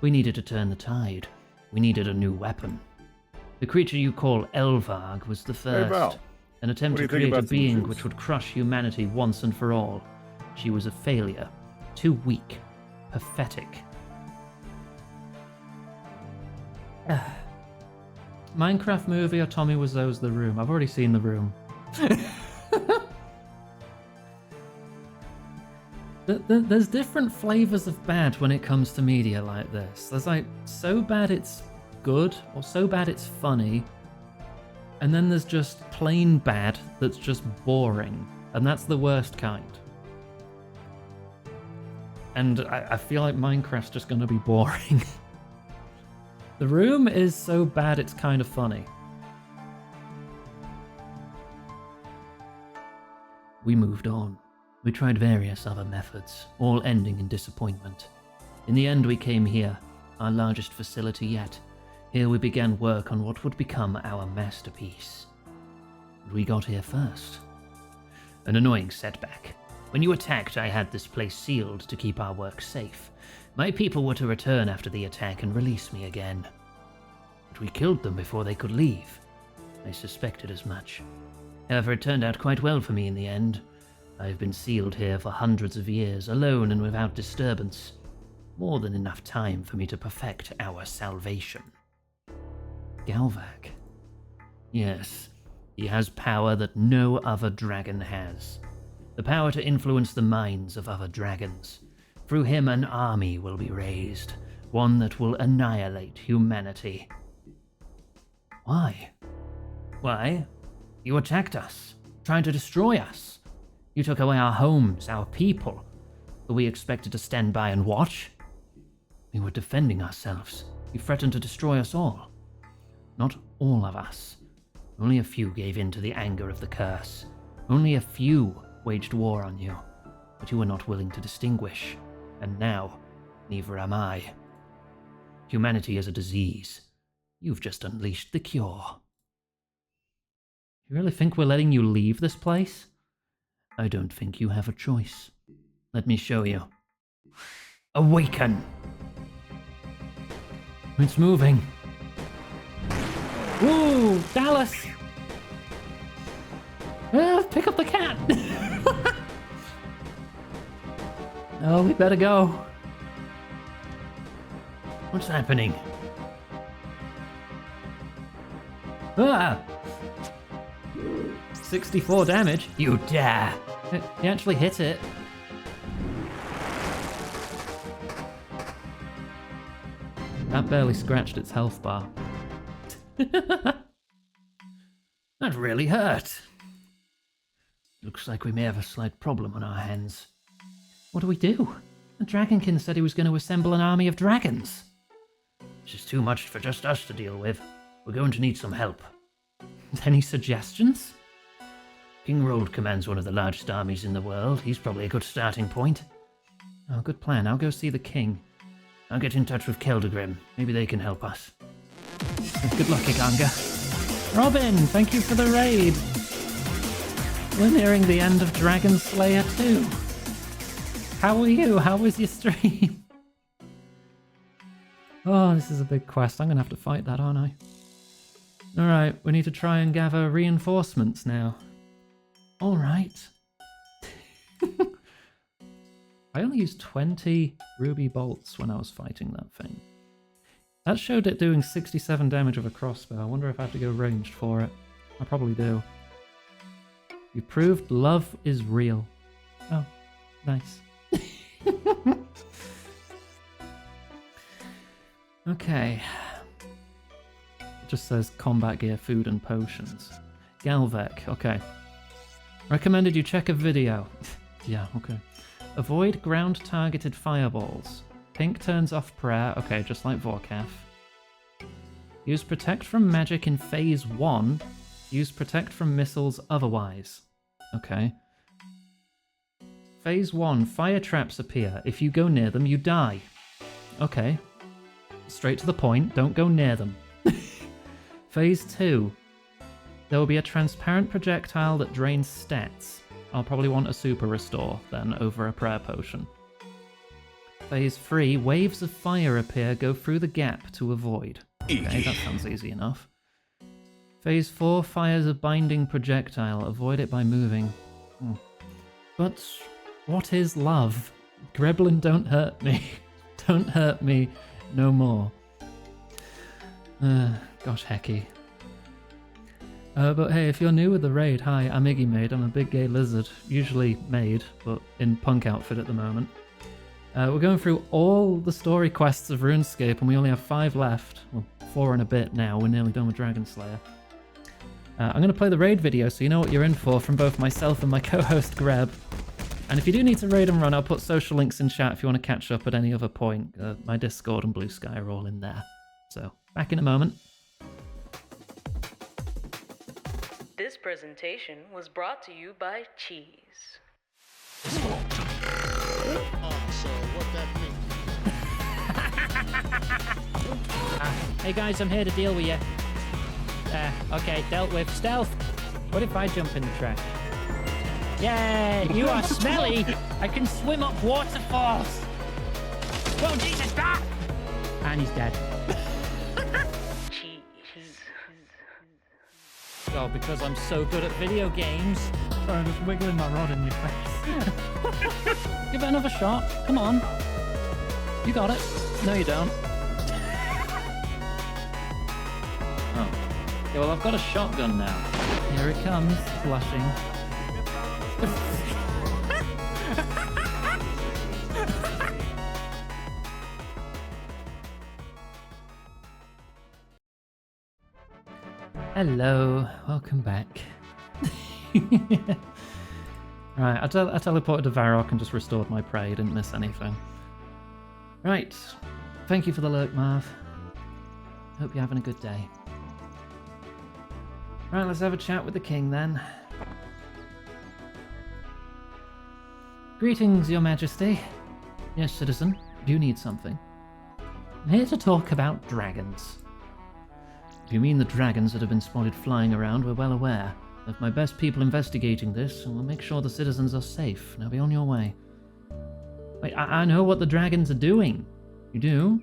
We needed to turn the tide. We needed a new weapon. The creature you call Elvarg was the first. Hey, Val. An attempt to create a being which would crush humanity once and for all. She was a failure. Too weak. Pathetic. Minecraft movie or Tommy Wiseau's The Room? I've already seen The Room. There's different flavors of bad when it comes to media like this. There's like so bad it's good or so bad it's funny, and then there's just plain bad that's just boring, and that's the worst kind. And I feel like Minecraft's just gonna be boring. The Room is so bad it's kind of funny. We moved on. We tried various other methods, all ending in disappointment. In the end, we came here, our largest facility yet. Here we began work on what would become our masterpiece. We got here first. An annoying setback. When you attacked, I had this place sealed to keep our work safe. My people were to return after the attack and release me again. But we killed them before they could leave. I suspected as much. However, it turned out quite well for me in the end. I've been sealed here for hundreds of years, alone and without disturbance. More than enough time for me to perfect our salvation. Galvac. Yes, he has power that no other dragon has. The power to influence the minds of other dragons. Through him an army will be raised, one that will annihilate humanity. Why? Why? You attacked us, trying to destroy us. You took away our homes, our people. Were we expected to stand by and watch? We were defending ourselves. You threatened to destroy us all. Not all of us. Only a few gave in to the anger of the curse. Only a few waged war on you. But you were not willing to distinguish. And now, neither am I. Humanity is a disease. You've just unleashed the cure. You really think we're letting you leave this place? I don't think you have a choice. Let me show you. Awaken! It's moving. Woo! Dallas! Pick up the cat! Oh, we better go. What's happening? Ah! 64 damage? You dare! He actually hit it. That barely scratched its health bar. That really hurt. Looks like we may have a slight problem on our hands. What do we do? The Dragonkin said he was going to assemble an army of dragons. This is too much for just us to deal with. We're going to need some help. Any suggestions? King Rold commands one of the largest armies in the world. He's probably a good starting point. Oh, good plan. I'll go see the king. I'll get in touch with Keldegrim. Maybe they can help us. Good luck, Iganga. Robin, thank you for the raid. We're nearing the end of Dragon Slayer 2. How are you? How was your stream? Oh, this is a big quest. I'm going to have to fight that, aren't I? Alright, we need to try and gather reinforcements now. Alright. I only used 20 ruby bolts when I was fighting that thing. That showed it doing 67 damage with a crossbow. I wonder if I have to go ranged for it. I probably do. You proved love is real. Oh, nice. Okay. It just says combat gear, food and potions. Galvec, okay. Recommended you check a video. Yeah, okay. Avoid ground-targeted fireballs. Pink turns off prayer. Okay, just like Vorkath. Use protect from magic in phase 1. Use protect from missiles otherwise. Okay. Phase 1, fire traps appear. If you go near them, you die. Okay. Straight to the point, don't go near them. Phase 2. There will be a transparent projectile that drains stats. I'll probably want a super restore, then, over a prayer potion. Phase 3. Waves of fire appear, go through the gap to avoid. Okay, that sounds easy enough. Phase 4. Fires a binding projectile, avoid it by moving. But what is love? Greblin, don't hurt me. Don't hurt me no more. Gosh, hecky. But hey, if you're new with the raid, hi, I'm Iggy Maid. I'm a big gay lizard, usually maid, but in punk outfit at the moment. We're going through all the story quests of RuneScape, and we only have 5 left. Well, 4 and a bit now. We're nearly done with Dragon Slayer. I'm going to play the raid video so you know what you're in for from both myself and my co-host Greb. And if you do need to raid and run, I'll put social links in chat if you want to catch up at any other point. My Discord and Blue Sky are all in there. So, back in a moment. This presentation was brought to you by Cheese. So what that means? Hey guys, I'm here to deal with you. Okay, dealt with. Stealth! What if I jump in the trash? Yay! You are smelly! I can swim up waterfalls! Whoa, Jesus! Ah! And he's dead. Cheese. Oh, because I'm so good at video games. Sorry, I'm just wiggling my rod in your face. Give it another shot. Come on. You got it. No, you don't. Oh. Yeah, well, I've got a shotgun now. Here it comes, blushing. Hello, welcome back. Right, I teleported to Varrock and just restored my prey, didn't miss anything. Right, thank you for the lurk, Marv. Hope you're having a good day. Right, let's have a chat with the king then. Greetings, your majesty. Yes, citizen, do you need something? I'm here to talk about dragons. If you mean the dragons that have been spotted flying around, we're well aware. I have my best people investigating this, and we'll make sure the citizens are safe. Now be on your way. Wait, I know what the dragons are doing. You do?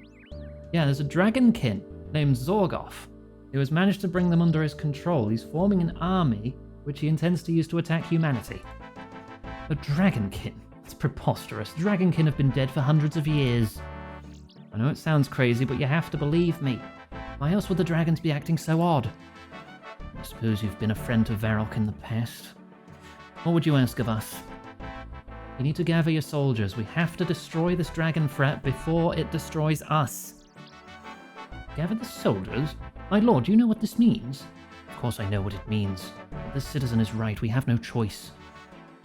Yeah, there's a dragonkin named Zorgoth, who has managed to bring them under his control. He's forming an army, which he intends to use to attack humanity. A dragonkin? It's preposterous. Dragonkin have been dead for hundreds of years. I know it sounds crazy, but you have to believe me. Why else would the dragons be acting so odd? I suppose you've been a friend to Varrock in the past. What would you ask of us? You need to gather your soldiers. We have to destroy this dragon threat before it destroys us. Gather the soldiers? My lord, do you know what this means? Of course I know what it means. But this citizen is right. We have no choice.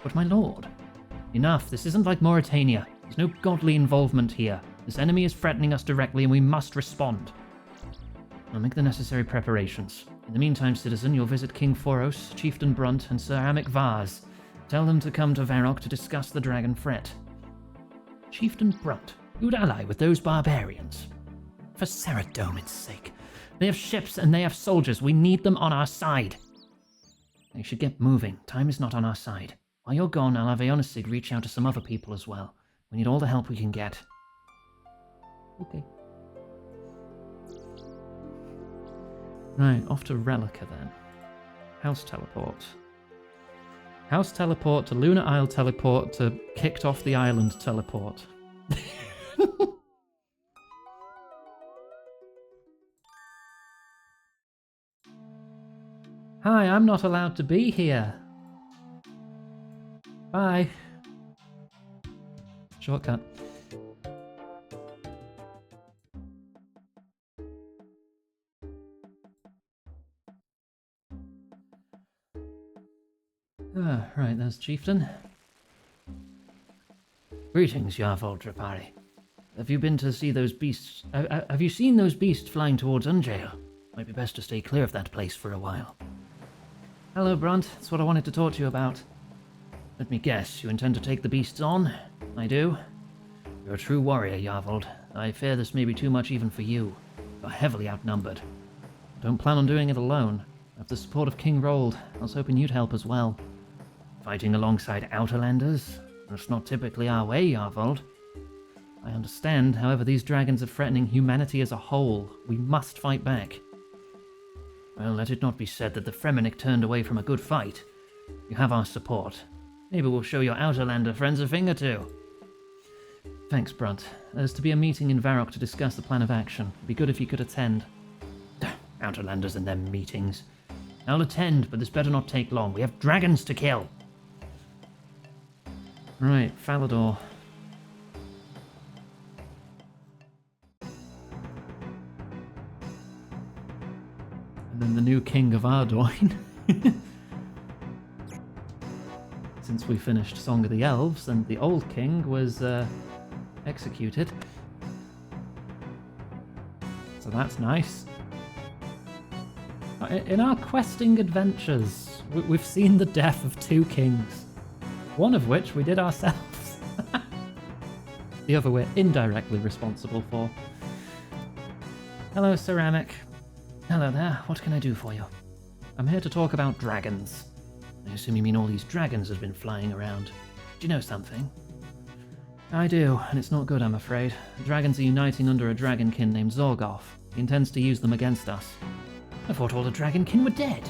But my lord, enough. This isn't like Mauritania. There's no godly involvement here. This enemy is threatening us directly and we must respond. I'll make the necessary preparations. In the meantime, citizen, you'll visit King Foros, Chieftain Brunt, and Sir Amic Vaz. Tell them to come to Varrock to discuss the dragon threat. Chieftain Brunt? You'd ally with those barbarians? For Saradomin's sake. They have ships and they have soldiers. We need them on our side. They should get moving. Time is not on our side. While you're gone, I'll have Ionisig reach out to some other people as well. We need all the help we can get. Okay. Right, off to Relica then. House teleport. House teleport to Lunar Isle teleport to kicked off the island teleport. Hi, I'm not allowed to be here. Bye. Shortcut. Right, there's Chieftain. Greetings, Yarvold Drapari. Have you been to see those beasts? Have you seen those beasts flying towards Unjail? Might be best to stay clear of that place for a while. Hello, Brunt. That's what I wanted to talk to you about. Let me guess, you intend to take the beasts on? I do. You're a true warrior, Yarvold. I fear this may be too much even for you. You're heavily outnumbered. I don't plan on doing it alone. I have the support of King Rold. I was hoping you'd help as well. Fighting alongside Outlanders? That's not typically our way, Yarvold. I understand, however, these dragons are threatening humanity as a whole. We must fight back. Well, let it not be said that the Fremennik turned away from a good fight. You have our support. Maybe we'll show your Outlander friends a thing or two. Thanks, Brunt. There's to be a meeting in Varrock to discuss the plan of action. It'd be good if you could attend. Outlanders and them meetings. I'll attend, but this better not take long. We have dragons to kill. Right, Falador. And then the new king of Ardoin. Since we finished Song of the Elves and the old king was executed. So that's nice. In our questing adventures, we've seen the death of 2 kings. One of which we did ourselves. The other we're indirectly responsible for. Hello, Ceramic. Hello there, what can I do for you? I'm here to talk about dragons. I assume you mean all these dragons have been flying around. Do you know something? I do, and it's not good, I'm afraid. The dragons are uniting under a dragonkin named Zorgoth. He intends to use them against us. I thought all the dragonkin were dead.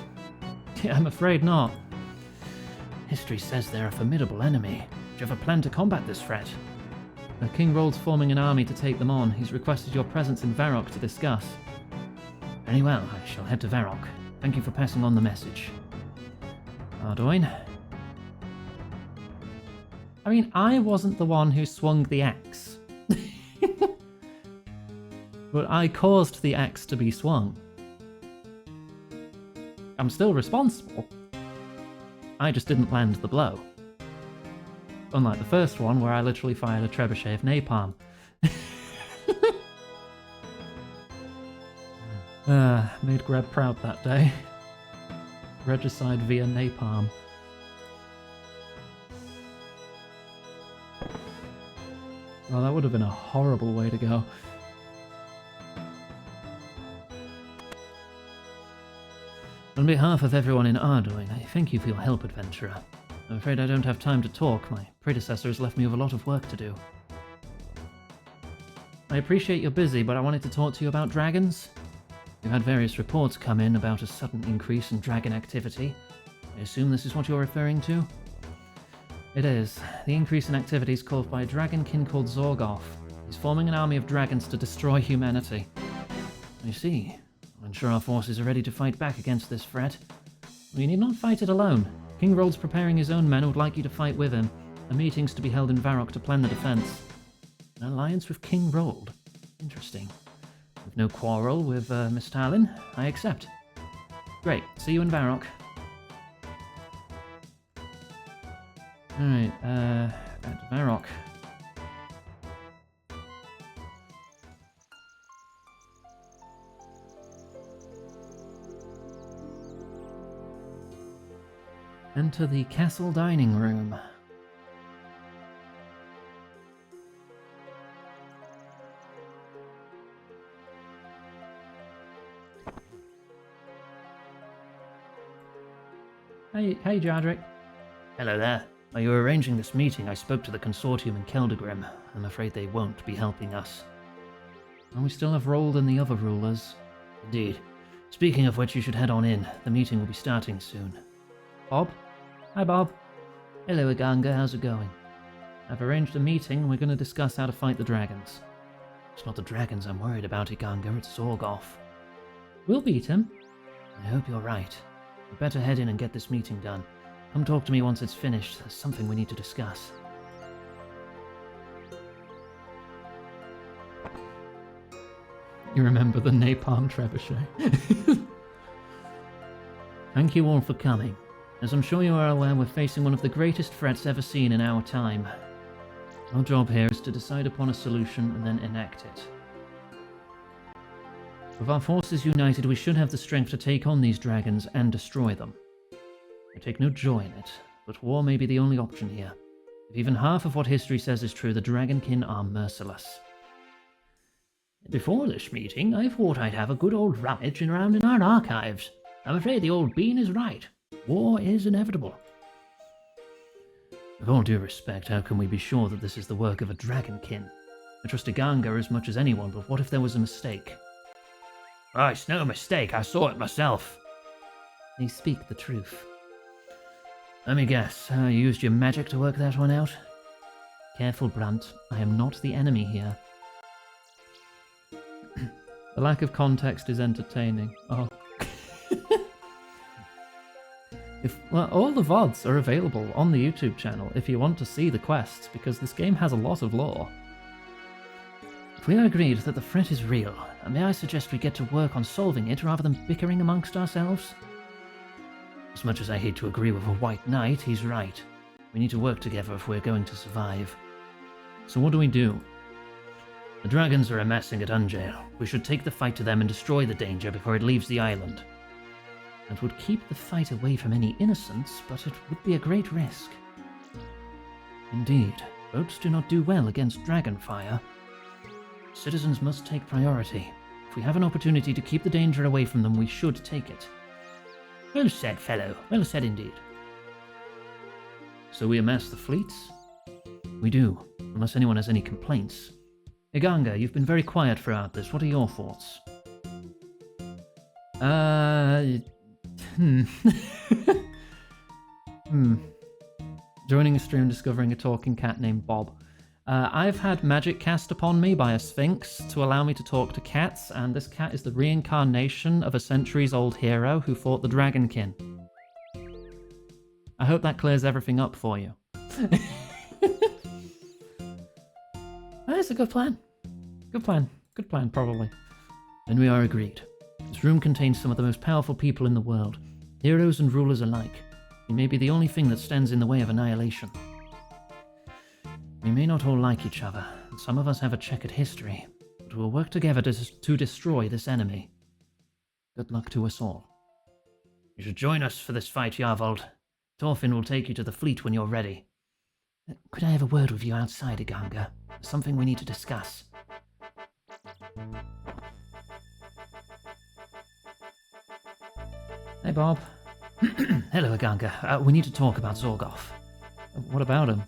Yeah, I'm afraid not. History says they're a formidable enemy. Do you have a plan to combat this threat? King Rold's forming an army to take them on. He's requested your presence in Varrock to discuss. Very well, I shall head to Varrock. Thank you for passing on the message. Ardoin. I mean, I wasn't the one who swung the axe. But I caused the axe to be swung. I'm still responsible. I just didn't land the blow. Unlike the first one, where I literally fired a trebuchet of napalm. Made Greb proud that day. Regicide via napalm. Well, that would have been a horrible way to go. On behalf of everyone in Ardoin, I thank you for your help, adventurer. I'm afraid I don't have time to talk. My predecessor has left me with a lot of work to do. I appreciate you're busy, but I wanted to talk to you about dragons. We've had various reports come in about a sudden increase in dragon activity. I assume this is what you're referring to? It is. The increase in activity is caused by a dragonkin called Zorgoth. He's forming an army of dragons to destroy humanity. I see. I'll ensure our forces are ready to fight back against this threat. We need not fight it alone. King Rold's preparing his own men and would like you to fight with him. A meeting's to be held in Varrock to plan the defense. An alliance with King Rold? Interesting. With no quarrel with Miss Talon, I accept. Great, see you in Varrock. Alright, at Varrock. Enter the castle dining room. Hey, Jardrick. Hello there. While you were arranging this meeting, I spoke to the consortium in Keldegrim. I'm afraid they won't be helping us. And we still have Rold and the other rulers. Indeed. Speaking of which, you should head on in. The meeting will be starting soon. Bob? Hi, Bob. Hello, Iganga. How's it going? I've arranged a meeting and we're going to discuss how to fight the dragons. It's not the dragons I'm worried about, Iganga. It's Zorgoth. We'll beat him. I hope you're right. We better head in and get this meeting done. Come talk to me once it's finished. There's something we need to discuss. You remember the napalm trebuchet. Thank you all for coming. As I'm sure you are aware, we're facing one of the greatest threats ever seen in our time. Our job here is to decide upon a solution and then enact it. With our forces united, we should have the strength to take on these dragons and destroy them. I take no joy in it, but war may be the only option here. If even half of what history says is true, the dragonkin are merciless. Before this meeting, I thought I'd have a good old rummage around in our archives. I'm afraid the old bean is right. War is inevitable. With all due respect, how can we be sure that this is the work of a dragonkin? I trust Iganga as much as anyone, but what if there was a mistake? Oh, it's no mistake. I saw it myself. They speak the truth. Let me guess. You used your magic to work that one out? Careful, Brunt. I am not the enemy here. The lack of context is entertaining. Oh. Well, all the VODs are available on the YouTube channel if you want to see the quests, because this game has a lot of lore. If we are agreed that the threat is real, may I suggest we get to work on solving it rather than bickering amongst ourselves? As much as I hate to agree with a White Knight, he's right. We need to work together if we're going to survive. So what do we do? The dragons are amassing at Unjail. We should take the fight to them and destroy the danger before it leaves the island. That would keep the fight away from any innocents, but it would be a great risk. Indeed, boats do not do well against dragonfire. Citizens must take priority. If we have an opportunity to keep the danger away from them, we should take it. Well said, fellow. Well said indeed. So we amass the fleets? We do, unless anyone has any complaints. Iganga, you've been very quiet throughout this. What are your thoughts? Joining a stream, discovering a talking cat named Bob. I've had magic cast upon me by a sphinx to allow me to talk to cats, and this cat is the reincarnation of a centuries-old hero who fought the Dragonkin. I hope that clears everything up for you. That's a good plan. Good plan. Good plan, probably. Then we are agreed. This room contains some of the most powerful people in the world, heroes and rulers alike. He may be the only thing that stands in the way of annihilation. We may not all like each other, and some of us have a checkered history, but we'll work together to destroy this enemy. Good luck to us all. You should join us for this fight, Yarvold. Thorfinn will take you to the fleet when you're ready. Could I have a word with you outside, Iganga? There's something we need to discuss. Hey, Bob. Hello, Iganga. We need to talk about Zorgoth. What about him?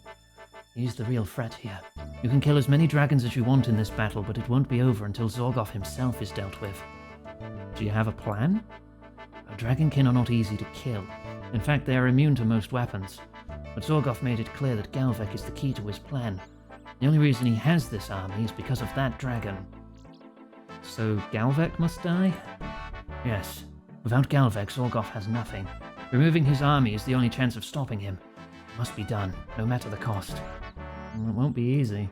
He's the real threat here. You can kill as many dragons as you want in this battle, but it won't be over until Zorgoth himself is dealt with. Do you have a plan? Dragonkin are not easy to kill. In fact, they are immune to most weapons. But Zorgoth made it clear that Galvek is the key to his plan. The only reason he has this army is because of that dragon. So Galvek must die? Yes. Without Galvek, Zorgoth has nothing. Removing his army is the only chance of stopping him. It must be done, no matter the cost. It won't be easy.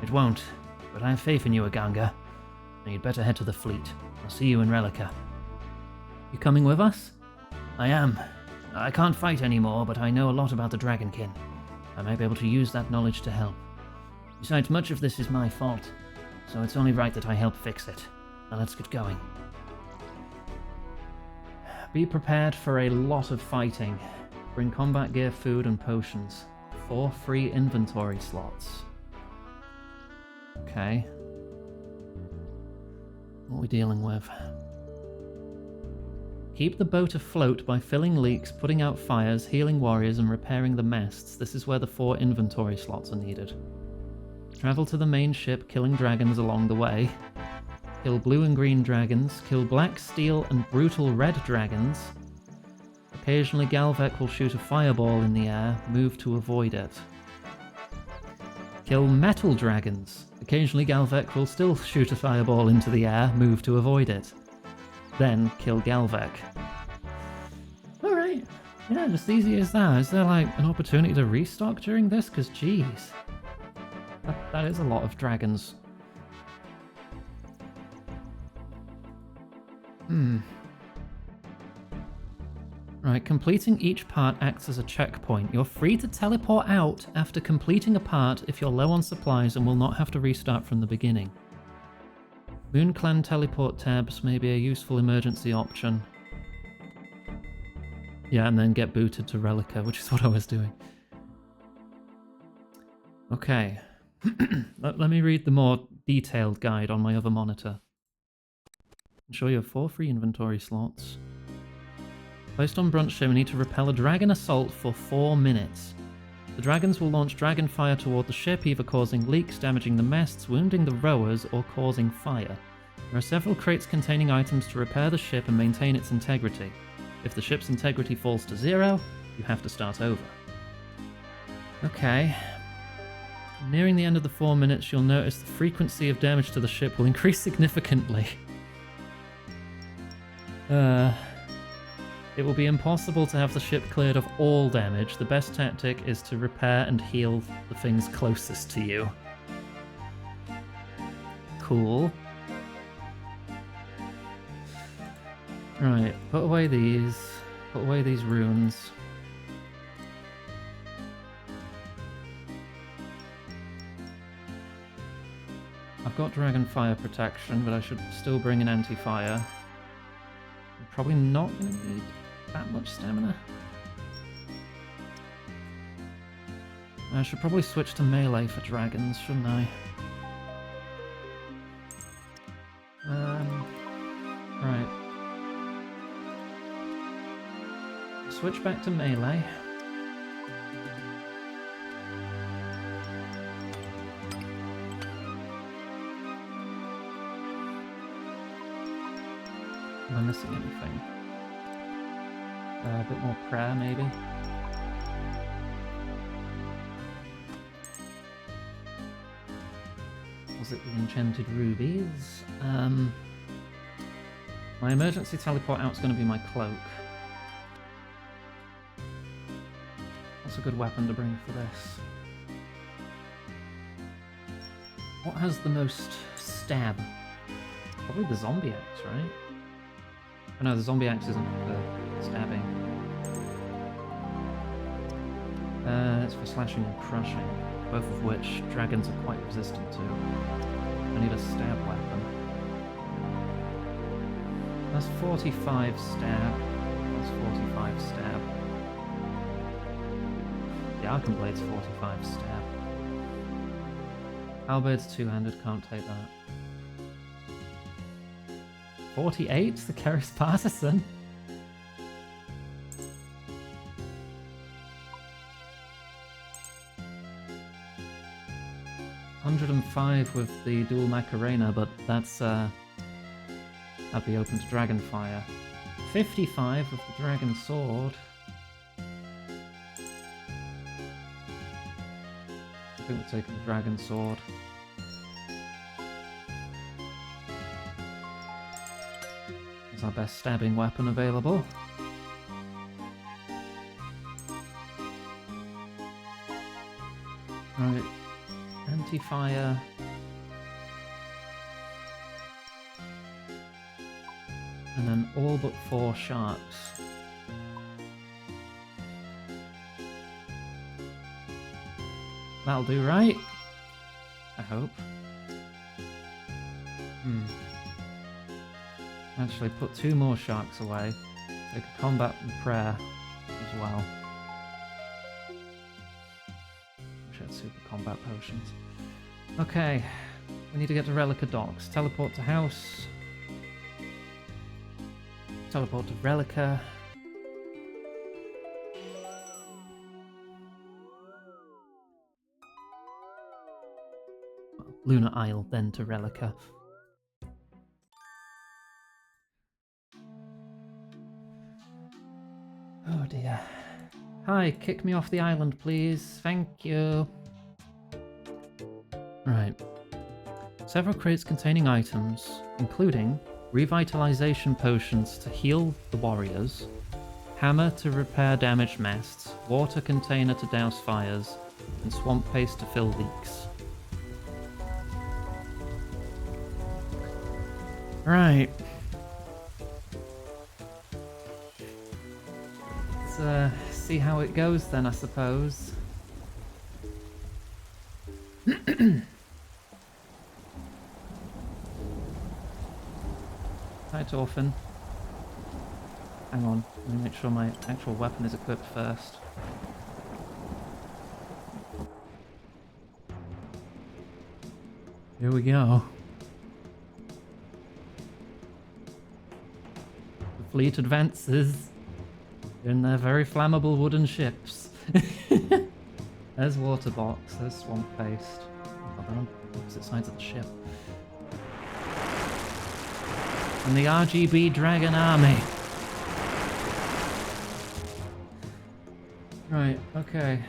It won't, but I have faith in you, Iganga. Now you'd better head to the fleet. I'll see you in Relica. You coming with us? I am. I can't fight anymore, but I know a lot about the Dragonkin. I might be able to use that knowledge to help. Besides, much of this is my fault, so it's only right that I help fix it. Now let's get going. Be prepared for a lot of fighting. Bring combat gear, food, and potions. 4 free inventory slots. Okay. What are we dealing with? Keep the boat afloat by filling leaks, putting out fires, healing warriors, and repairing the masts. This is where the 4 inventory slots are needed. Travel to the main ship, killing dragons along the way. Kill blue and green dragons. Kill black, steel, and brutal red dragons. Occasionally Galvek will shoot a fireball in the air. Move to avoid it. Kill metal dragons. Occasionally Galvek will still shoot a fireball into the air. Move to avoid it. Then kill Galvek. Alright. Yeah, just easy as that. Is there like an opportunity to restock during this? Because geez. That is a lot of dragons. Right, completing each part acts as a checkpoint. You're free to teleport out after completing a part if you're low on supplies and will not have to restart from the beginning. Moon Clan teleport tabs may be a useful emergency option. Yeah, and then get booted to Relica, which is what I was doing. Okay. Let me read the more detailed guide on my other monitor. I'll show you 4 free inventory slots. Placed on Brunt Ship, we need to repel a dragon assault for 4 minutes. The dragons will launch dragon fire toward the ship, either causing leaks, damaging the masts, wounding the rowers, or causing fire. There are several crates containing items to repair the ship and maintain its integrity. If the ship's integrity falls to 0, you have to start over. Okay. Nearing the end of the 4 minutes, you'll notice the frequency of damage to the ship will increase significantly. It will be impossible to have the ship cleared of all damage. The best tactic is to repair and heal the things closest to you. Cool. Right, put away these. Put away these runes. I've got Dragon Fire protection, but I should still bring an anti-fire. I'm probably not going to need that much stamina. I should probably switch to melee for dragons, shouldn't I? Right. Switch back to melee. Am I missing anything? A bit more prayer, maybe? Was it the enchanted rubies? My emergency teleport out's going to be my cloak. That's a good weapon to bring for this. What has the most stab? Probably the zombie axe, right? Oh no, the zombie axe isn't for stabbing. It's for slashing and crushing, both of which dragons are quite resistant to. I need a stab weapon. That's 45 stab. That's 45 stab. The Arkham Blade's 45 stab. Halberd's two-handed, can't take that. 48? The Keris Partisan? $105 with the dual Macarena, but that's I'd be open to Dragonfire. 55 with the Dragon Sword. I think we're taking the Dragon Sword. It's our best stabbing weapon available. Right, anti-fire. And then all but 4 sharks. That'll do, right? I hope. Actually, put 2 more sharks away. Take a combat and prayer as well. Wish I had super combat potions. Okay, we need to get to Relica Docks. Teleport to house. Teleport to Relica. Well, Lunar Isle, then to Relica. Oh dear. Hi, kick me off the island, please. Thank you. Right. Several crates containing items, including revitalization potions to heal the warriors, hammer to repair damaged masts, water container to douse fires, and swamp paste to fill leaks. Right. Let's see how it goes then, I suppose. Hi, Orphan. Hang on, let me make sure my actual weapon is equipped first. Here we go. The fleet advances in their very flammable wooden ships. There's water box, there's swamp paste. Oh, they're on opposite sides of the ship. And the RGB Dragon Army. Right, okay.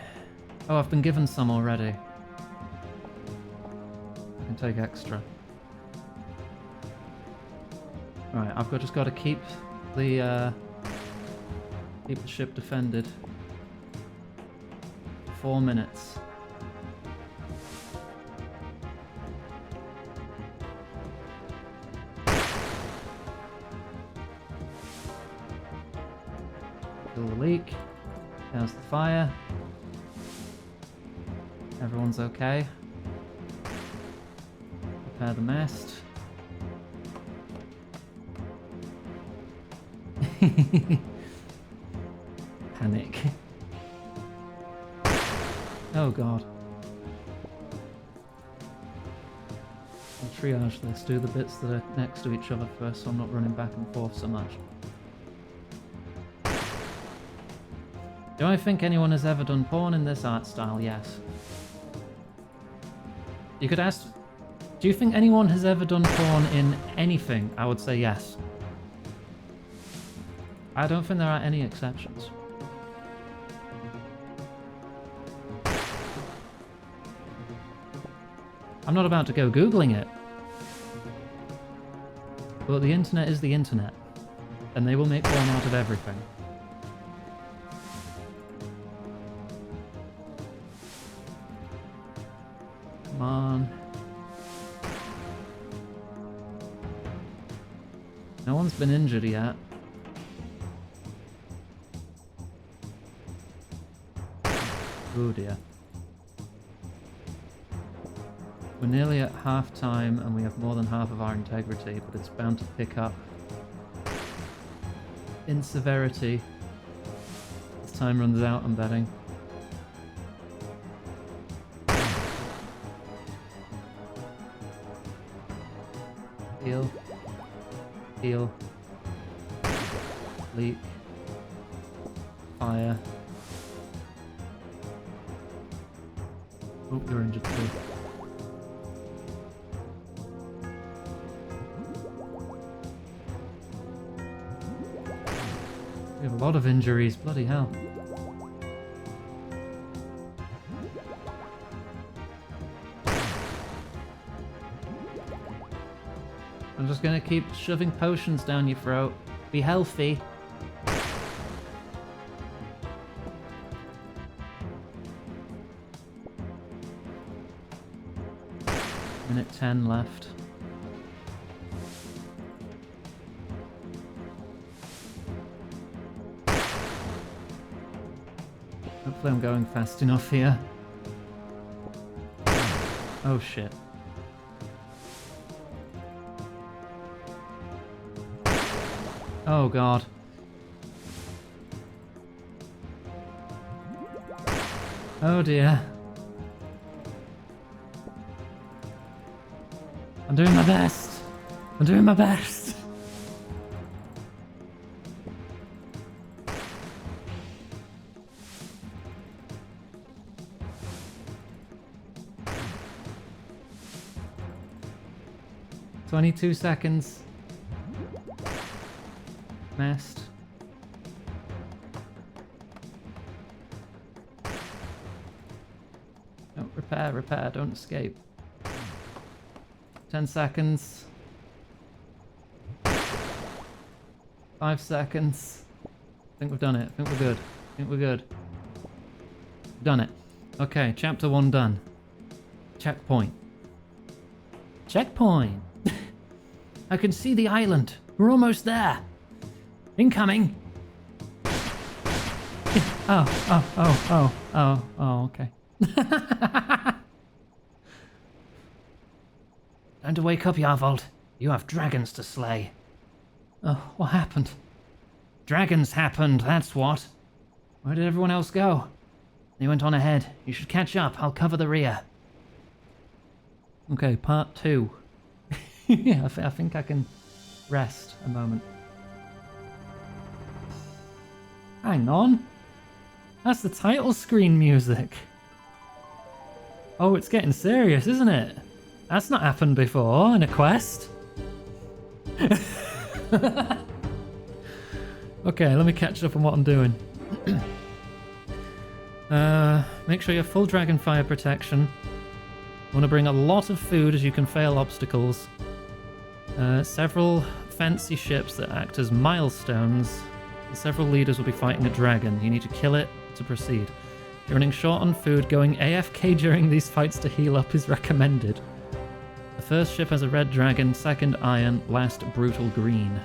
Oh, I've been given some already. I can take extra. Right, I've just got to keep keep the ship defended. 4 minutes. Kill the leak. Douse the fire. Everyone's okay. Repair the mast. Panic. Oh god. I'll triage this, do the bits that are next to each other first so I'm not running back and forth so much. Do I think anyone has ever done porn in this art style? Yes. You could ask, do you think anyone has ever done porn in anything? I would say yes. I don't think there are any exceptions. I'm not about to go Googling it. But the internet is the internet. And they will make porn out of everything. Come on. No one's been injured yet. Oh dear. We're nearly at half time and we have more than half of our integrity, but it's bound to pick up in severity as time runs out, I'm betting. Heal. Heal. Leak. Fire. Oh, you're injured too. We have a lot of injuries, bloody hell. I'm just gonna keep shoving potions down your throat. Be healthy. Minute 10 left. Hopefully I'm going fast enough here. Oh shit. Oh god. Oh dear. I'm doing my best. I'm doing my best. "22 seconds. Mast. Don't repair, repair, don't escape. 10 seconds. 5 seconds. I think we've done it. I think we're good. I think we're good. Done it. Okay, chapter 1 done. Checkpoint. Checkpoint! I can see the island. We're almost there. Incoming! Oh, okay. Time to wake up, Yarvold. You have dragons to slay. Oh, what happened? Dragons happened, that's what. Where did everyone else go? They went on ahead. You should catch up. I'll cover the rear. Okay, part 2. Yeah, I think I can rest a moment. Hang on. That's the title screen music. Oh, it's getting serious, isn't it? That's not happened before in a quest. Okay, let me catch up on what I'm doing. Make sure you have full dragon fire protection. You want to bring a lot of food as you can fail obstacles. Several fancy ships that act as milestones. Several leaders will be fighting a dragon. You need to kill it to proceed. If you're running short on food, going AFK during these fights to heal up is recommended. The first ship has a red dragon, second iron, last brutal green.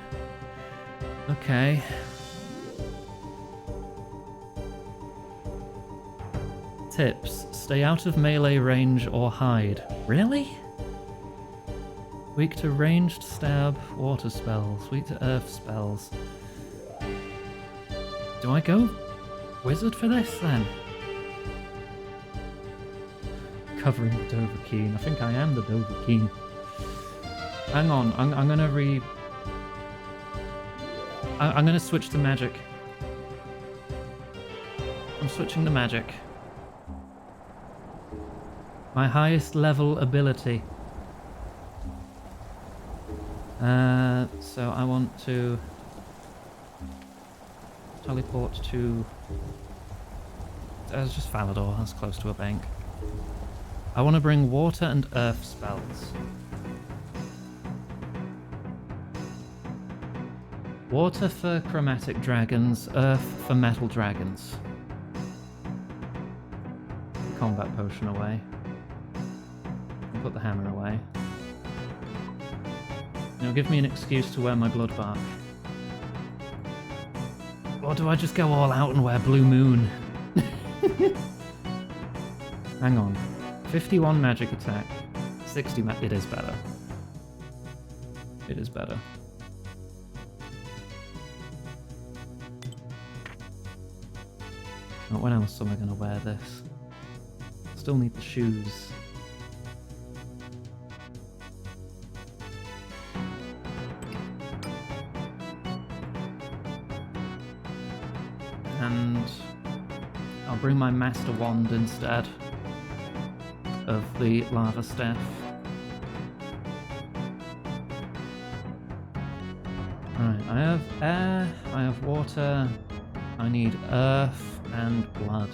Okay. Tips. Stay out of melee range or hide. Really? Weak to ranged stab, water spells. Weak to earth spells. Do I go wizard for this then? Covering the Dovahkiin. I think I am the Dovahkiin. Hang on, I'm gonna I'm gonna switch to magic. I'm switching to magic. My highest level ability. So I want to teleport to... It's just Falador, that's close to a bank. I want to bring water and earth spells. Water for chromatic dragons, earth for metal dragons. Combat potion away. Put the hammer away. It'll give me an excuse to wear my blood bark. Or do I just go all out and wear Blue Moon? Hang on. 51 magic attack. 60 it is better. It is better. When else am I going to wear this? Still need the shoes. And I'll bring my Master Wand instead of the Lava Staff. Right, I have air, I have water, I need earth and blood.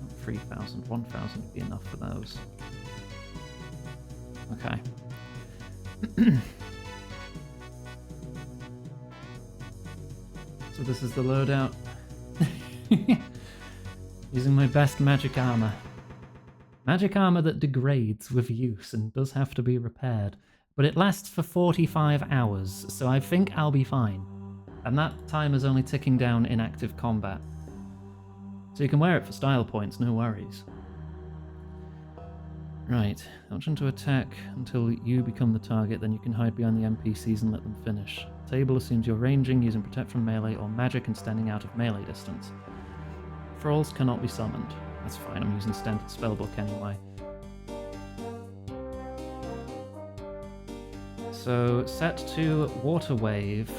Not 3,000, 1,000 would be enough for those. Okay. So this is the loadout. Using my best magic armor. Magic armor that degrades with use and does have to be repaired. But it lasts for 45 hours, so I think I'll be fine. And that time is only ticking down in active combat. So you can wear it for style points, no worries. Right, option to attack until you become the target, then you can hide behind the NPCs and let them finish. Table assumes you're ranging, using protect from melee or magic and standing out of melee distance. Thralls cannot be summoned. That's fine, I'm using standard spellbook anyway. So set to water wave,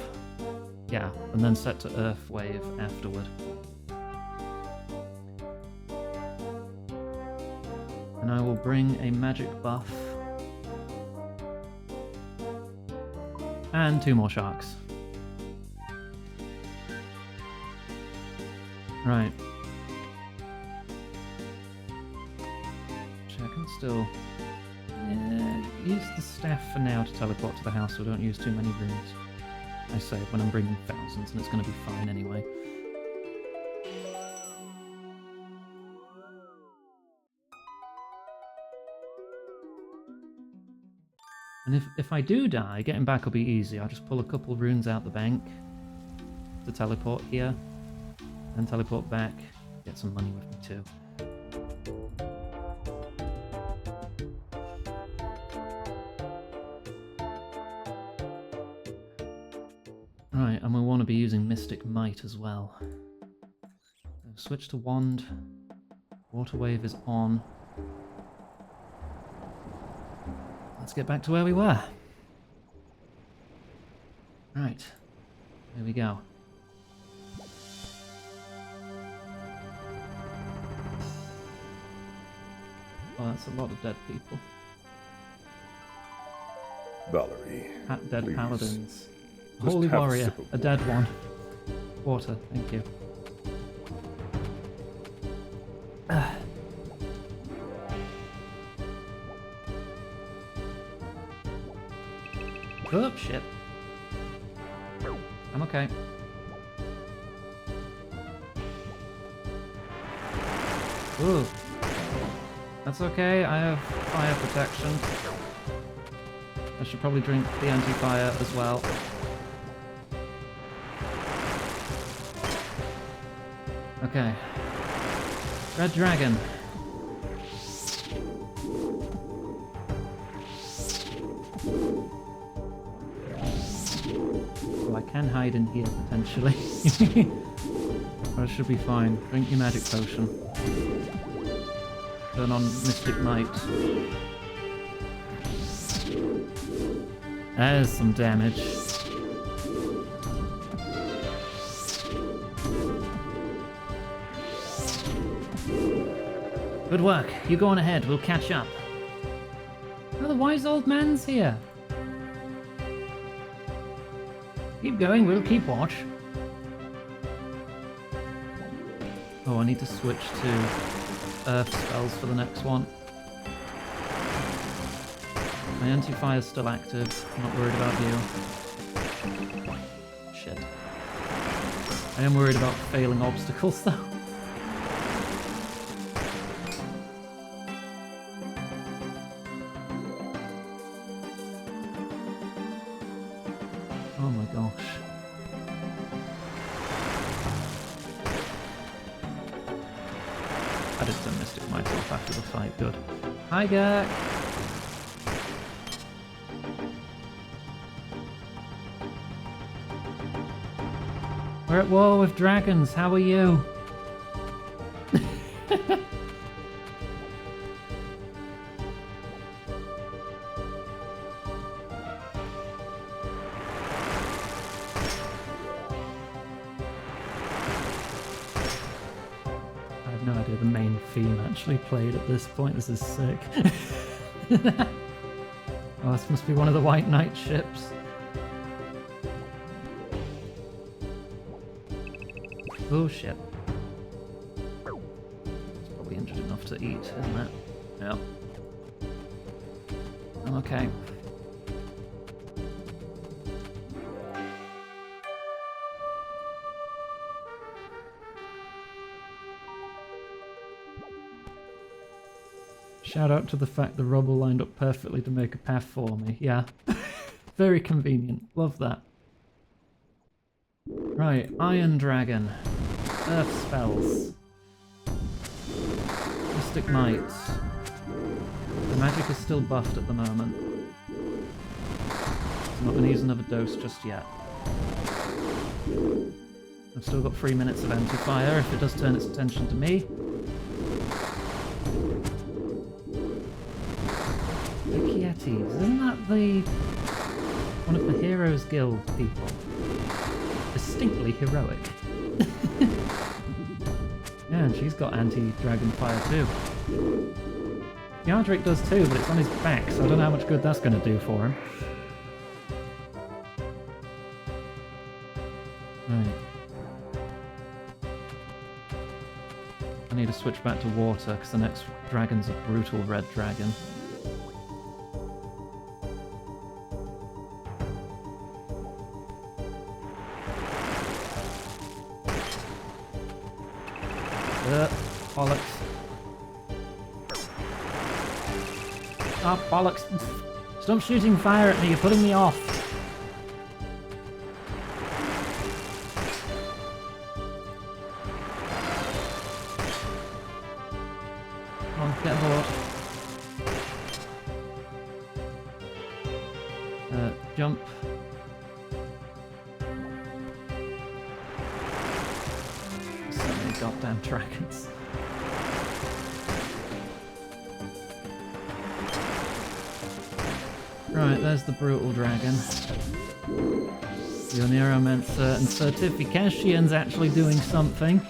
yeah, and then set to earth wave afterward. And I will bring a magic buff. And 2 more sharks. Right. Actually, I can still use the staff for now to teleport to the house so I don't use too many rooms. I say it when I'm bringing thousands and it's going to be fine anyway. And if I do die, getting back will be easy. I'll just pull a couple runes out the bank to teleport here, and teleport back, get some money with me too. Right, and we want to be using Mystic Might as well. So switch to Wand, Water Wave is on. Let's get back to where we were. Right, here we go. Oh, that's a lot of dead people. Valerie, Dead please. paladins. Just Holy have a warrior, sip of a dead one. Water, thank you. Oh, shit. I'm okay. Ooh. That's okay, I have fire protection. I should probably drink the anti-fire as well. Okay. Red Dragon. Oh, I can hide in here, potentially. But I should be fine. Drink your magic potion. Turn on Mystic Might. There's some damage. Good work. You go on ahead. We'll catch up. Oh, the wise old man's here. Keep going. We'll keep watch. Oh, I need to switch to Earth spells for the next one. My anti-fire's still active. I'm not worried about you. Shit. I am worried about failing obstacles, though. Oh my gosh. I just done Mystic Might off after the fight, good. Hi, Gak! We're at war with dragons, how are you? I have no idea the main theme actually played at this point, this is sick. Oh, this must be one of the White Knight ships. Oh shit. It's probably injured enough to eat, isn't it? Yep. I'm okay. Shout out to the fact the rubble lined up perfectly to make a path for me. Yeah. Very convenient. Love that. Right, Iron Dragon. Earth spells. Mystic Might. The magic is still buffed at the moment. I'm not going to use another dose just yet. I've still got 3 minutes of anti-fire if it does turn its attention to me. The Kietes, isn't that one of the Heroes Guild people? Distinctly heroic. Yeah, and she's got anti-dragon fire too. Yardrick does too, but it's on his back, so I don't know how much good that's going to do for him. Right. I need to switch back to water, because the next dragon's a brutal red dragon. Bollocks. Ah, bollocks. Stop shooting fire at me, you're putting me off. Come on, get aboard. Jump. So many goddamn dragons. Right, there's the brutal dragon. Your Neuromancer and Certification's actually doing something.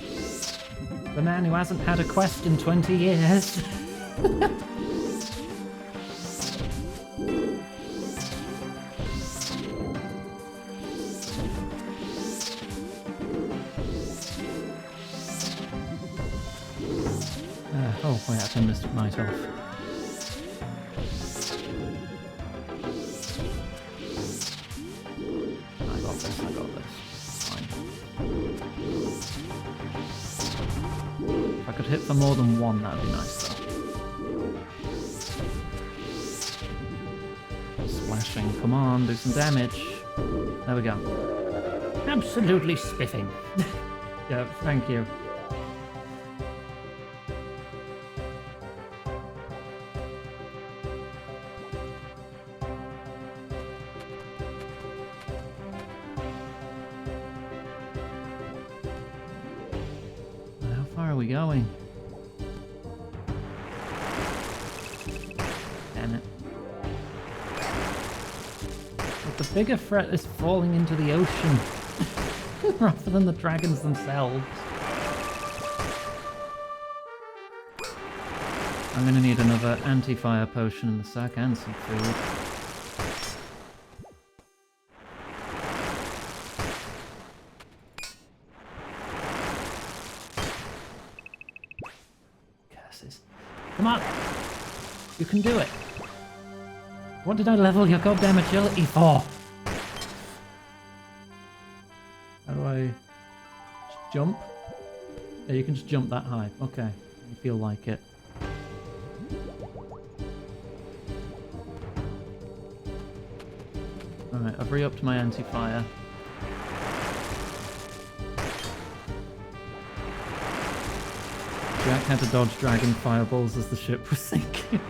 The man who hasn't had a quest in 20 years. Oh, wait, I turned Mystic Might off. I got this. Fine. If I could hit for more than one, that'd be nice, though. Splashing, come on, do some damage. There we go. Absolutely spiffing. Yeah, thank you. How far are we going? Damn it. But the bigger threat is falling into the ocean rather than the dragons themselves. I'm gonna need another anti-fire potion in the sack and some food. Curses. Come on! You can do it! What did I level your goddamn agility for? How do I... just jump? Yeah, you can just jump that high. Okay. You feel like it. Alright, I've re-upped my anti-fire. Jack had to dodge dragon fireballs as the ship was sinking.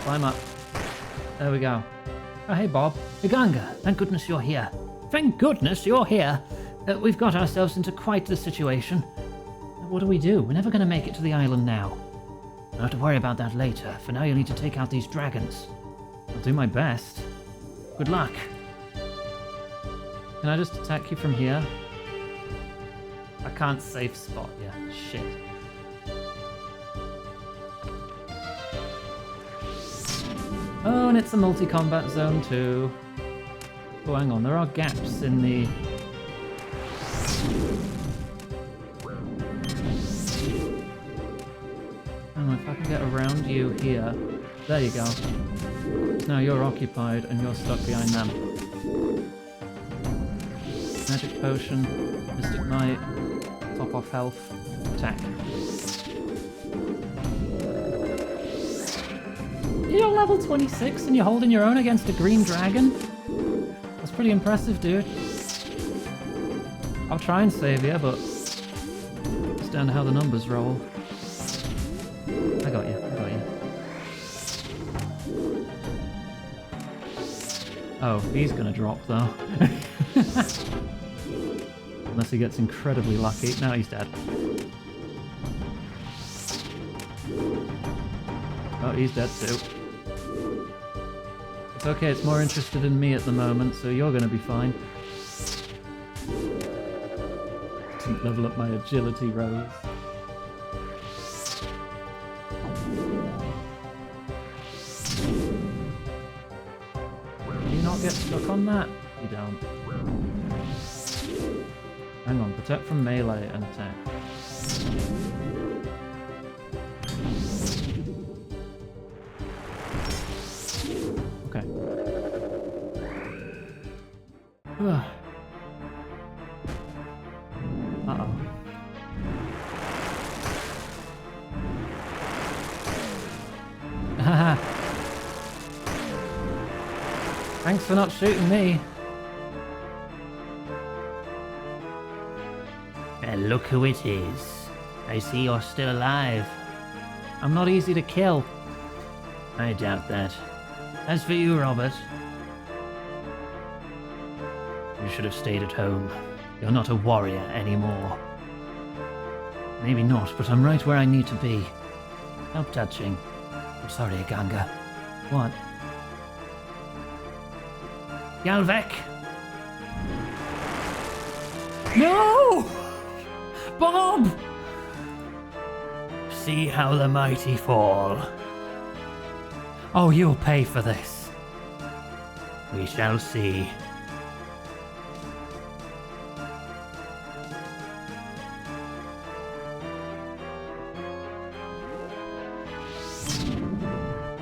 Climb up. There we go. Oh, hey, Bob. Iganga, thank goodness you're here. Thank goodness you're here. We've got ourselves into quite the situation. What do we do? We're never going to make it to the island now. I'll have to worry about that later. For now, you'll need to take out these dragons. I'll do my best. Good luck. Can I just attack you from here? I can't safe spot. Yeah, shit. Oh, and it's a multi-combat zone too. Oh, hang on. There are gaps in the... Oh, if I can get around you here. There you go. Now you're occupied and you're stuck behind them. Magic potion, Mystic Might, top off health, attack. You're level 26 and you're holding your own against a green dragon? That's pretty impressive, dude. I'll try and save you, but it's down to how the numbers roll. I got you. Oh, he's gonna drop though. Unless he gets incredibly lucky. Now he's dead. Oh, he's dead too. It's okay, it's more interested in me at the moment, so you're gonna be fine. Didn't level up my agility rolls. Do you not get stuck on that? You don't. Hang on, protect from melee and attack. Okay. Uh-oh. Haha. Thanks for not shooting me. And look who it is. I see you're still alive. I'm not easy to kill. I doubt that. As for you, Robert, you should have stayed at home. You're not a warrior anymore. Maybe not, but I'm right where I need to be. How touching. I'm sorry, Iganga. What? Galvek? No! Bob! see how the mighty fall. Oh, you'll pay for this. We shall see.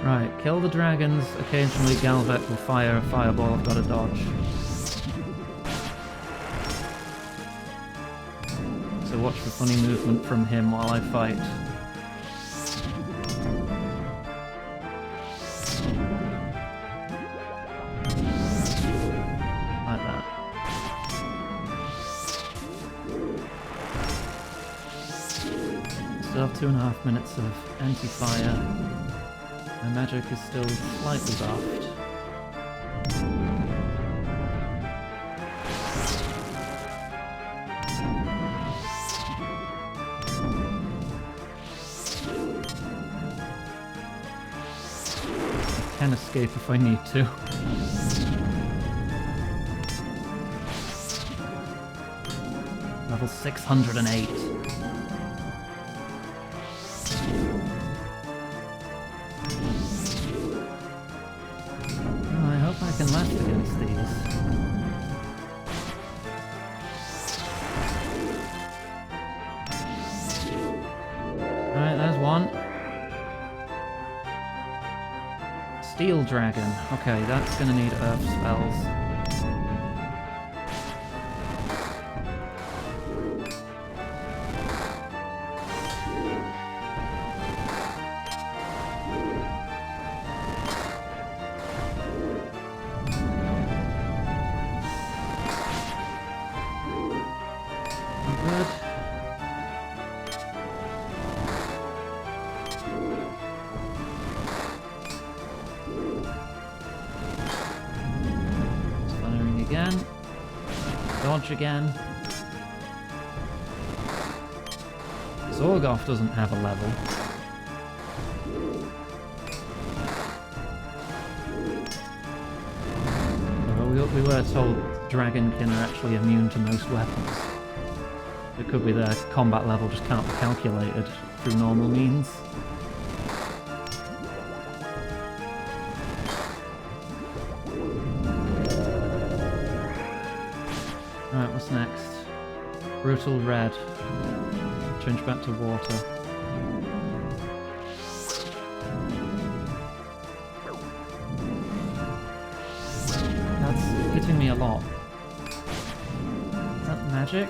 Right, kill the dragons. Occasionally Galvet will fire a fireball I've got to dodge. So watch for funny movement from him while I fight. Like that. Still have 2.5 minutes of anti-fire. My magic is still slightly buffed. I can escape if I need to. Level 608. I can last against these. Alright, there's one. Steel Dragon. Okay, that's gonna need earth spells. Again. Dodge again. Zorgoth doesn't have a level. Well, we were told Dragonkin are actually immune to most weapons. It could be their combat level just can't be calculated through normal means. Alright, what's next? Brutal Red. Change back to water. That's hitting me a lot. Is that magic?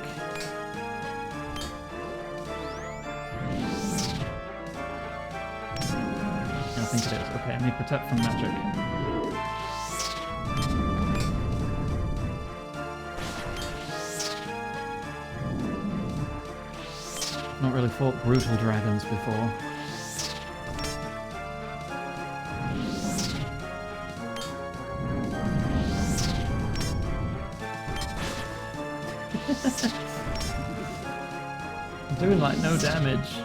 Yeah, I think it is. Okay, I need protect from magic. Not really fought brutal dragons before. I'm doing like no damage,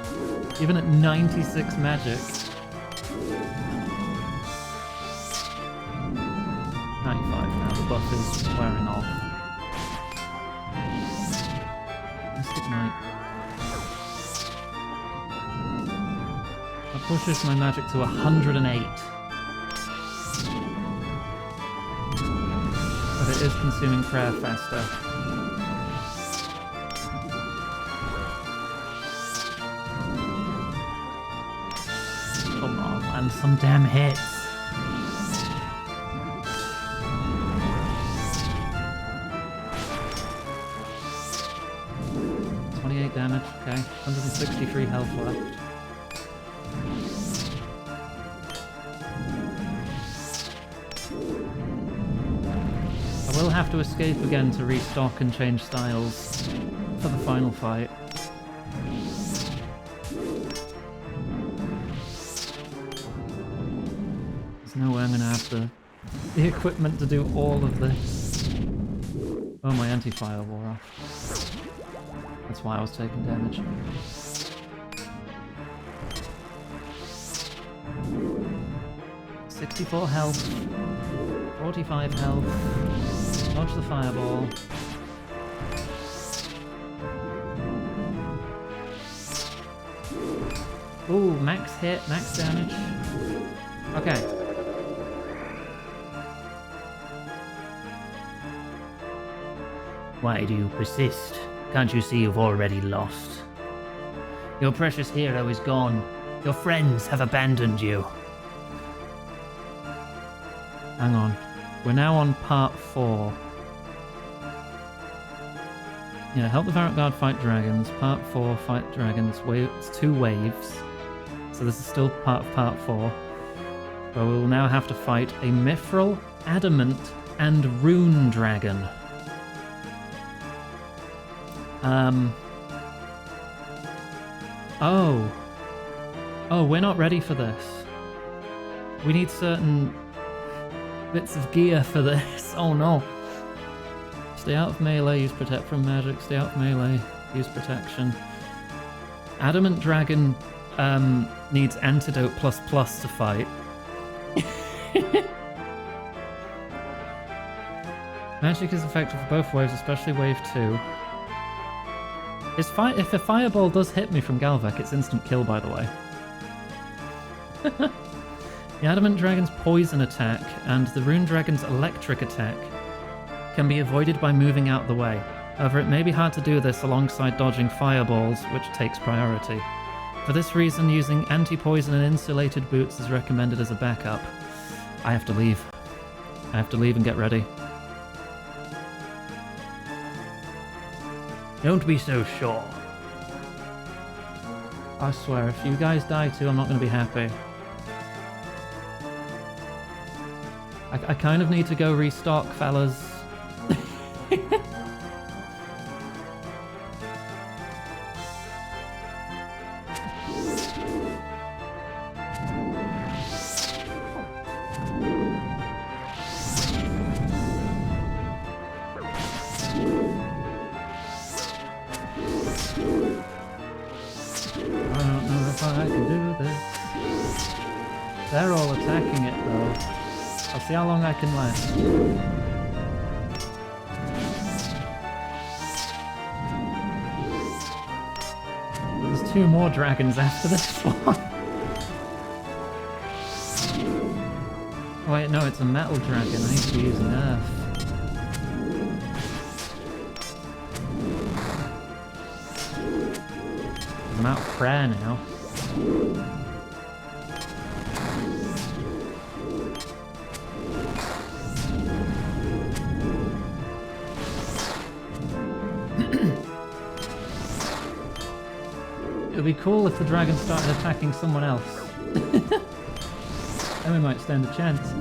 even at 96 magic. 95 now, the buff is wearing off. Mystic Knight. That pushes my magic to 108. But it is consuming prayer faster. Come on, and some damn hits. Damage, okay. 163 health left. I will have to escape again to restock and change styles for the final fight. There's no way I'm gonna have the equipment to do all of this. Oh, my anti-fire wore off. That's why I was taking damage. $64 health, 45 health, dodge the fireball. Ooh, max hit, max damage. Okay. Why do you persist? Can't you see you've already lost? Your precious hero is gone. Your friends have abandoned you. Hang on. We're now on part 4. Yeah, help the Varrock Guard fight dragons. Part 4, fight dragons. It's 2 waves. So this is still part of part 4. But we will now have to fight a Mithril, Adamant, and Rune Dragon. Oh, we're not ready for this. We need certain bits of gear for this. Oh no. Stay out of melee, use protect from magic. Stay out of melee, use protection. Adamant Dragon needs antidote ++ to fight. Magic is effective for both waves, especially wave 2. If a fireball does hit me from Galvek, it's instant kill, by the way. The Adamant Dragon's poison attack and the Rune Dragon's electric attack can be avoided by moving out the way. However, it may be hard to do this alongside dodging fireballs, which takes priority. For this reason, using anti-poison and insulated boots is recommended as a backup. I have to leave. I have to leave and get ready. Don't be so sure. I swear, if you guys die too, I'm not going to be happy. I kind of need to go restock, fellas. They're all attacking it though. I'll see how long I can last. There's 2 more dragons after this one. Wait, no, it's a metal dragon. I need to use Nerf. I'm out of prayer now. It would be cool if the dragon started attacking someone else. Then we might stand a chance.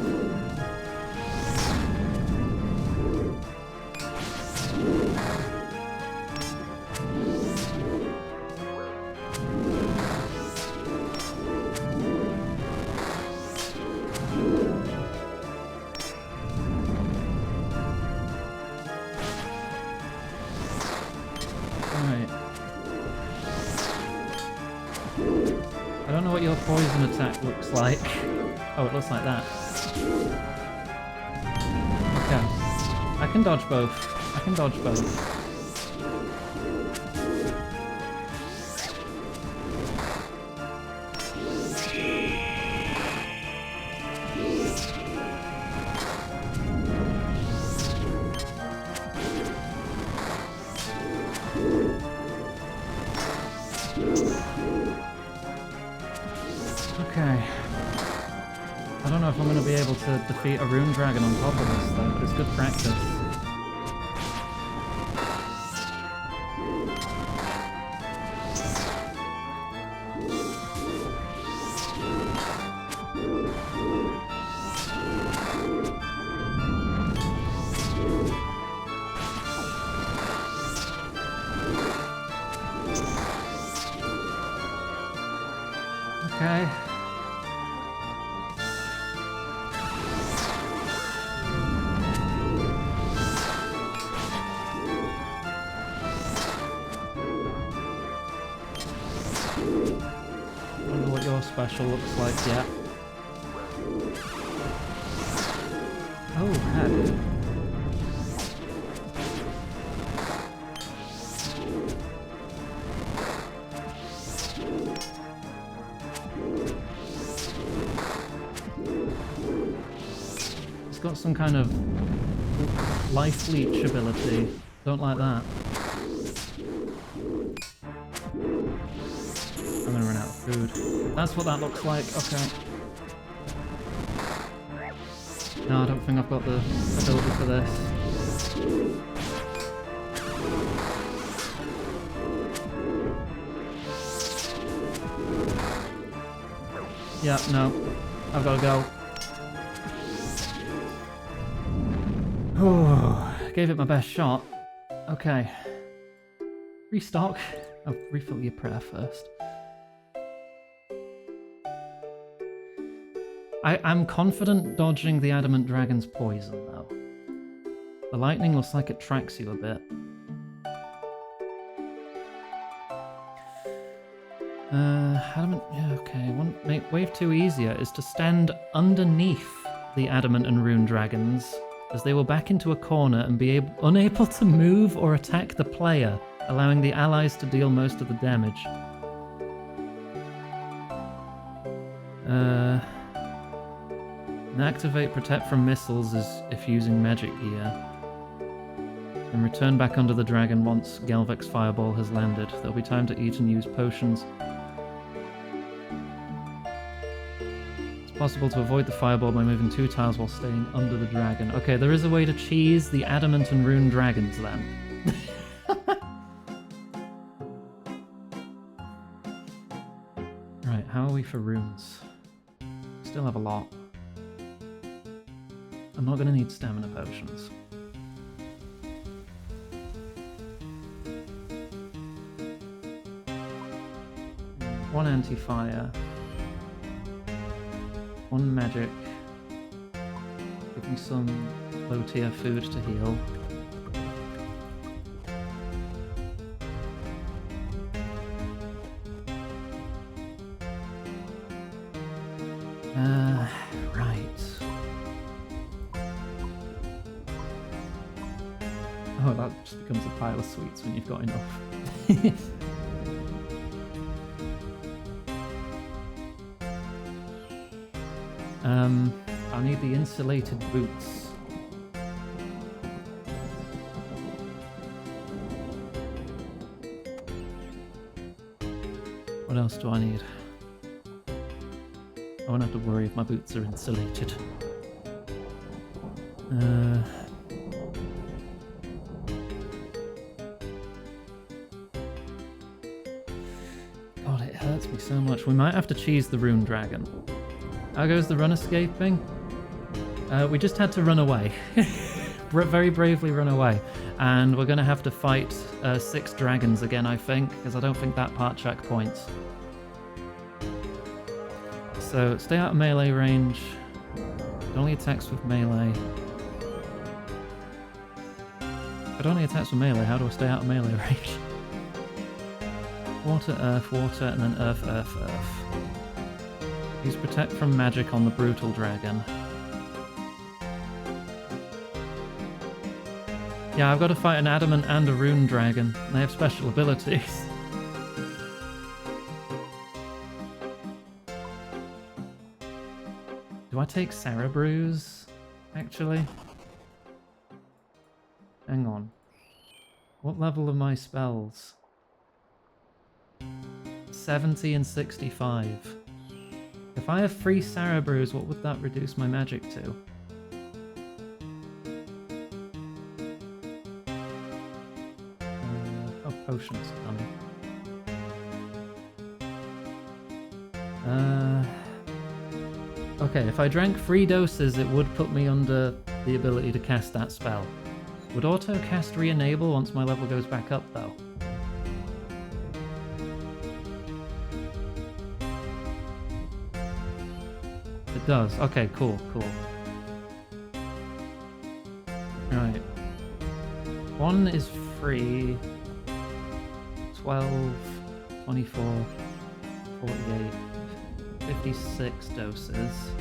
I don't know what your poison attack looks like. Oh, it looks like that. Okay. I can dodge both. I can dodge both. Okay. I don't know if I'm going to be able to defeat a Rune Dragon on top of this though, but it's good practice. Okay. I don't know what your special looks like yet. Oh, heck. got some kind of life leech ability. Don't like that. I'm gonna run out of food. That's what that looks like. Okay. No, I don't think I've got the ability for this. Yeah, no. I've got to go. Oh, gave it my best shot. Okay. Restock. Oh, refill your prayer first. I'm confident dodging the adamant dragon's poison, though. The lightning looks like it tracks you a bit. Adamant, yeah, okay. Wave 2 easier is to stand underneath the adamant and rune dragons, as they will back into a corner and be unable to move or attack the player, allowing the allies to deal most of the damage. And activate Protect from missiles is if using magic gear. And return back under the dragon once Galvek's fireball has landed. There'll be time to eat and use potions. It's possible to avoid the fireball by moving 2 tiles while staying under the dragon. Okay, there is a way to cheese the adamant and rune dragons then. Right, how are we for runes? Still have a lot. I'm not going to need stamina potions. One anti-fire. One magic. Give me some low tier food to heal. Right. Oh, that just becomes a pile of sweets when you've got enough. I'll need the insulated boots. What else do I need? I won't have to worry if my boots are insulated. God, it hurts me so much. We might have to cheese the rune dragon. How goes the runescaping? We just had to run away. Very bravely run away. And we're going to have to fight 6 dragons again, I think, because I don't think that part checkpoints. So, stay out of melee range. It only attacks with melee. If it only attacks with melee, how do I stay out of melee range? Water, and then earth, earth, earth. Use Protect from magic on the brutal dragon. Yeah, I've got to fight an adamant and a rune dragon. They have special abilities. Do I take Cerebrews, actually? Hang on. What level are my spells? 70 and 65. If I have 3 Cerebrews, what would that reduce my magic to? Oh, potions done. Okay, if I drank 3 doses, it would put me under the ability to cast that spell. Would auto cast re-enable once my level goes back up, though? It does. Okay, cool. Right. 1 is free. 12, 24, 48, 56 doses.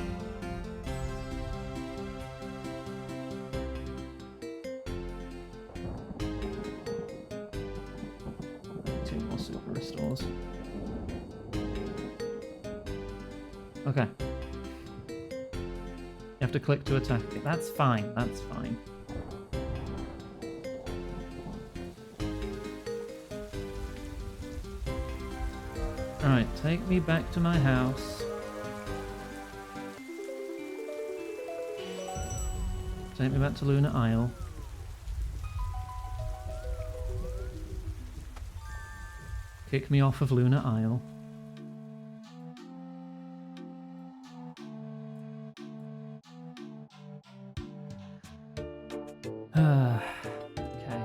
Super restores. Okay. Yeah, have to click to attack it. That's fine, that's fine. Alright, take me back to my house. Take me back to Lunar Isle. Kick me off of Lunar Isle. Okay.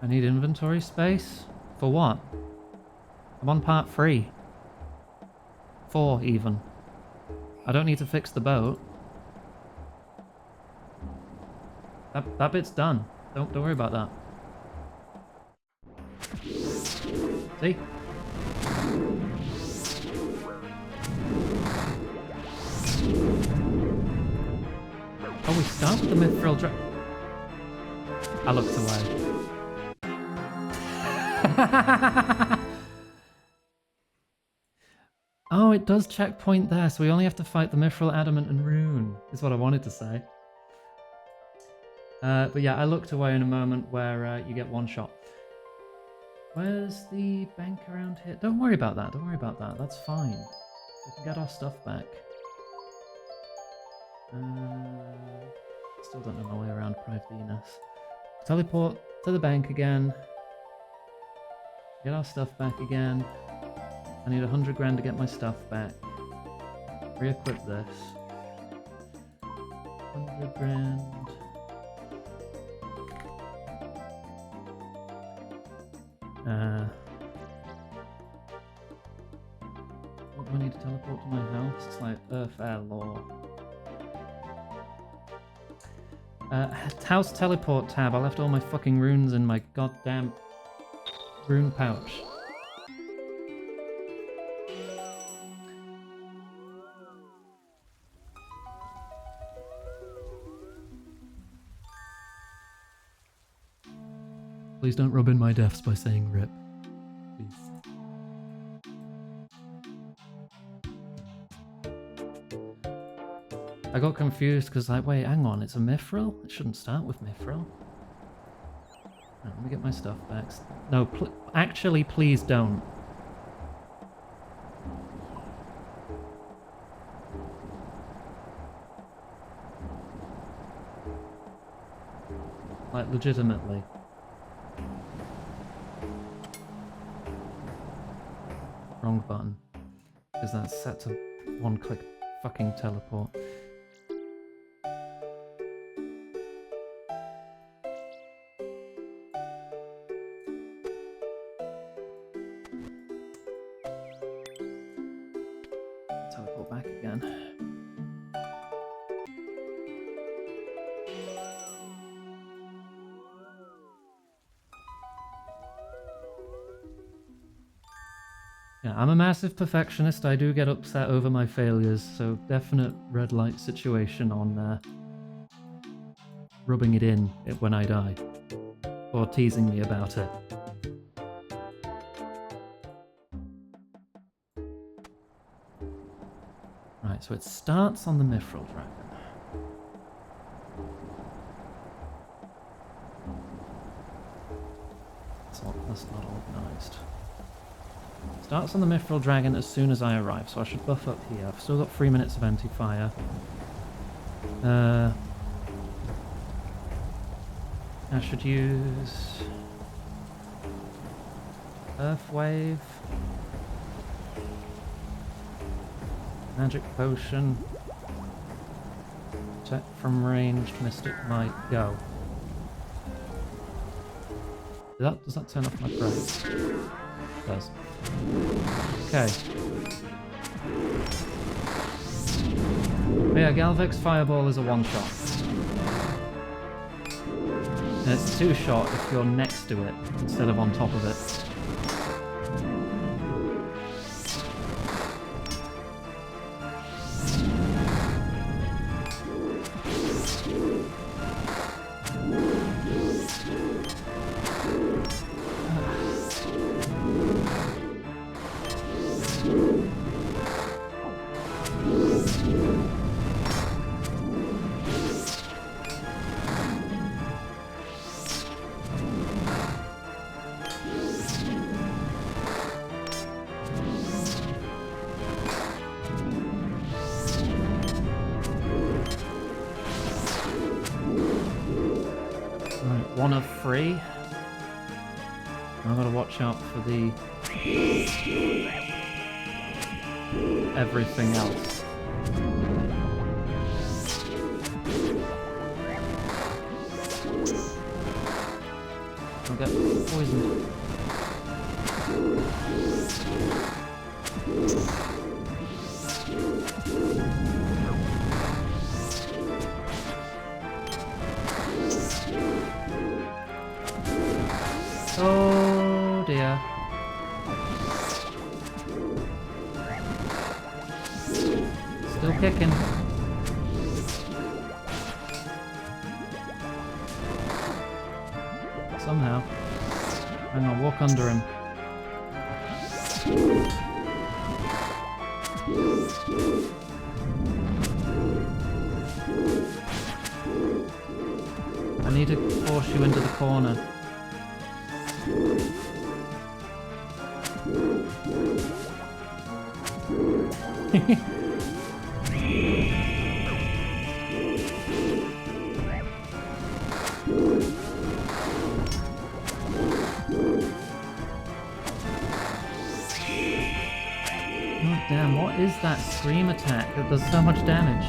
I need inventory space? For what? I'm on part 3. 4 even. I don't need to fix the boat. That bit's done. Don't worry about that. See? Oh, we start with the Mithril Dra- I looked away. Oh, it does checkpoint there, so we only have to fight the Mithril, Adamant, and Rune, is what I wanted to say. But yeah, I looked away in a moment where you get one shot. Where's the bank around here? Don't worry about that, don't worry about that, that's fine. We can get our stuff back. Still don't know my way around Pride Venus. Teleport to the bank again. Get our stuff back again. I need 100 grand to get my stuff back. Re-equip this. 100 grand. What do I need to teleport to my house? It's like Earth, Air, Law. House teleport tab. I left all my fucking runes in my goddamn rune pouch. Please don't rub in my deaths by saying RIP. Please. I got confused because like, wait, hang on, it's a Mithril? It shouldn't start with Mithril. Right, let me get my stuff back. No, actually, please don't. Like, legitimately. Wrong button. Because that's set to one-click fucking teleport. Teleport back again. Yeah, I'm a massive perfectionist. I do get upset over my failures, so definite red light situation on rubbing it in when I die. Or teasing me about it. Right, so it starts on the Mithril Dragon. That's not organised. Starts on the Mithril Dragon as soon as I arrive, so I should buff up here. I've still got 3 minutes of anti-fire. I should use Earth Wave, Magic Potion, Protect from Ranged, Mystic Might, go. Does that turn off my praise? It does. Okay. But yeah, Galvic's Fireball is a one-shot. And it's two-shot if you're next to it instead of on top of it. one of 3. I've got to watch out for the everything else. I'll get poisoned. Oh dear. Still kicking. Somehow. Hang on, walk under him. I need to force you into the corner. Oh damn, what is that scream attack that does so much damage?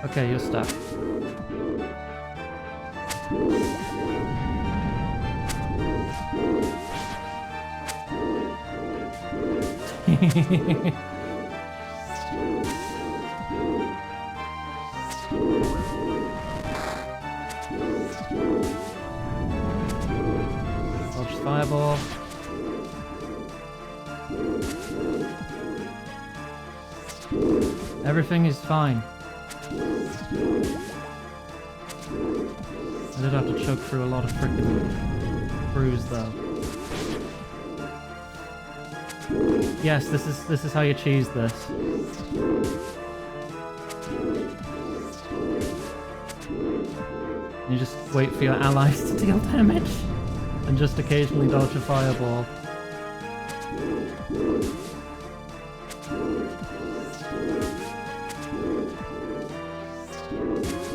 Okay, you're stuck. Dodge fireball. Everything is fine. I did have to choke through a lot of frickin' brews though. Yes, this is how you cheese this. You just wait for your allies to deal damage and just occasionally dodge a fireball.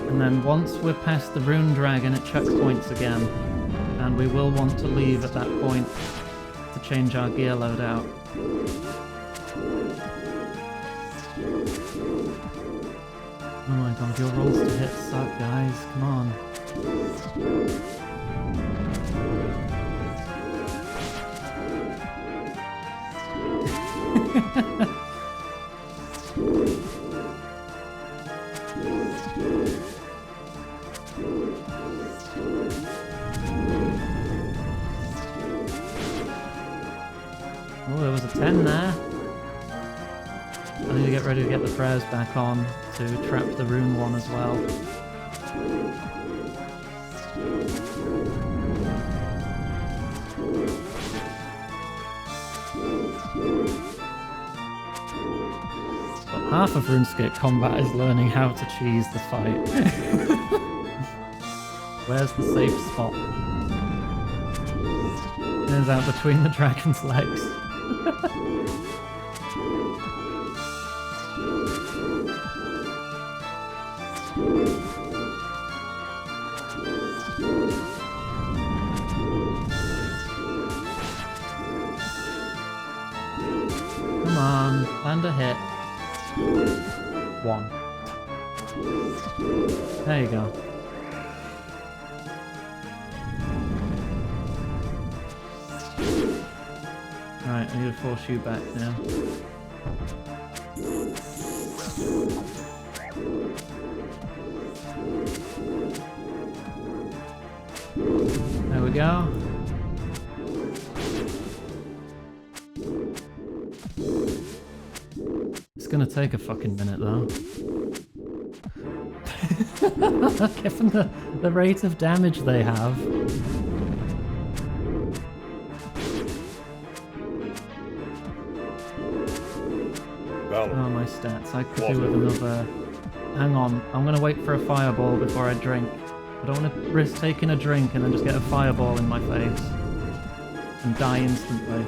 And then once we're past the Rune Dragon, it checkpoints again, and we will want to leave at that point to change our gear loadout. Oh my god, your rolls to hit suck, guys. Come on. Oh, there was a 10 there. I need to get ready to get the prayers back on to trap the rune one as well. But half of RuneScape combat is learning how to cheese the fight. Where's the safe spot? Turns out between the dragon's legs. Come on, land a hit. 1. There you go. Right, I need to force you back now. There we go. It's gonna take a fucking minute though. Given the rate of damage they have. Oh, my stats. I could do with another... Hang on. I'm going to wait for a fireball before I drink. I don't want to risk taking a drink and then just get a fireball in my face. And die instantly.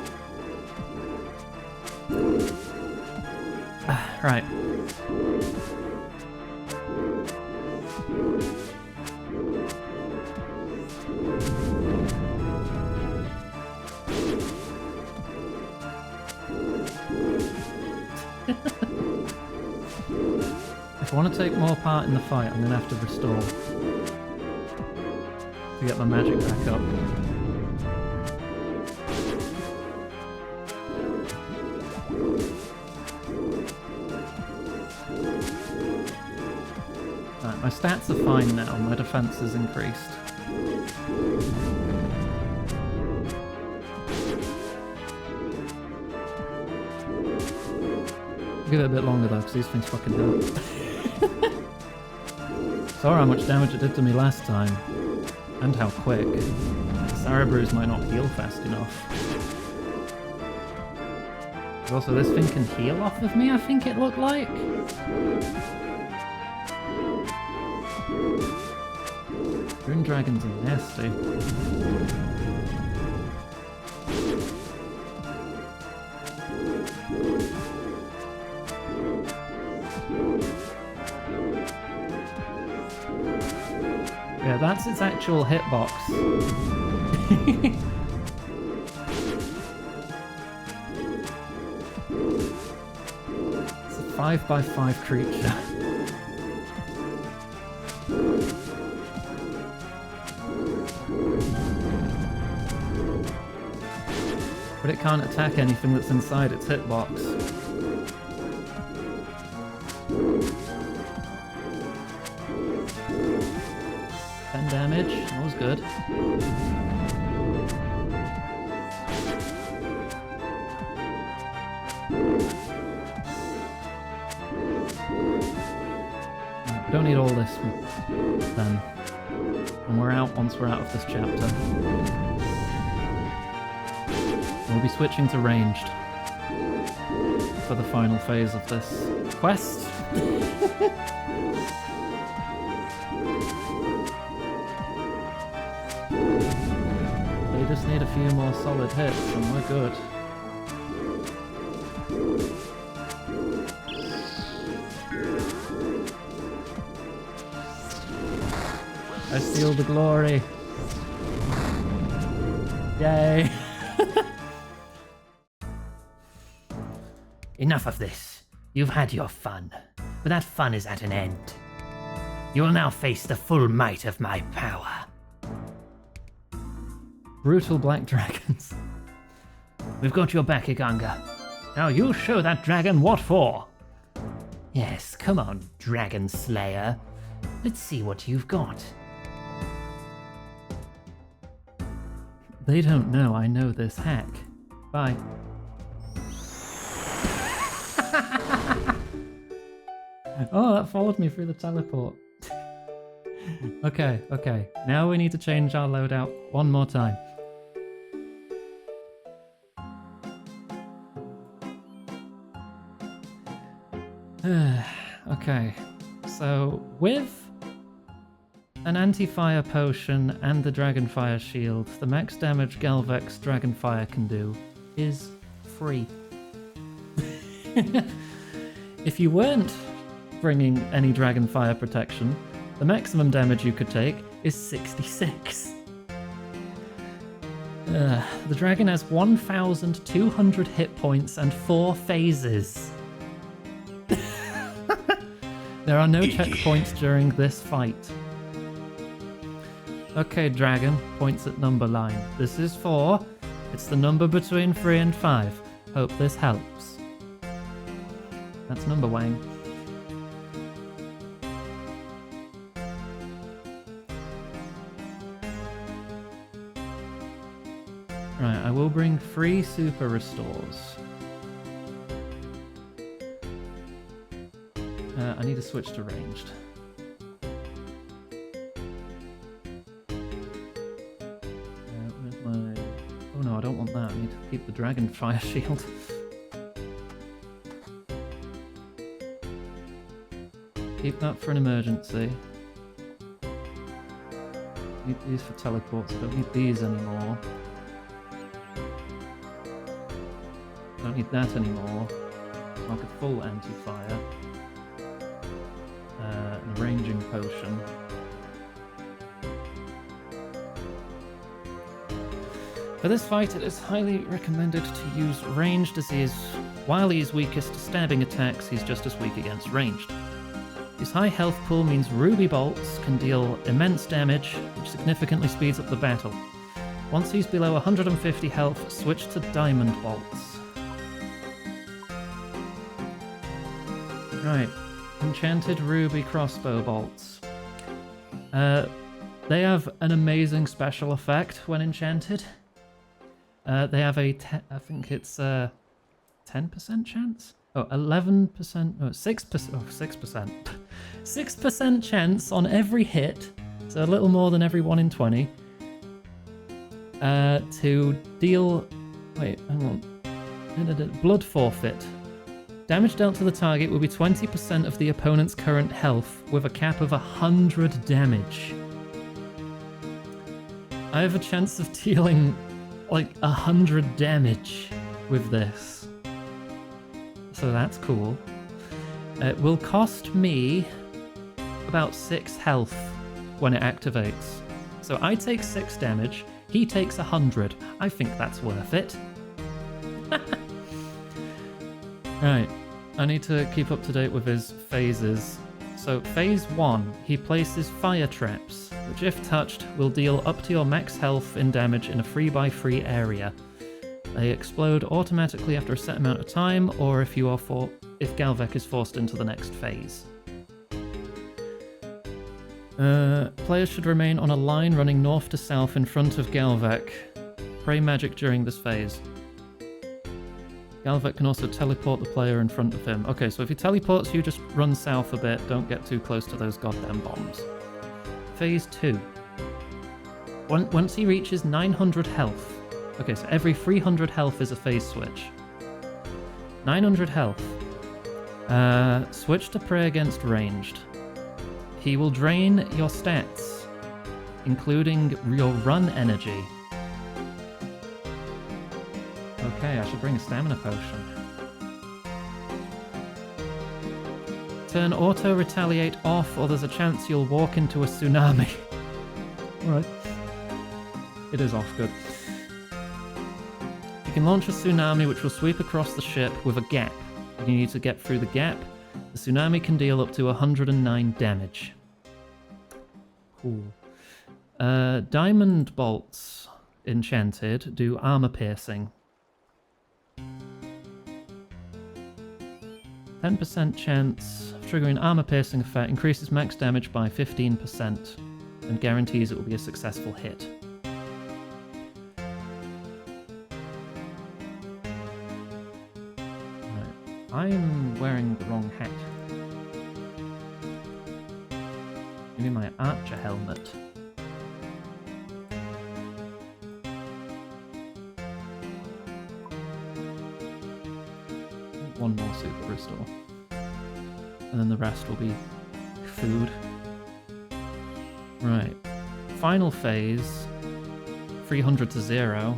Right. If I want to take more part in the fight, I'm going to have to restore to get my magic back up. Right, my stats are fine now, my defense has increased. Give it a bit longer though, because these things fucking hurt. Saw how much damage it did to me last time, and how quick. Sarabrews might not heal fast enough. But also, this thing can heal off of me, I think it looked like. Rune dragons are nasty. Yeah, that's its actual hitbox. It's a 5x5 creature. But it can't attack anything that's inside its hitbox. 10 damage, that was good. We don't need all this then. And we're out once we're out of this chapter. We'll be switching to ranged for the final phase of this quest. They just need a few more solid hits and we're good. I steal the glory. Yay. Enough of this. You've had your fun, but that fun is at an end. You will now face the full might of my power. Brutal black dragons. We've got your back, Iganga. Now you show that dragon what for. Yes, come on, Dragon Slayer. Let's see what you've got. They don't know I know this hack. Bye. Oh, that followed me through the teleport. Okay. Now we need to change our loadout one more time. Okay, so with an anti-fire potion and the Dragonfire shield, the max damage Galvex Dragonfire can do is free. If you weren't bringing any Dragonfire protection, the maximum damage you could take is 66. The dragon has 1,200 hit points and 4 phases. There are no checkpoints during this fight. Okay, dragon, points at number line. This is 4. It's the number between 3 and 5. Hope this helps. That's number Wang. Right, I will bring 3 super restores. I need to switch to ranged. Where's my... Oh no, I don't want that. I need to keep the Dragonfire shield. Keep that for an emergency. Need these for teleports. I don't need these anymore. Don't need that anymore. like a full anti-fire. And a ranging potion. For this fight, it is highly recommended to use ranged, as he is, while he is weakest to stabbing attacks, he's just as weak against ranged. His high health pool means ruby bolts can deal immense damage, which significantly speeds up the battle. Once he's below 150 health, switch to diamond bolts. Right, enchanted ruby crossbow bolts. They have an amazing special effect when enchanted. They have I think it's 10% chance? Oh, 11%, no, 6%, oh, 6%. 6% chance on every hit, so a little more than every 1 in 20, to deal, wait, hang on, blood forfeit. Damage dealt to the target will be 20% of the opponent's current health, with a cap of 100 damage. I have a chance of dealing like 100 damage with this. So that's cool. It will cost me about 6 health when it activates. So I take 6 damage, he takes 100. I think that's worth it. Right, I need to keep up to date with his phases. So phase 1, he places fire traps, which if touched will deal up to your max health in damage in a 3x3 area. They explode automatically after a set amount of time, or if Galvek is forced into the next phase. Players should remain on a line running north to south in front of Galvek. Pray magic during this phase. Galvek can also teleport the player in front of him. Okay, so if he teleports you, just run south a bit. Don't get too close to those goddamn bombs. Phase 2. Once he reaches 900 health. Okay, so every 300 health is a phase switch. 900 health. Switch to pray against ranged. He will drain your stats, including your run energy. Okay, I should bring a stamina potion. Turn auto retaliate off, or there's a chance you'll walk into a tsunami. Alright. It is off, good. You can launch a tsunami which will sweep across the ship with a gap. You need to get through the gap. The tsunami can deal up to 109 damage. Cool. Diamond bolts, enchanted, do armor piercing. 10% chance of triggering armor piercing effect, increases max damage by 15% and guarantees it will be a successful hit. Right. I'm wearing the wrong hat. Give me my archer helmet. One more super restore. And then the rest will be food. Right. Final phase. 300 to 0.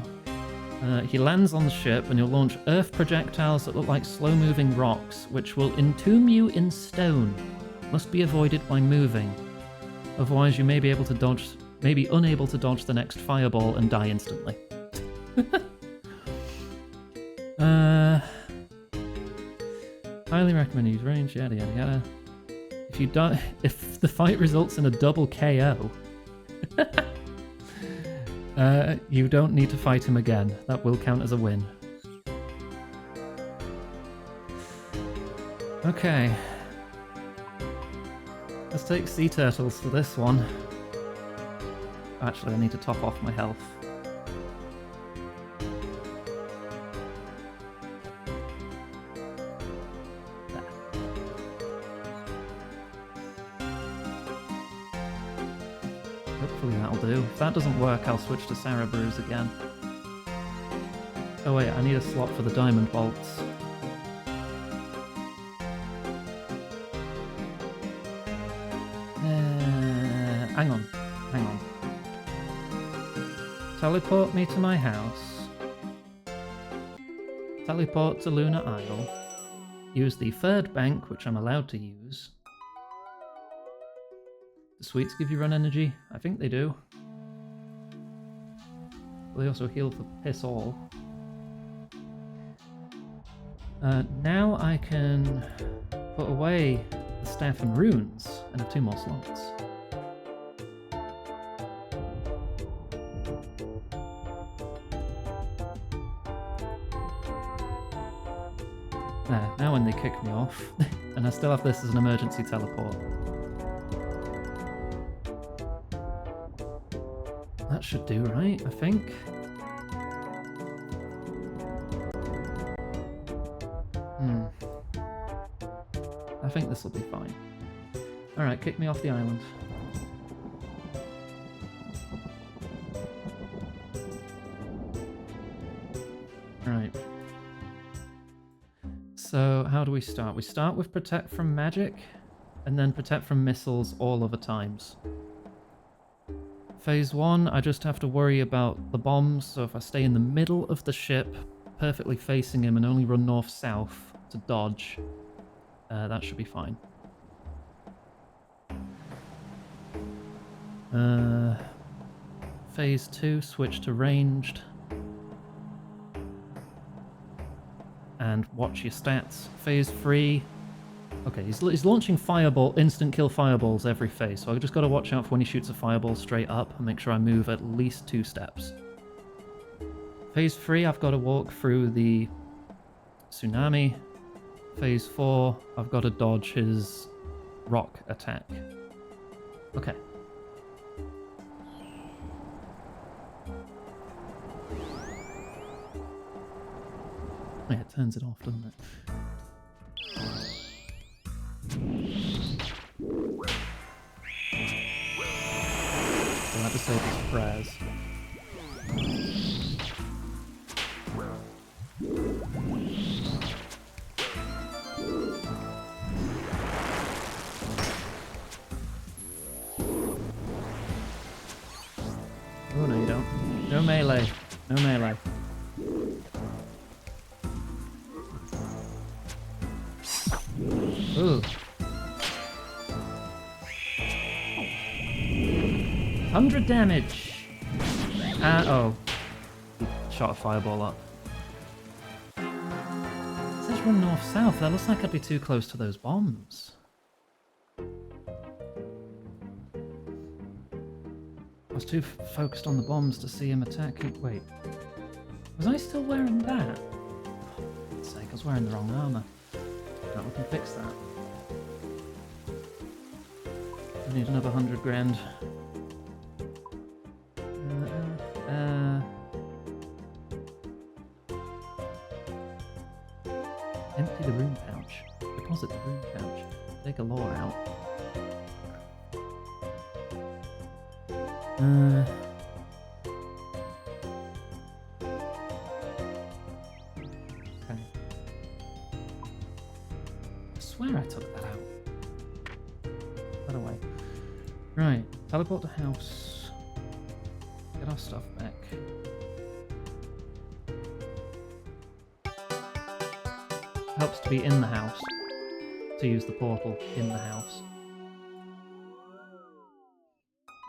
He lands on the ship and you'll launch earth projectiles that look like slow-moving rocks, which will entomb you in stone. Must be avoided by moving. Otherwise you may be unable to dodge the next fireball and die instantly. Highly recommend use range, yada yada yada. If you die, if the fight results in a double KO, you don't need to fight him again. That will count as a win. Okay. Let's take sea turtles for this one. Actually, I need to top off my health. Hopefully that'll do. If that doesn't work, I'll switch to Sarah Brews again. Oh wait, I need a slot for the diamond bolts. Hang on. Teleport me to my house. Teleport to Lunar Isle. use the third bank, which I'm allowed to use. The sweets give you run energy? I think they do. They also heal for piss all. Now I can put away the staff and runes and have 2 more slots. There, now when they kick me off, and I still have this as an emergency teleport. That should do, right? I think. I think this will be fine. Alright, kick me off the island. Right. So, how do we start? We start with protect from magic, and then protect from missiles all other times. Phase 1, I just have to worry about the bombs, so if I stay in the middle of the ship, perfectly facing him, and only run north-south to dodge, that should be fine. Phase 2, switch to ranged. And watch your stats. Phase 3. Okay, he's launching fireball, instant kill fireballs every phase, so I just got to watch out for when he shoots a fireball straight up and make sure I move at least 2 steps. Phase 3, I've got to walk through the tsunami. Phase 4, I've got to dodge his rock attack. Okay. Yeah, it turns it off, doesn't it? So that disables prayers. Oh no you don't. No melee. No melee. Ooh. 100 damage! Oh. Shot a fireball up. It says run north-south. That looks like I'd be too close to those bombs. I was too focused on the bombs to see him attacking. Wait. Was I still wearing that? For God's sake, I was wearing the wrong armor. No, we can fix that. I need another 100 grand. Empty the rune pouch. Deposit the rune pouch. Take a lore out. Okay. I swear I took that out. Put away. Right. Teleport to house. Get our stuff back. Helps to be in the house. To use the portal in the house.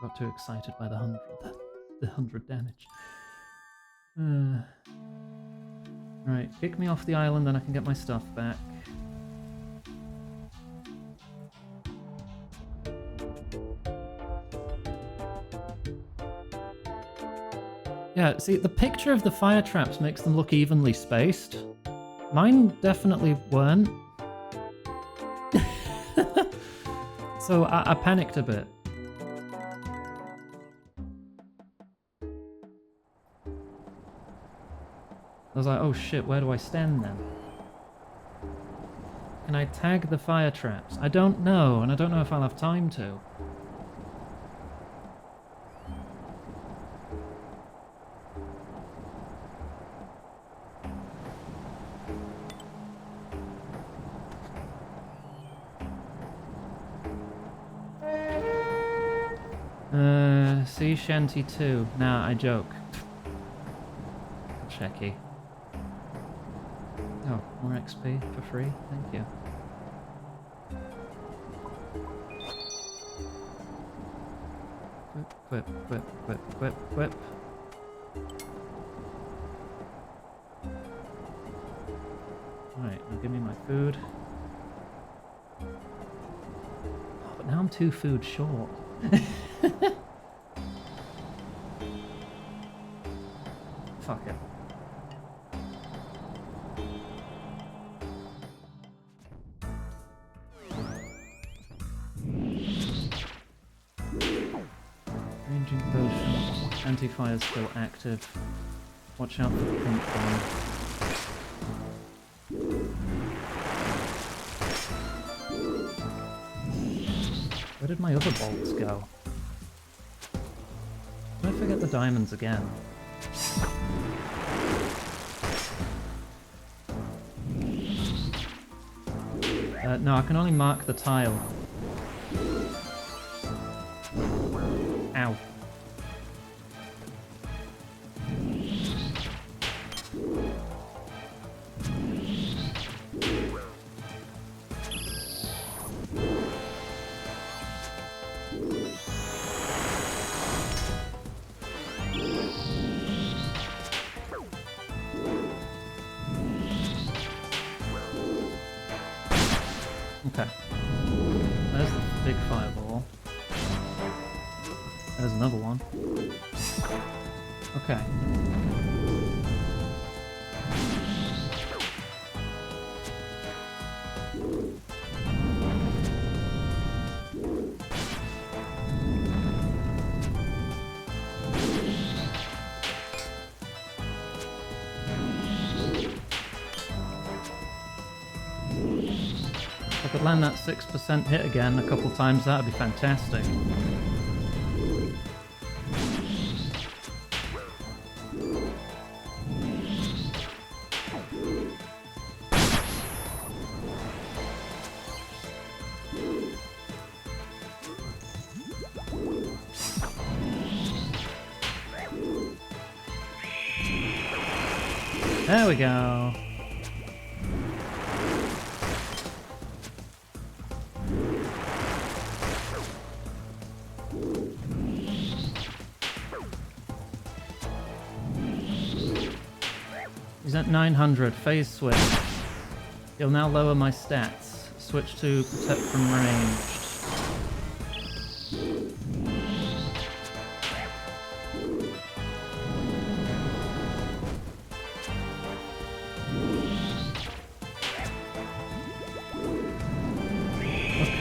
Got too excited by the 100 damage. Right, kick me off the island, then I can get my stuff back. Yeah, see, the picture of the fire traps makes them look evenly spaced. Mine definitely weren't. So I panicked a bit. I was like, oh shit, where do I stand then? Can I tag the fire traps? I don't know, and I don't know if I'll have time to. Sea Shanty 2. Nah, I joke. Checky. Oh, more XP for free? Thank you. Whip, whip, whip, whip, whip. Right, now give me my food. Oh, but now I'm 2 food short. Fuck it. Ranging potion. Anti-fire is still active. Watch out for the pink one. Where did my other bolts go? Did I forget the diamonds again? No, I can only mark the tile. Ow. Okay. There's the big fireball. There's another one. Okay. If I could land that 6% hit again a couple times, that'd be fantastic. There we go. He's at 900, phase switch. He'll now lower my stats. Switch to protect from ranged.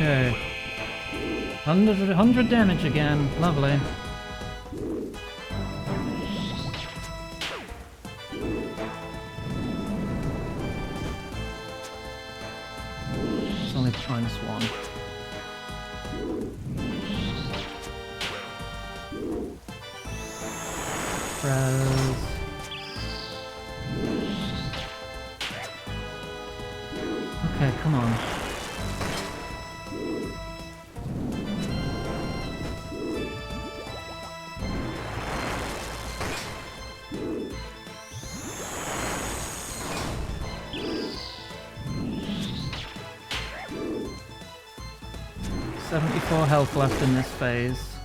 Okay. 100 damage again. Lovely. It's only -1. Press. Okay, come on. .74 health left in this phase.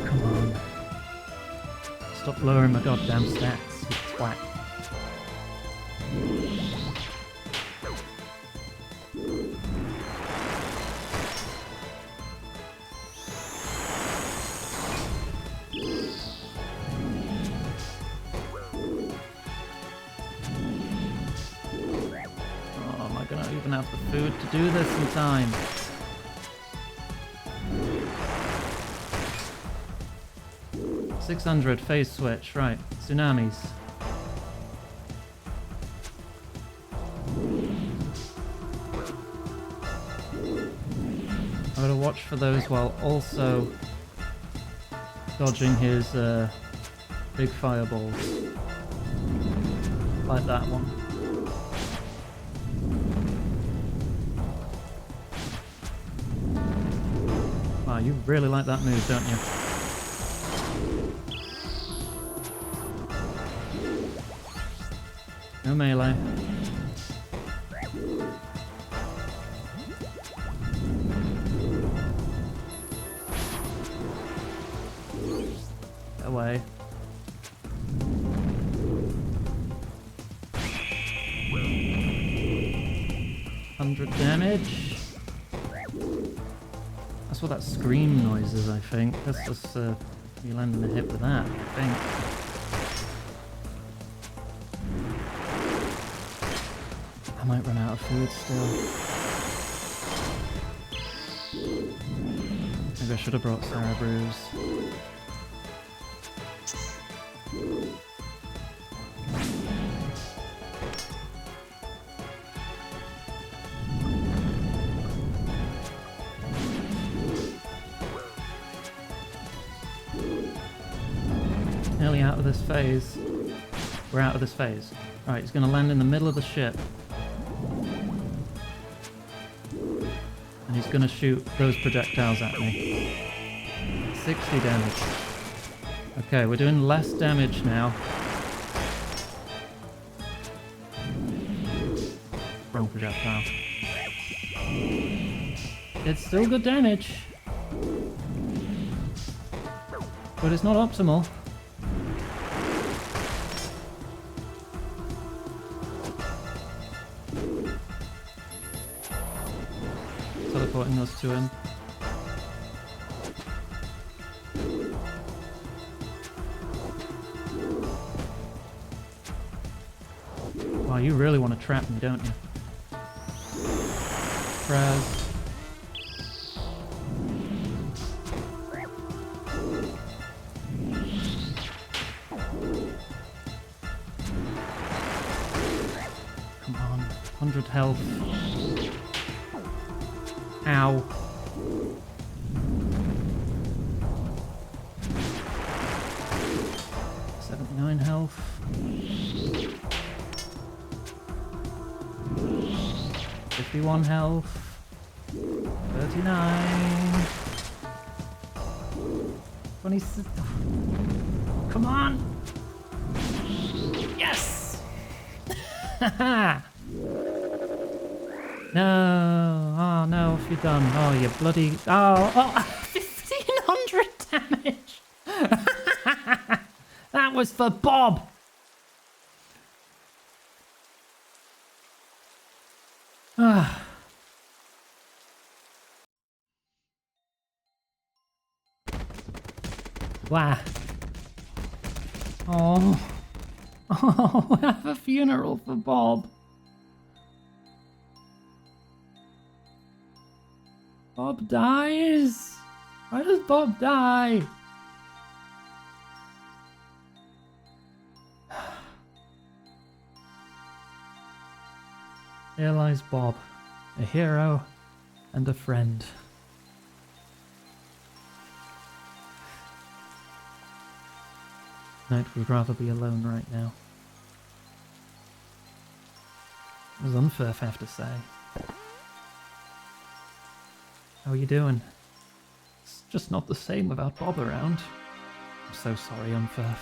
Come on. Stop lowering my goddamn stats, you twat. Even have the food to do this in time. .600 phase switch, right? Tsunamis. I gotta watch for those while also dodging his big fireballs, like that one. you really like that move, don't you? No melee. Get away. Damage. That's what that scream noise is, I think. That's just you landing a hit with that, I think. I might run out of food still. Maybe I should have brought Sarah Brews. Nearly out of this phase. We're out of this phase. Alright, he's going to land in the middle of the ship. And he's going to shoot those projectiles at me. 60 damage. Okay, we're doing less damage now. Wrong projectile. It's still good damage. But it's not optimal. Teleporting those two in. Wow, you really want to trap me, don't you? Raz. Come on, 100 health. Ow. $79 health. 51 health. 39. 26. Come on! Yes! No, oh no, what have you done? Oh, you bloody, oh, 1500 damage! That was for Bob! Wow. Oh, have a funeral for Bob. Bob dies? Why does Bob die? Here lies Bob, a hero and a friend. Knight would rather be alone right now. It was unfair, I have to say. How are you doing? It's just not the same without Bob around. I'm so sorry, Unferth.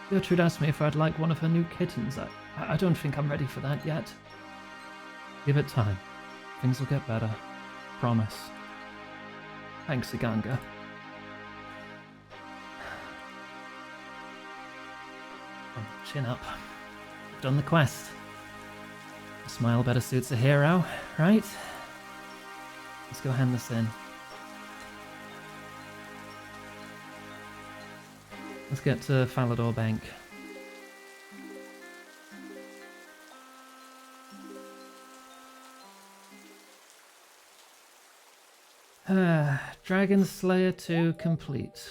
Gertrude asked me if I'd like one of her new kittens. I don't think I'm ready for that yet. Give it time. Things will get better. Promise. Thanks, Iganga. Chin up. We've done the quest. A smile better suits a hero, right? Let's go hand this in. Let's get to Falador Bank. Dragon Slayer 2 complete.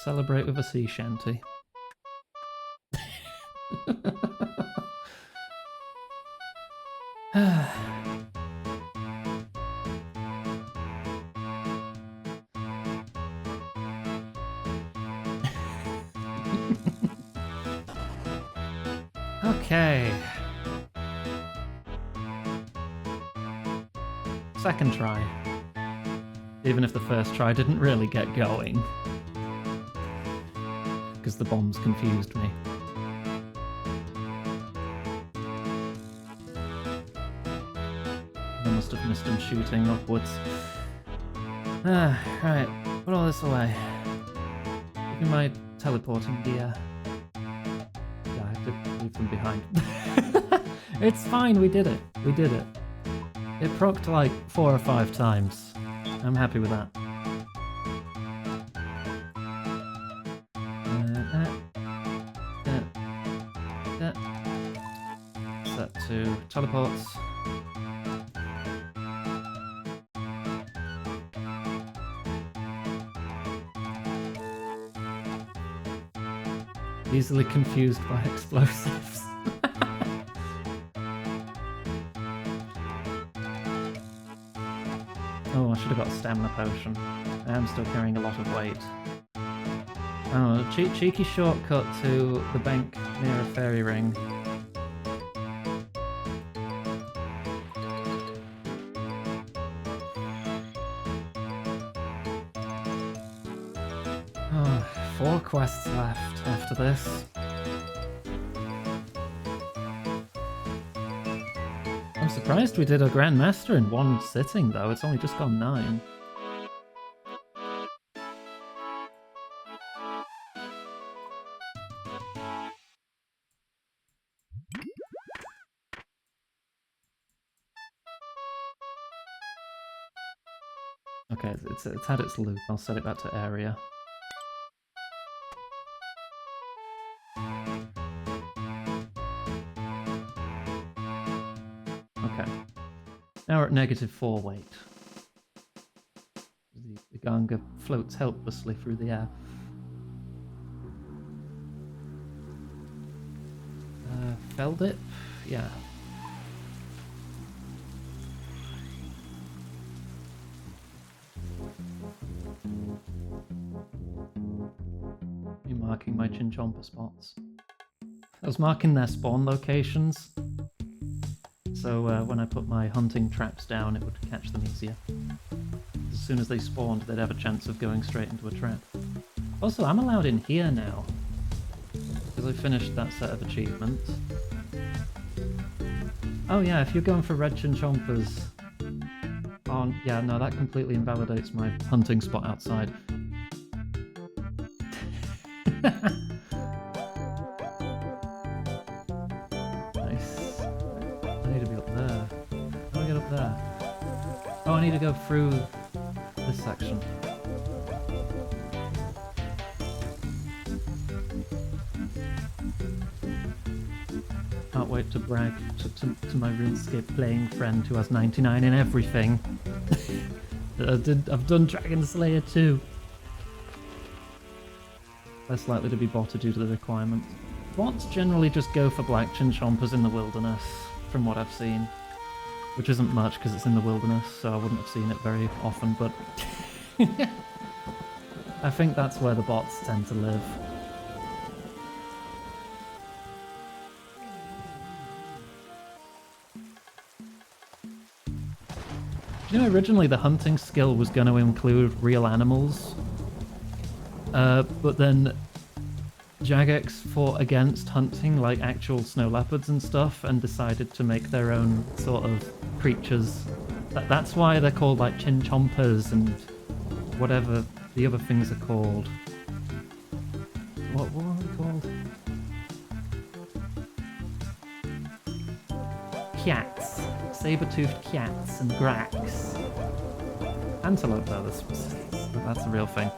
Celebrate with a sea shanty. Okay. second try. Even if the first try didn't really get going. Because the bombs confused me. I must have missed him shooting upwards. Right. Put all this away. Give me my teleporting gear. Yeah, I have to leave them behind. It's fine, we did it. We did it. It procced like 4 or 5 times. I'm happy with that. Set to teleports. Easily confused by explosives. Oh, I should have got a stamina potion. I am still carrying a lot of weight. Oh, cheeky shortcut to the bank near a fairy ring. Oh, 4 quests left after this. I'm surprised we did a Grandmaster in one sitting, though. It's only just gone 9. Okay, it's had its loop. I'll set it back to area. Okay. Now we're at -4 weight. The Ganga floats helplessly through the air. Fell dip? Yeah. I'm marking my Chinchompa spots. I was marking their spawn locations, so when I put my hunting traps down, it would catch them easier. As soon as they spawned, they'd have a chance of going straight into a trap. Also, I'm allowed in here now, because I finished that set of achievements. Oh yeah, if you're going for red Chinchompas on... Yeah, no, that completely invalidates my hunting spot outside. Nice. I need to be up there. How do I get up there? Oh, I need to go through this section. Can't wait to brag to my RuneScape playing friend who has 99 in everything. I've done Dragon Slayer too. Less likely to be botted due to the requirement. Bots generally just go for black Chinchompas in the wilderness, from what I've seen. Which isn't much because it's in the wilderness, so I wouldn't have seen it very often, but... I think that's where the bots tend to live. You know, originally the hunting skill was going to include real animals, but then Jagex fought against hunting like actual snow leopards and stuff and decided to make their own sort of creatures. That's why they're called like Chinchompas and whatever the other things are called. What are they called? Cats. Saber-toothed cats and grax. Antelope though, that's a real thing.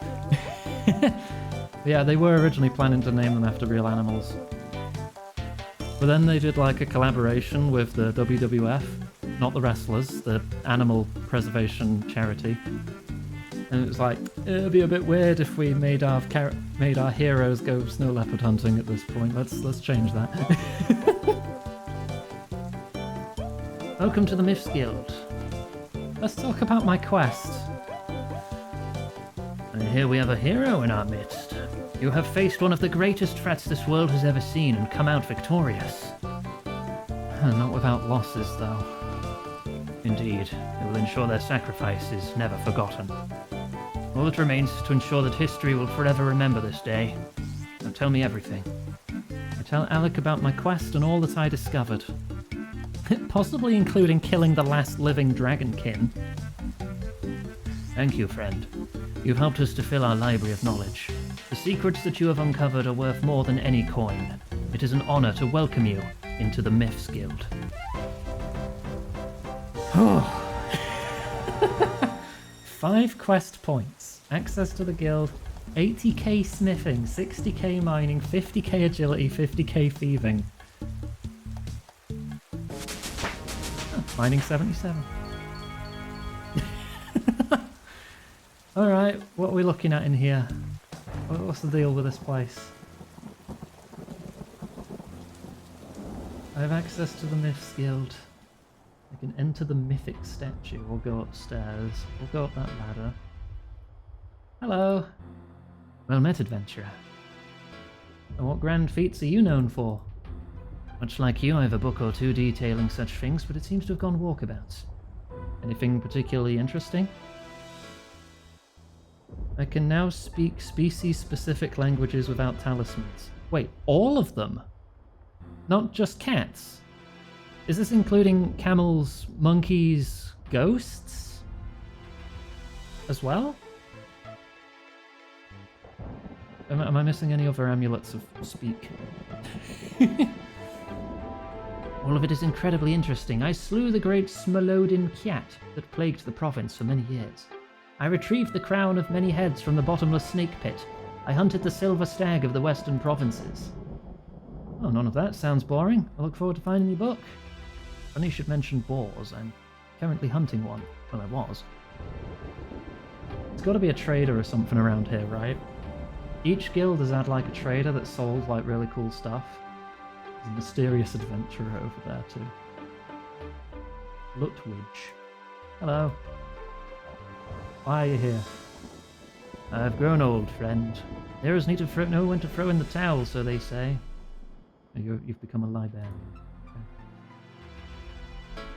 Yeah, they were originally planning to name them after real animals. But then they did like a collaboration with the WWF, not the wrestlers, the animal preservation charity. And it was like, it'd be a bit weird if we made our heroes go snow leopard hunting at this point. Let's change that. Welcome to the Myths Guild. Let's talk about my quest. And here we have a hero in our midst. You have faced one of the greatest threats this world has ever seen and come out victorious. Not without losses, though. Indeed, it will ensure their sacrifice is never forgotten. All that remains is to ensure that history will forever remember this day. Now tell me everything. I tell Alec about my quest and all that I discovered. Possibly including killing the last living dragonkin. Thank you, friend. You've helped us to fill our library of knowledge. The secrets that you have uncovered are worth more than any coin. It is an honor to welcome you into the Myths Guild. 5 quest points. Access to the guild. 80k smithing, 60k mining, 50k agility, 50k thieving. Oh, mining 77. Alright, what are we looking at in here? What's the deal with this place? I have access to the Myths Guild. I can enter the mythic statue or go upstairs. We'll go up that ladder. Hello. Well met, adventurer. And what grand feats are you known for? Much like you, I have a book or two detailing such things, but it seems to have gone walkabouts. Anything particularly interesting? I can now speak species-specific languages without talismans. Wait, all of them? Not just cats? Is this including camels, monkeys, ghosts? As well? Am I missing any other amulets of speak? All of it is incredibly interesting. I slew the great Smolodin cat that plagued the province for many years. I retrieved the crown of many heads from the bottomless snake pit. I hunted the silver stag of the western provinces. Oh, none of that sounds boring. I look forward to finding your book. Funny you should mention boars. I'm currently hunting one. Well, I was. There's got to be a trader or something around here, right? Each guild has had like a trader that sold like really cool stuff. There's a mysterious adventurer over there too. Lutwidge. Hello. Why are you here? I've grown old, friend. Heroes need to know when to throw in the towel, so they say. You've become a librarian. Okay.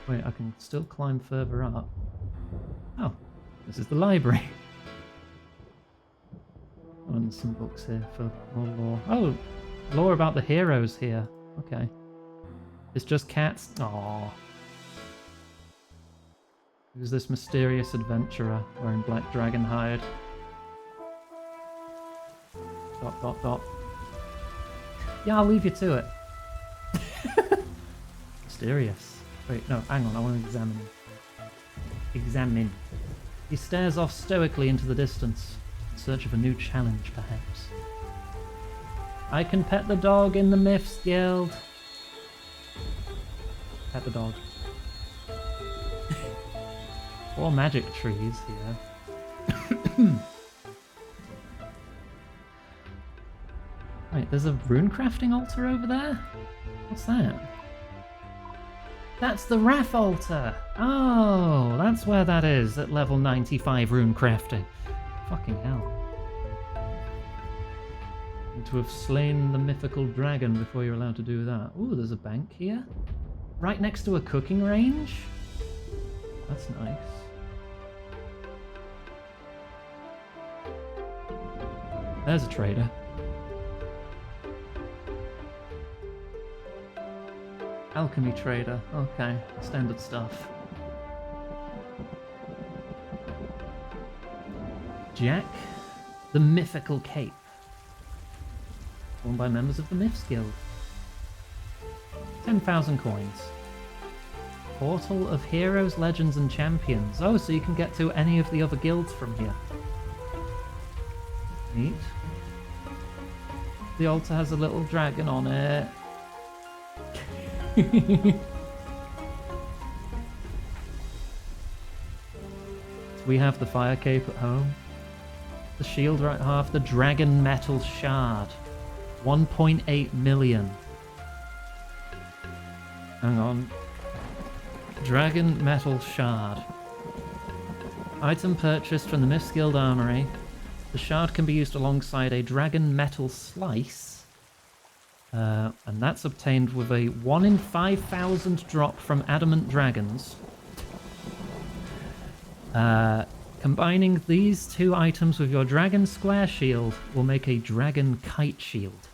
Wait, I can still climb further up. Oh, this is the library. Oh, and some books here for more lore. Oh, lore about the heroes here. Okay. It's just cats? Aww. Who's this mysterious adventurer wearing black dragon hide? ... Yeah, I'll leave you to it. Mysterious. Wait, no, hang on, I want to examine. Examine. He stares off stoically into the distance, in search of a new challenge, perhaps. I can pet the dog in the Myths Guild. Pet the dog. 4 magic trees here. Wait, there's a rune crafting altar over there? What's that? That's the Wrath altar! Oh, that's where that is, at level 95 rune crafting. Fucking hell. And to have slain the mythical dragon before you're allowed to do that. Ooh, there's a bank here. Right next to a cooking range? That's nice. There's a trader. Alchemy trader. Okay, standard stuff. Jack, the mythical cape. Worn by members of the Myths Guild. 10,000 coins. Portal of Heroes, Legends and Champions. Oh, so you can get to any of the other guilds from here. Neat. The altar has a little dragon on it. We have the fire cape at home. The shield right half. The dragon metal shard. 1.8 million. Hang on. Dragon metal shard. Item purchased from the Myths Guild Armory. The shard can be used alongside a dragon metal slice. And that's obtained with a 1 in 5,000 drop from adamant dragons. Combining these two items with your dragon square shield will make a dragon kite shield.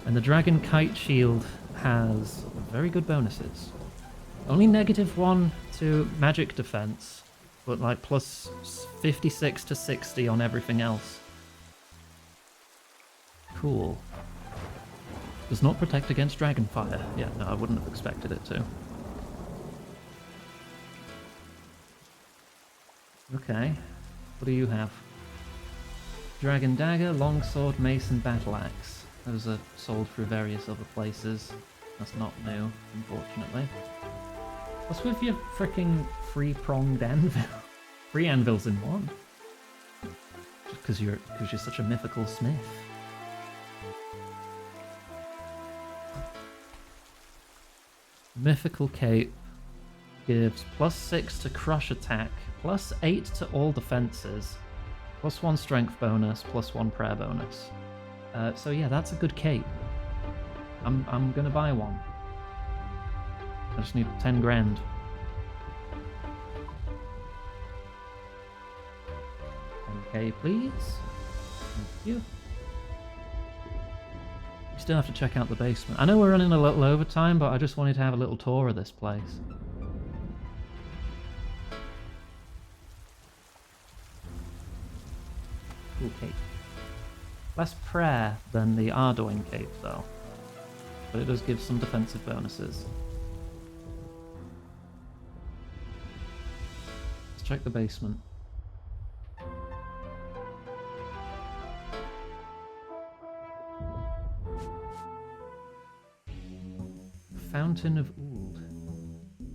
And the dragon kite shield has very good bonuses. Only -1 to magic defense, but like plus 56 to 60 on everything else. Cool. Does not protect against dragon fire. Yeah, no, I wouldn't have expected it to. Okay, what do you have? Dragon dagger, longsword, mace, and battle axe. Those are sold through various other places. That's not new, unfortunately. What's with your freaking three-pronged anvil? 3 anvils in one. Just because you're such a mythical smith. Mythical cape gives +6 to crush attack, +8 to all defenses, +1 strength bonus, +1 prayer bonus. So yeah, that's a good cape. I'm gonna buy one. I just need 10 grand. Okay, please. Thank you. You still have to check out the basement. I know we're running a little overtime, but I just wanted to have a little tour of this place. Cool cape. Less prayer than the Arduin cape, though. But it does give some defensive bonuses. Let's check the basement. Fountain of Ould.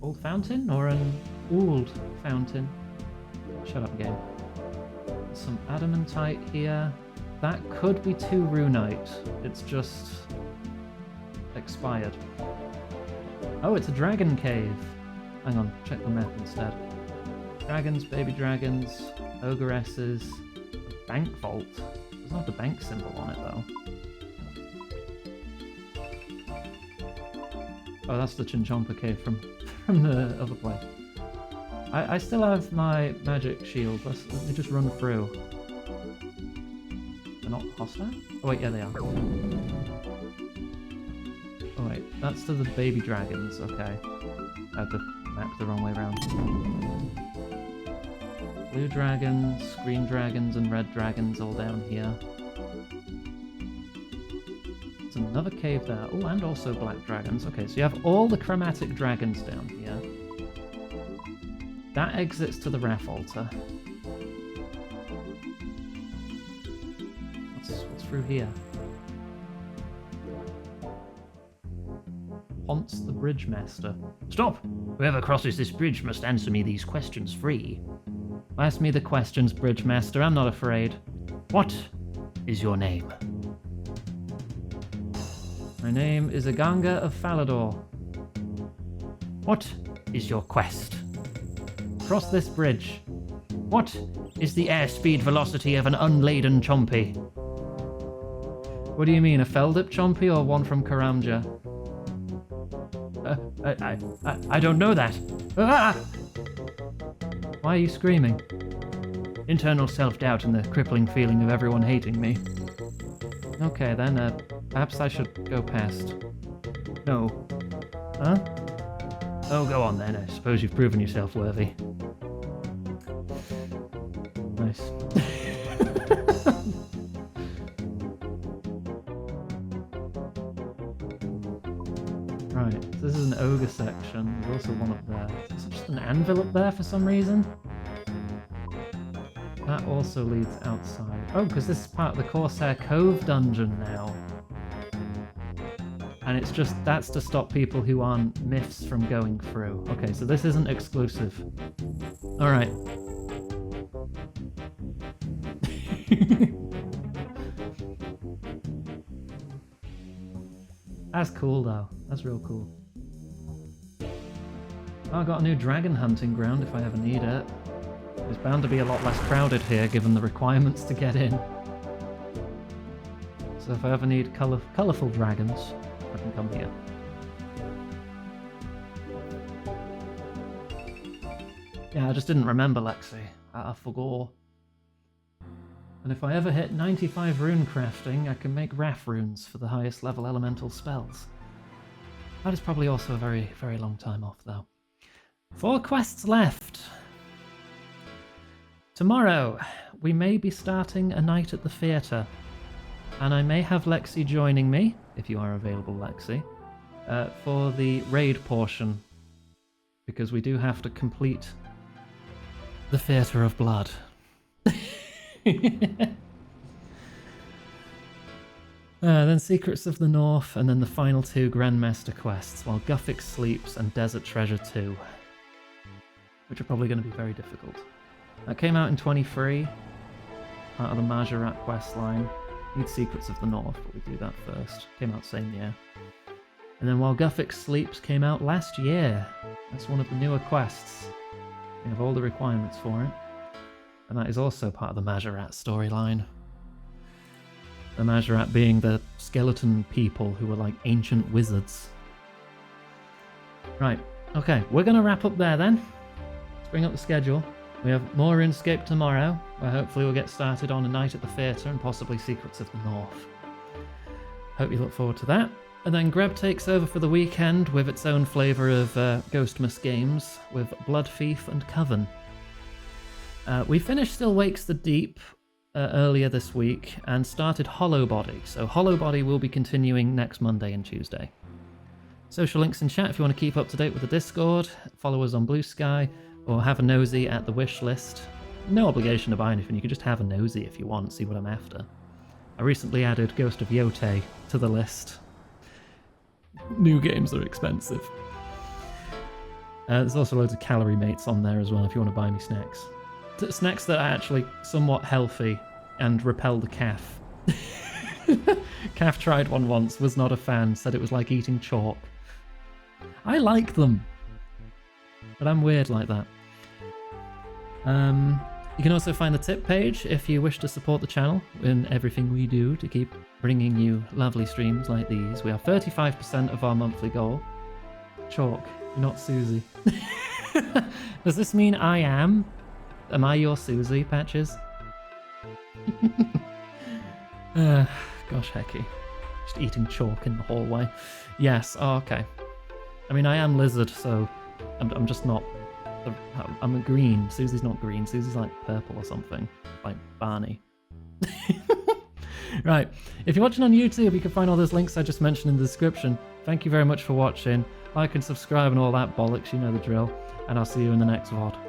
Old fountain or an old fountain? Shut up, game. Some adamantite here. That could be 2 runite. It's just expired. Oh, it's a dragon cave. Hang on, check the map instead. Dragons, baby dragons, ogresses, bank vault. Doesn't have the bank symbol on it though. Oh, that's the Chinchompa cave from the other place. I still have my magic shield. Let me just run through. They're not hostile? Oh wait, yeah they are. Oh wait, that's to the baby dragons, okay. I had the map the wrong way around. Blue dragons, green dragons, and red dragons all down here. There's another cave there. Oh, and also black dragons. Okay, so you have all the chromatic dragons down here. That exits to the Wrath Altar. What's through here? Haunts the Bridge Master. Stop! Whoever crosses this bridge must answer me these questions free. Ask me the questions, Bridge Master. I'm not afraid. What is your name? My name is Aganga of Falador. What is your quest? Cross this bridge. What is the airspeed velocity of an unladen chompy? What do you mean, a Feldip chompy or one from Karamja? I don't know that. Ah! Why are you screaming? Internal self-doubt and the crippling feeling of everyone hating me. Okay then, perhaps I should go past. No. Huh? Oh, go on then. I suppose you've proven yourself worthy. Nice. Right, so this is an ogre section. There's also one up there. Is there just an anvil up there for some reason? That also leads outside. Oh, because this is part of the Corsair Cove dungeon now. And it's just, that's to stop people who aren't myths from going through. Okay, so this isn't exclusive. Alright. That's cool though. That's real cool. Oh, I got a new dragon hunting ground if I ever need it. It's bound to be a lot less crowded here given the requirements to get in. So if I ever need colourful dragons, I can come here. Yeah, I just didn't remember, Lexi. I forgot. And if I ever hit 95 rune crafting, I can make Wrath runes for the highest level elemental spells. That is probably also a very, very long time off, though. 4 quests left. Tomorrow, we may be starting a night at the theatre. And I may have Lexi joining me, if you are available, Lexi, for the raid portion. Because we do have to complete the Theatre of Blood. Then Secrets of the North, and then the final 2 Grandmaster quests, while Guthix Sleeps and Desert Treasure 2, which are probably going to be very difficult. That came out in 23, part of the Majorat quest line. Need Secrets of the North, but we do that first. Came out same year. And then While Guthix Sleeps came out last year. That's one of the newer quests. We have all the requirements for it. And that is also part of the Majorat storyline. The Majorat being the skeleton people who were like ancient wizards. Right, okay, we're going to wrap up there then. Let's bring up the schedule. We have more RuneScape tomorrow, where hopefully we'll get started on A Night at the Theatre and possibly Secrets of the North. Hope you look forward to that. And then Greb takes over for the weekend with its own flavour of Ghostmas games with Blood Thief and Coven. We finished Still Wakes the Deep earlier this week and started Hollow Body. So Hollow Body will be continuing next Monday and Tuesday. Social links in chat if you want to keep up to date with the Discord, follow us on Blue Sky, or have a nosy at the wish list. No obligation to buy anything, you can just have a nosy if you want, see what I'm after. I recently added Ghost of Yotei to the list. New games are expensive. There's also loads of calorie mates on there as well if you want to buy me snacks. Snacks that are actually somewhat healthy and repel the calf. Calf tried one once, was not a fan, said it was like eating chalk. I like them, but I'm weird like that. You can also find the tip page if you wish to support the channel in everything we do to keep bringing you lovely streams like these. We are 35% of our monthly goal. Chalk, you're not Susie. Does this mean I am? Am I your Susie, Patches? Gosh, hecky. Just eating chalk in the hallway. Yes, oh, okay. I mean, I am lizard, so I'm just not... I'm a green. Susie's not green. Susie's like purple or something. Like Barney. Right. If you're watching on YouTube, you can find all those links I just mentioned in the description. Thank you very much for watching. Like and subscribe and all that bollocks, you know the drill. And I'll see you in the next VOD.